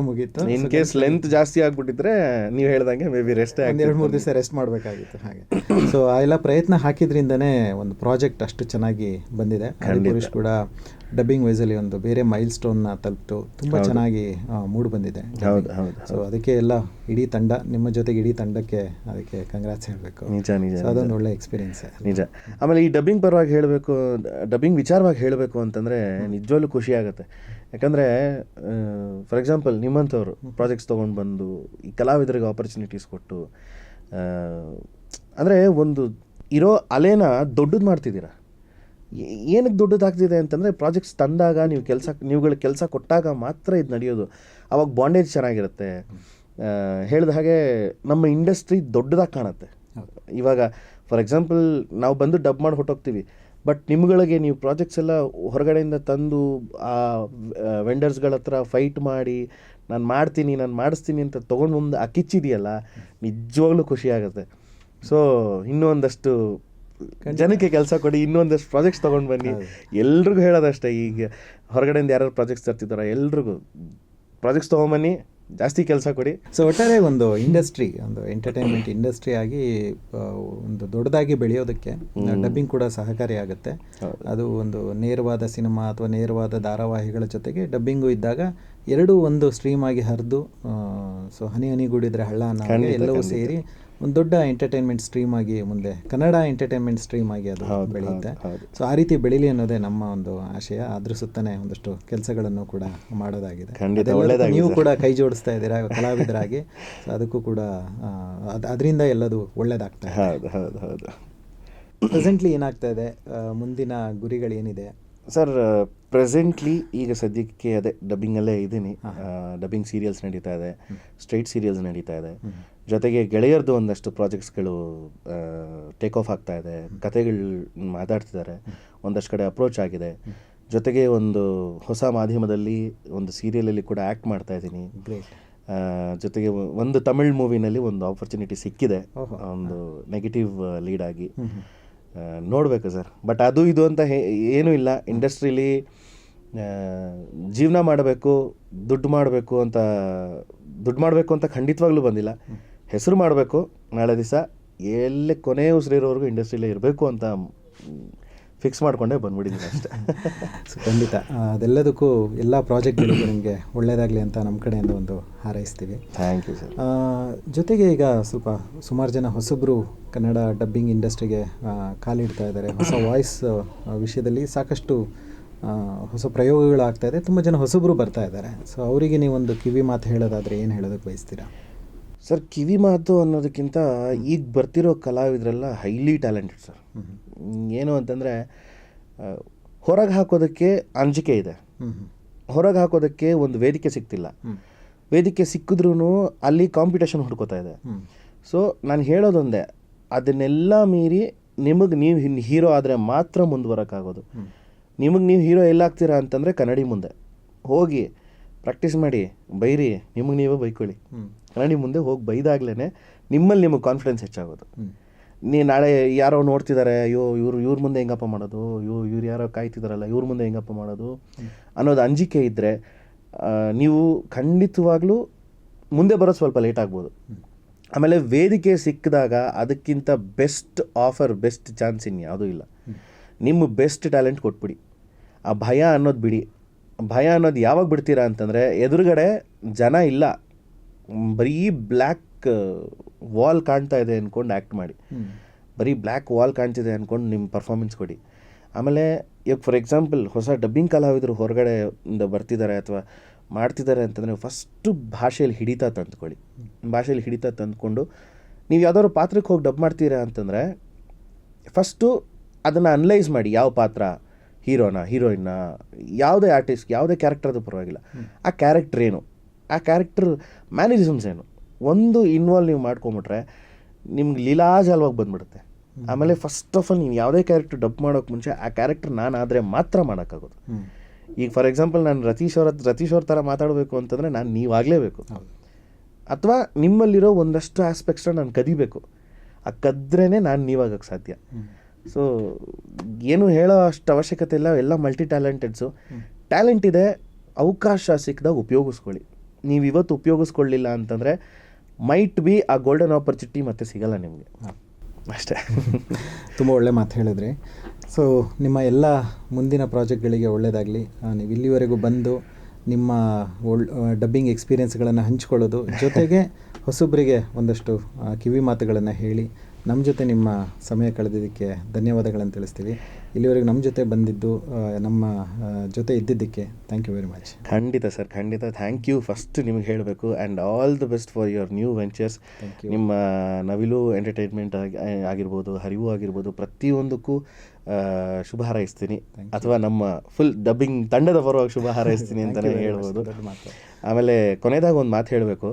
ಮುಗೀತು. ಇನ್ ಕೇಸ್ ಲೆಂತ್ ಜಾಸ್ತಿ ಆಗ್ಬಿಟ್ಟಿದ್ರೆ ನೀವು ಹೇಳ್ದಂಗೆ ಮೇ ಬಿ ರೆಸ್ಟ್ 2-3 ದಿವಸ ರೆಸ್ಟ್ ಮಾಡಬೇಕಾಗಿತ್ತು ಹಾಗೆ. ಸೊ ಆ ಎಲ್ಲ ಪ್ರಯತ್ನ ಹಾಕಿದ್ರಿಂದನೇ ಒಂದು ಪ್ರಾಜೆಕ್ಟ್ ಅಷ್ಟು ಚೆನ್ನಾಗಿ ಬಂದಿದೆ. ಆದಿಪುರುಷ್ ಕೂಡ ಡಬ್ಬಿಂಗ್ ವೈಸಲ್ಲಿ ಒಂದು ಬೇರೆ ಮೈಲ್ ಸ್ಟೋನ್ನ ತಲುಪಿತು, ತುಂಬ ಚೆನ್ನಾಗಿ ಮೂಡ್ ಬಂದಿದೆ. ಸೊ ಅದಕ್ಕೆ ಎಲ್ಲ ಇಡೀ ತಂಡ, ನಿಮ್ಮ ಜೊತೆಗೆ ಇಡೀ ತಂಡಕ್ಕೆ ಅದಕ್ಕೆ ಕಂಗ್ರಾಟ್ಸ್ ಹೇಳಬೇಕು. ನಿಜ. ಅದೊಂದು ಒಳ್ಳೆ ಎಕ್ಸ್ಪೀರಿಯನ್ಸ್ ನಿಜ. ಆಮೇಲೆ ಈ ಡಬ್ಬಿಂಗ್ ಪರವಾಗಿ ಹೇಳಬೇಕು, ಡಬ್ಬಿಂಗ್ ವಿಚಾರವಾಗಿ ಹೇಳಬೇಕು ಅಂತಂದರೆ ನಿಜವಾಗ್ಲೂ ಖುಷಿ ಆಗುತ್ತೆ. ಯಾಕಂದರೆ ಫಾರ್ ಎಕ್ಸಾಂಪಲ್ ನಿಮ್ಮಂಥವ್ರು ಪ್ರಾಜೆಕ್ಟ್ಸ್ ತೊಗೊಂಡು ಬಂದು ಈ ಕಲಾವಿದರಿಗೆ ಆಪರ್ಚುನಿಟೀಸ್ ಕೊಟ್ಟು, ಅಂದರೆ ಒಂದು ಇರೋ ಅಲೆನ ದೊಡ್ಡದು ಮಾಡ್ತಿದ್ದೀರಾ. ಏನಕ್ಕೆ ದೊಡ್ಡದಾಗ್ತಿದೆ ಅಂತಂದರೆ ಪ್ರಾಜೆಕ್ಟ್ಸ್ ತಂದಾಗ ನೀವುಗಳಿಗೆ ಕೆಲಸ ಕೊಟ್ಟಾಗ ಮಾತ್ರ ಇದು ನಡೆಯೋದು. ಅವಾಗ ಬಾಂಡೇಜ್ ಚೆನ್ನಾಗಿರುತ್ತೆ, ಹೇಳಿದ ಹಾಗೆ ನಮ್ಮ ಇಂಡಸ್ಟ್ರಿ ದೊಡ್ಡದಾಗಿ ಕಾಣುತ್ತೆ. ಇವಾಗ ಫಾರ್ ಎಕ್ಸಾಂಪಲ್ ನಾವು ಬಂದು ಡಬ್ ಮಾಡಿ ಹೊಟ್ಟೋಗ್ತೀವಿ, ಬಟ್ ನಿಮ್ಗಳಿಗೆ ನೀವು ಪ್ರಾಜೆಕ್ಟ್ಸ್ ಎಲ್ಲ ಹೊರಗಡೆಯಿಂದ ತಂದು ಆ ವೆಂಡರ್ಸ್ಗಳ ಹತ್ರ ಫೈಟ್ ಮಾಡಿ ನಾನು ಮಾಡಿಸ್ತೀನಿ ಅಂತ ತೊಗೊಂಡು ಮುಂದೆ ಆ ಕಿಚ್ಚಿದೆಯಲ್ಲ, ನಿಜವಾಗ್ಲೂ ಖುಷಿ ಆಗುತ್ತೆ. ಸೊ ಇನ್ನೂ ಒಂದಷ್ಟು ಜನಕ್ಕೆ ಕೆಲಸ ಕೊಡಿ, ಇನ್ನೊಂದಷ್ಟು ಪ್ರಾಜೆಕ್ಟ್ಸ್ ತೊಗೊಂಡು ಬನ್ನಿ. ಎಲ್ರಿಗೂ ಹೇಳೋದಷ್ಟೇ, ಈಗ ಹೊರಗಡೆಯಿಂದ ಯಾರು ಪ್ರಾಜೆಕ್ಟ್ಸ್ ತರ್ತಿದ್ದಾರೋ ಎಲ್ರಿಗೂ ಪ್ರಾಜೆಕ್ಟ್ಸ್ ತೊಗೊಂಬನ್ನಿ, ಜಾಸ್ತಿ ಕೆಲಸ ಕೊಡಿ. ಸೊ ಒಟ್ಟಾರೆ ಒಂದು ಇಂಡಸ್ಟ್ರಿ, ಒಂದು ಎಂಟರ್ಟೈನ್ಮೆಂಟ್ ಇಂಡಸ್ಟ್ರಿ ಆಗಿ ಒಂದು ದೊಡ್ಡದಾಗಿ ಬೆಳೆಯೋದಕ್ಕೆ ಡಬ್ಬಿಂಗ್ ಕೂಡ ಸಹಕಾರಿಯಾಗುತ್ತೆ. ಅದು ಒಂದು ನೇರವಾದ ಸಿನಿಮಾ ಅಥವಾ ನೇರವಾದ ಧಾರಾವಾಹಿಗಳ ಜೊತೆಗೆ ಡಬ್ಬಿಂಗು ಇದ್ದಾಗ ಎರಡೂ ಒಂದು ಸ್ಟ್ರೀಮ್ ಆಗಿ ಹರಿದು, ಸೊ ಹನಿ ಹನಿಗೂಡಿದ್ರೆ ಹಳ್ಳ ಅನ್ನೋ ಹಾಗೆ ಎಲ್ಲವೂ ಸೇರಿ ಒಂದು ದೊಡ್ಡ ಎಂಟರ್ಟೈನ್ಮೆಂಟ್ ಸ್ಟ್ರೀಮ್ ಆಗಿ ಮುಂದೆ ಕನ್ನಡ ಎಂಟರ್ಟೈನ್ಮೆಂಟ್ ಸ್ಟ್ರೀಮ್ ಆಗಿ ಅದು ಬೆಳೆಯುತ್ತೆ. ಸೊ ಆ ರೀತಿ ಬೆಳೀಲಿ ಅನ್ನೋದೇ ನಮ್ಮ ಒಂದು ಆಶಯ. ಅದ್ರ ಸುತ್ತನೇ ಒಂದಷ್ಟು ಕೆಲಸಗಳನ್ನು ಕೂಡ ಮಾಡೋದಾಗಿದೆ. ನೀವು ಕೂಡ ಕೈ ಜೋಡಿಸ್ತಾ ಇದ್ದೀರಾ ಕಲಾವಿದರಾಗಿ, ಸೊ ಅದಕ್ಕೂ ಕೂಡ ಅದರಿಂದ ಎಲ್ಲದು ಒಳ್ಳೇದಾಗ್ತಾ ಇದೆ. ಹೌದು. ಪ್ರೆಸೆಂಟ್ಲಿ ಏನಾಗ್ತಾ ಇದೆ, ಮುಂದಿನ ಗುರಿಗಳೇನಿದೆ ಸರ್? ಪ್ರೆಸೆಂಟ್ಲಿ ಈಗ ಸದ್ಯಕ್ಕೆ ಅದೇ ಡಬ್ಬಿಂಗಲ್ಲೇ ಇದ್ದೀನಿ. ಡಬ್ಬಿಂಗ್ ಸೀರಿಯಲ್ಸ್ ನಡೀತಾ ಇದೆ, ಸ್ಟ್ರೈಟ್ ಸೀರಿಯಲ್ಸ್ ನಡೀತಾ ಇದೆ. ಜೊತೆಗೆ ಗೆಳೆಯರದು ಒಂದಷ್ಟು ಪ್ರಾಜೆಕ್ಟ್ಸ್ಗಳು ಟೇಕ್ ಆಫ್ ಆಗ್ತಾ ಇದೆ, ಕತೆಗಳು ಮಾತಾಡ್ತಿದ್ದಾರೆ, ಒಂದಷ್ಟು ಕಡೆ ಅಪ್ರೋಚ್ ಆಗಿದೆ. ಜೊತೆಗೆ ಒಂದು ಹೊಸ ಮಾಧ್ಯಮದಲ್ಲಿ ಒಂದು ಸೀರಿಯಲಲ್ಲಿ ಕೂಡ ಆ್ಯಕ್ಟ್ ಮಾಡ್ತಾ ಇದ್ದೀನಿ. ಜೊತೆಗೆ ಒಂದು ತಮಿಳ್ ಮೂವಿನಲ್ಲಿ ಒಂದು ಆಪರ್ಚುನಿಟಿ ಸಿಕ್ಕಿದೆ, ಒಂದು ನೆಗೆಟಿವ್ ಲೀಡ್ ಆಗಿ. ನೋಡಬೇಕು ಸರ್. ಬಟ್ ಅದು ಇದು ಅಂತ ಏನೂ ಇಲ್ಲ. ಇಂಡಸ್ಟ್ರೀಲಿ ಜೀವನ ಮಾಡಬೇಕು, ದುಡ್ಡು ಮಾಡಬೇಕು ಅಂತ ಖಂಡಿತವಾಗ್ಲೂ ಬಂದಿಲ್ಲ. ಹೆಸರು ಮಾಡಬೇಕು, ನಾಳೆ ದಿವಸ ಎಲ್ಲೇ ಕೊನೆ ಉಸಿರಿರೋವರೆಗೂ ಇಂಡಸ್ಟ್ರಿಲೇ ಇರಬೇಕು ಅಂತ ಫಿಕ್ಸ್ ಮಾಡಿಕೊಂಡೇ ಬಂದ್ಬಿಟ್ಟಿದ್ದೀನಿ ಅಷ್ಟೇ. ಸೊ ಖಂಡಿತ ಅದೆಲ್ಲದಕ್ಕೂ ಎಲ್ಲ ಪ್ರಾಜೆಕ್ಟ್ಗಳಿಗೂ ನಿಮಗೆ ಒಳ್ಳೆಯದಾಗಲಿ ಅಂತ ನಮ್ಮ ಕಡೆಯಿಂದ ಒಂದು ಹಾರೈಸ್ತೀವಿ. Thank you sir. ಜೊತೆಗೆ ಈಗ ಸ್ವಲ್ಪ ಸುಮಾರು ಜನ ಹೊಸಬರು ಕನ್ನಡ ಡಬ್ಬಿಂಗ್ ಇಂಡಸ್ಟ್ರಿಗೆ ಕಾಲಿಡ್ತಾ ಇದ್ದಾರೆ. ಹೊಸ ವಾಯ್ಸ್ ವಿಷಯದಲ್ಲಿ ಸಾಕಷ್ಟು ಹೊಸ ಪ್ರಯೋಗಗಳಾಗ್ತಾ ಇದೆ, ತುಂಬ ಜನ ಹೊಸಬರು ಬರ್ತಾ ಇದ್ದಾರೆ. ಸೊ ಅವರಿಗೆ ನೀವೊಂದು ಕಿವಿ ಮಾತು ಹೇಳೋದಾದರೆ ಏನು ಹೇಳೋದಕ್ಕೆ ಬಯಸ್ತೀರಾ? ಸರ್, ಕಿವಿ ಮಾತು ಅನ್ನೋದಕ್ಕಿಂತ ಈಗ ಬರ್ತಿರೋ ಕಲಾವಿದರೆಲ್ಲ ಹೈಲಿ ಟ್ಯಾಲೆಂಟೆಡ್ ಸರ್. ಏನು ಅಂತಂದರೆ ಹೊರಗೆ ಹಾಕೋದಕ್ಕೆ ಅಂಜಿಕೆ ಇದೆ, ಹೊರಗೆ ಹಾಕೋದಕ್ಕೆ ಒಂದು ವೇದಿಕೆ ಸಿಗ್ತಿಲ್ಲ. ವೇದಿಕೆ ಸಿಕ್ಕಿದ್ರೂ ಅಲ್ಲಿ ಕಾಂಪಿಟೇಷನ್ ಹುಡ್ಕೋತಾ ಇದೆ. ಸೊ ನಾನು ಹೇಳೋದೊಂದೇ, ಅದನ್ನೆಲ್ಲ ಮೀರಿ ನಿಮಗೆ ನೀವು ಹೀರೋ ಆದರೆ ಮಾತ್ರ ಮುಂದುವರೋಕ್ಕಾಗೋದು. ನಿಮಗೆ ನೀವು ಹೀರೋ ಎಲ್ಲಾಗ್ತೀರಾ ಅಂತಂದರೆ ಕನ್ನಡಿ ಮುಂದೆ ಹೋಗಿ ಪ್ರಾಕ್ಟೀಸ್ ಮಾಡಿ, ಬೈರಿ, ನಿಮಗೆ ನೀವೇ ಬೈಕೊಳ್ಳಿ. ಕನ್ನಡಿ ಮುಂದೆ ಹೋಗಿ ಬೈದಾಗ್ಲೇ ನಿಮ್ಮಲ್ಲಿ ನಿಮಗೆ ಕಾನ್ಫಿಡೆನ್ಸ್ ಹೆಚ್ಚಾಗೋದು. ನಾಳೆ ಯಾರೋ ನೋಡ್ತಿದ್ದಾರೆ, ಅಯ್ಯೋ ಇವ್ರ ಮುಂದೆ ಹೆಂಗಪ್ಪ ಮಾಡೋದು, ಇವ್ರು ಯಾರೋ ಕಾಯ್ತಿದ್ದಾರಲ್ಲ, ಇವ್ರ ಮುಂದೆ ಹೆಂಗಪ್ಪ ಮಾಡೋದು ಅನ್ನೋದು ಅಂಜಿಕೆ ಇದ್ದರೆ ನೀವು ಖಂಡಿತವಾಗ್ಲೂ ಮುಂದೆ ಬರೋದು ಸ್ವಲ್ಪ ಲೇಟ್ ಆಗ್ಬೋದು. ಆಮೇಲೆ ವೇದಿಕೆ ಸಿಕ್ಕಿದಾಗ ಅದಕ್ಕಿಂತ ಬೆಸ್ಟ್ ಆಫರ್, ಬೆಸ್ಟ್ ಚಾನ್ಸ್ ಇನ್ಯಾವುದೂ ಇಲ್ಲ. ನಿಮ್ಮ ಬೆಸ್ಟ್ ಟ್ಯಾಲೆಂಟ್ ಕೊಟ್ಬಿಡಿ. ಆ ಭಯ ಅನ್ನೋದು ಬಿಡಿ. ಭಯ ಅನ್ನೋದು ಯಾವಾಗ ಬಿಡ್ತೀರಾ ಅಂತಂದರೆ ಎದುರುಗಡೆ ಜನ ಇಲ್ಲ, ಬರೀ ಬ್ಲ್ಯಾಕ್ ವಾಲ್ ಕಾಣ್ತಾ ಇದೆ ಅಂದ್ಕೊಂಡು ಆ್ಯಕ್ಟ್ ಮಾಡಿ. ಬರೀ ಬ್ಲ್ಯಾಕ್ ವಾಲ್ ಕಾಣ್ತಿದೆ ಅಂದ್ಕೊಂಡು ನಿಮ್ಮ ಪರ್ಫಾರ್ಮೆನ್ಸ್ ಕೊಡಿ. ಆಮೇಲೆ ಈಗ ಫಾರ್ ಎಕ್ಸಾಂಪಲ್ ಹೊಸ ಡಬ್ಬಿಂಗ್ ಕಲಾವಿದರು ಹೊರಗಡೆಯಿಂದ ಬರ್ತಿದ್ದಾರೆ ಅಥವಾ ಮಾಡ್ತಿದ್ದಾರೆ ಅಂತಂದರೆ ಫಸ್ಟು ಭಾಷೆಯಲ್ಲಿ ಹಿಡಿತಾ ತಂದ್ಕೊಳ್ಳಿ. ಭಾಷೆಯಲ್ಲಿ ಹಿಡಿತಾ ತಂದ್ಕೊಂಡು ನೀವು ಯಾವುದಾದ್ರು ಪಾತ್ರಕ್ಕೆ ಹೋಗಿ ಡಬ್ ಮಾಡ್ತೀರಾ ಅಂತಂದರೆ ಫಸ್ಟು ಅದನ್ನು ಅನಲೈಸ್ ಮಾಡಿ. ಯಾವ ಪಾತ್ರ, ಹೀರೋನಾ, ಹೀರೋಯಿನ್ನ, ಯಾವುದೇ ಆರ್ಟಿಸ್ಟ್, ಯಾವುದೇ ಕ್ಯಾರೆಕ್ಟರ್ ಅದು ಪರವಾಗಿಲ್ಲ. ಆ ಕ್ಯಾರೆಕ್ಟರ್ ಏನು, ಆ ಕ್ಯಾರೆಕ್ಟರ್ ಮ್ಯಾನೇರಿಸಮ್ಸ್ ಏನು, ಒಂದು ಇನ್ವಾಲ್ವ್ ನೀವು ಮಾಡ್ಕೊಂಬಿಟ್ರೆ ನಿಮ್ಗೆ ಲೀಲಾಜಾಲವಾಗಿ ಬಂದುಬಿಡುತ್ತೆ. ಆಮೇಲೆ ಫಸ್ಟ್ ಆಫ್ ಆಲ್ ನೀವು ಯಾವುದೇ ಕ್ಯಾರೆಕ್ಟರ್ ಡಬ್ ಮಾಡೋಕ್ಕೆ ಮುಂಚೆ ಆ ಕ್ಯಾರೆಕ್ಟರ್ ನಾನಾದರೆ ಮಾತ್ರ ಮಾಡೋಕ್ಕಾಗೋದು. ಈಗ ಫಾರ್ ಎಕ್ಸಾಂಪಲ್ ನಾನು ರತೀಶ್ ಅವ್ರ ಥರ ಮಾತಾಡಬೇಕು ಅಂತಂದರೆ ನಾನು ನೀವಾಗಲೇಬೇಕು, ಅಥವಾ ನಿಮ್ಮಲ್ಲಿರೋ ಒಂದಷ್ಟು ಆಸ್ಪೆಕ್ಟ್ಸ್ನ ನಾನು ಕದಿಬೇಕು. ಆ ಕದ್ರೇ ನಾನು ನೀವಾಗಕ್ಕೆ ಸಾಧ್ಯ. ಸೊ ಏನು ಹೇಳೋ ಅಷ್ಟು ಅವಶ್ಯಕತೆ ಇಲ್ಲ. ಎಲ್ಲ ಮಲ್ಟಿ ಟ್ಯಾಲೆಂಟೆಡ್ಸು. ಟ್ಯಾಲೆಂಟ್ ಇದೆ, ಅವಕಾಶ ಸಿಕ್ಕಿದಾಗ ಉಪಯೋಗಿಸ್ಕೊಳ್ಳಿ. ನೀವು ಇವತ್ತು ಉಪಯೋಗಿಸ್ಕೊಳ್ಳಿಲ್ಲ ಅಂತಂದರೆ ಮೈಟ್ ಬಿ ಆ ಗೋಲ್ಡನ್ ಆಪರ್ಚುನಿಟಿ ಮತ್ತೆ ಸಿಗಲ್ಲ ನಿಮಗೆ ಅಷ್ಟೇ. ತುಂಬ ಒಳ್ಳೆ ಮಾತು ಹೇಳಿದ್ರಿ. ಸೊ ನಿಮ್ಮ ಎಲ್ಲ ಮುಂದಿನ ಪ್ರಾಜೆಕ್ಟ್ಗಳಿಗೆ ಒಳ್ಳೆಯದಾಗಲಿ. ನೀವು ಇಲ್ಲಿವರೆಗೂ ಬಂದು ನಿಮ್ಮ ಡಬ್ಬಿಂಗ್ ಎಕ್ಸ್ಪೀರಿಯೆನ್ಸ್ಗಳನ್ನು ಹಂಚ್ಕೊಳ್ಳೋದು, ಜೊತೆಗೆ ಹೊಸಬರಿಗೆ ಒಂದಷ್ಟು ಕಿವಿ ಮಾತುಗಳನ್ನು ಹೇಳಿ ನಮ್ಮ ಜೊತೆ ನಿಮ್ಮ ಸಮಯ ಕಳೆದಿದ್ದಕ್ಕೆ ಧನ್ಯವಾದಗಳನ್ನು ತಿಳಿಸ್ತೀವಿ. ಇಲ್ಲಿವರೆಗೂ ನಮ್ಮ ಜೊತೆ ಬಂದಿದ್ದು, ನಮ್ಮ ಜೊತೆ ಇದ್ದಿದ್ದಕ್ಕೆ ಥ್ಯಾಂಕ್ ಯು ವೆರಿ ಮಚ್. ಖಂಡಿತ ಸರ್, ಖಂಡಿತ ಥ್ಯಾಂಕ್ ಯು ಫಸ್ಟ್ ನಿಮಗೆ ಹೇಳಬೇಕು. And all the best for your new ventures. ನಿಮ್ಮ ನವಿಲು ಎಂಟರ್ಟೈನ್ಮೆಂಟ್ ಆಗಿರ್ಬೋದು, ಹರಿವು ಆಗಿರ್ಬೋದು, ಪ್ರತಿಯೊಂದಕ್ಕೂ ಶುಭ ಹಾರೈಸ್ತೀನಿ. ಅಥವಾ ನಮ್ಮ ಫುಲ್ ಡಬ್ಬಿಂಗ್ ತಂಡದ ಪರವಾಗಿ ಶುಭ ಹಾರೈಸ್ತೀನಿ ಅಂತಲೇ ಹೇಳ್ಬೋದು. ಆಮೇಲೆ ಕೊನೆಯದಾಗ ಒಂದು ಮಾತು ಹೇಳಬೇಕು.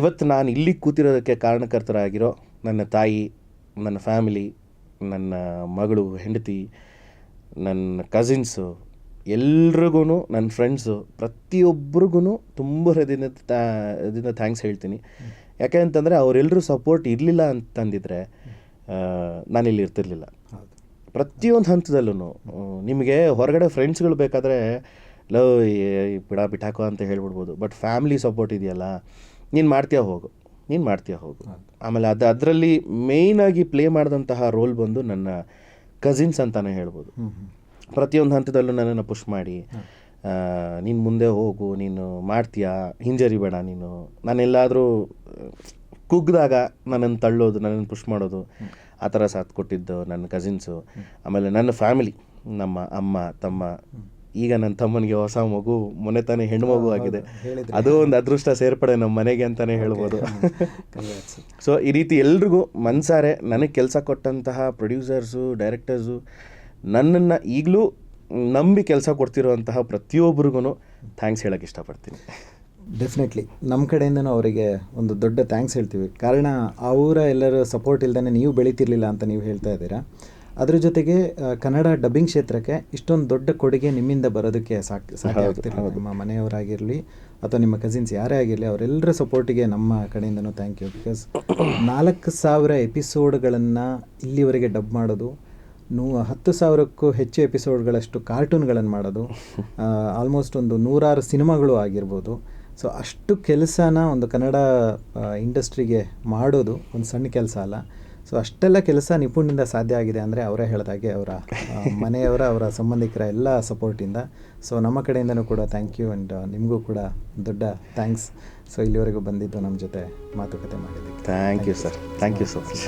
ಇವತ್ತು ನಾನು ಇಲ್ಲಿ ಕೂತಿರೋದಕ್ಕೆ ಕಾರಣಕರ್ತರಾಗಿರೋ ನನ್ನ ತಾಯಿ, ನನ್ನ ಫ್ಯಾಮಿಲಿ, ನನ್ನ ಮಗಳು, ಹೆಂಡತಿ, ನನ್ನ ಕಸಿನ್ಸು, ಎಲ್ರಿಗೂ, ನನ್ನ ಫ್ರೆಂಡ್ಸು, ಪ್ರತಿಯೊಬ್ಬರಿಗೂ ತುಂಬ ಹೃದಯದಿಂದ ಥ್ಯಾಂಕ್ಸ್ ಹೇಳ್ತೀನಿ. ಯಾಕೆ ಅಂತಂದರೆ ಅವರೆಲ್ಲರೂ ಸಪೋರ್ಟ್ ಇರಲಿಲ್ಲ ಅಂತಂದಿದ್ರೆ ನಾನಿಲ್ಲಿ ಇರ್ತಿರ್ಲಿಲ್ಲ. ಪ್ರತಿಯೊಂದು ಹಂತದಲ್ಲೂ ನಿಮಗೆ ಹೊರಗಡೆ ಫ್ರೆಂಡ್ಸ್ಗಳು ಬೇಕಾದರೆ ಲವ್ ಬಿಟ್ಟಾಕೋ ಅಂತ ಹೇಳ್ಬಿಡ್ಬೋದು, ಬಟ್ ಫ್ಯಾಮಿಲಿ ಸಪೋರ್ಟ್ ಇದೆಯಲ್ಲ, ನೀನು ಮಾಡ್ತೀಯ ಹೋಗು. ಆಮೇಲೆ ಅದರಲ್ಲಿ ಮೇಯ್ನಾಗಿ ಪ್ಲೇ ಮಾಡಿದಂತಹ ರೋಲ್ ಬಂದು ನನ್ನ ಕಸಿನ್ಸ್ ಅಂತಲೇ ಹೇಳ್ಬೋದು. ಪ್ರತಿಯೊಂದು ಹಂತದಲ್ಲೂ ನನ್ನನ್ನು ಪುಷ್ ಮಾಡಿ, ನೀನು ಮುಂದೆ ಹೋಗು, ನೀನು ಮಾಡ್ತೀಯಾ, ಹಿಂಜರಿಬೇಡ ನೀನು. ನಾನೆಲ್ಲಾದರೂ ಕುಗ್ಗಿದಾಗ ನನ್ನನ್ನು ತಳ್ಳೋದು, ನನ್ನನ್ನು ಪುಷ್ ಮಾಡೋದು, ಆ ಥರ ಸಾಥ್ ಕೊಟ್ಟಿದ್ದು ನನ್ನ ಕಸಿನ್ಸು. ಆಮೇಲೆ ನನ್ನ ಫ್ಯಾಮಿಲಿ, ನಮ್ಮ ಅಮ್ಮ, ತಮ್ಮ, ಈಗ ನನ್ನ ತಮ್ಮನಿಗೆ ಹೊಸ ಮಗು, ಮೊನ್ನೆ ತಾನೇ ಹೆಣ್ಣು ಮಗು ಆಗಿದೆ. ಅದು ಒಂದು ಅದೃಷ್ಟ ಸೇರ್ಪಡೆ ನಮ್ಮ ಮನೆಗೆ ಅಂತಲೇ ಹೇಳ್ಬೋದು. ಸೊ ಈ ರೀತಿ ಎಲ್ರಿಗೂ ಮನ್ಸಾರೆ ನನಗೆ ಕೆಲಸ ಕೊಟ್ಟಂತಹ ಪ್ರೊಡ್ಯೂಸರ್ಸು, ಡೈರೆಕ್ಟರ್ಸು, ನನ್ನನ್ನು ಈಗಲೂ ನಂಬಿ ಕೆಲಸ ಕೊಡ್ತಿರೋಂತಹ ಪ್ರತಿಯೊಬ್ಬರಿಗೂ ಥ್ಯಾಂಕ್ಸ್ ಹೇಳೋಕ್ಕೆ ಇಷ್ಟಪಡ್ತೀನಿ. ಡೆಫಿನೆಟ್ಲಿ ನಮ್ಮ ಕಡೆಯಿಂದನೂ ಅವರಿಗೆ ಒಂದು ದೊಡ್ಡ ಥ್ಯಾಂಕ್ಸ್ ಹೇಳ್ತೀವಿ. ಕಾರಣ ಅವರ ಎಲ್ಲರ ಸಪೋರ್ಟ್ ಇಲ್ಲದೇ ನೀವು ಬೆಳೀತಿರ್ಲಿಲ್ಲ ಅಂತ ನೀವು ಹೇಳ್ತಾ ಇದ್ದೀರಾ. ಅದ್ರ ಜೊತೆಗೆ ಕನ್ನಡ ಡಬ್ಬಿಂಗ್ ಕ್ಷೇತ್ರಕ್ಕೆ ಇಷ್ಟೊಂದು ದೊಡ್ಡ ಕೊಡುಗೆ ನಿಮ್ಮಿಂದ ಬರೋದಕ್ಕೆ ಸಾಧ್ಯ ಆಗ್ತಿರಲಿಲ್ಲ. ನಿಮ್ಮ ಮನೆಯವರಾಗಿರಲಿ ಅಥವಾ ನಿಮ್ಮ ಕಸಿನ್ಸ್ ಯಾರೇ ಆಗಿರಲಿ, ಅವರೆಲ್ಲರ ಸಪೋರ್ಟಿಗೆ ನಮ್ಮ ಕಡೆಯಿಂದನೂ ಥ್ಯಾಂಕ್ ಯು. ಬಿಕಾಸ್ 4,000 ಎಪಿಸೋಡ್ಗಳನ್ನು ಇಲ್ಲಿವರೆಗೆ ಡಬ್ ಮಾಡೋದು, 10,000ಕ್ಕೂ ಹೆಚ್ಚು ಎಪಿಸೋಡ್ಗಳಷ್ಟು ಕಾರ್ಟೂನ್ಗಳನ್ನು ಮಾಡೋದು, ಆಲ್ಮೋಸ್ಟ್ ಒಂದು 106 ಸಿನಿಮಾಗಳು ಆಗಿರ್ಬೋದು. ಸೊ ಅಷ್ಟು ಕೆಲಸನ ಒಂದು ಕನ್ನಡ ಇಂಡಸ್ಟ್ರಿಗೆ ಮಾಡೋದು ಒಂದು ಸಣ್ಣ ಕೆಲಸ ಅಲ್ಲ. ಸೊ ಅಷ್ಟೆಲ್ಲ ಕೆಲಸ ನಿಪುಣ್ಣಿಂದ ಸಾಧ್ಯ ಆಗಿದೆ ಅಂದರೆ ಅವರೇ ಹೇಳಿದಾಗೆ ಅವರ ಮನೆಯವರ, ಅವರ ಸಂಬಂಧಿಕರ ಎಲ್ಲ ಸಪೋರ್ಟಿಂದ. ಸೊ ನಮ್ಮ ಕಡೆಯಿಂದನೂ ಕೂಡ ಥ್ಯಾಂಕ್ ಯು. ಆ್ಯಂಡ್ ನಿಮಗೂ ಕೂಡ ದೊಡ್ಡ ಥ್ಯಾಂಕ್ಸ್. ಸೊ ಇಲ್ಲಿವರೆಗೂ ಬಂದಿದ್ದು ನಮ್ಮ ಜೊತೆ ಮಾತುಕತೆ ಮಾಡಿದ್ದಕ್ಕೆ thank you sir. Thank you so much.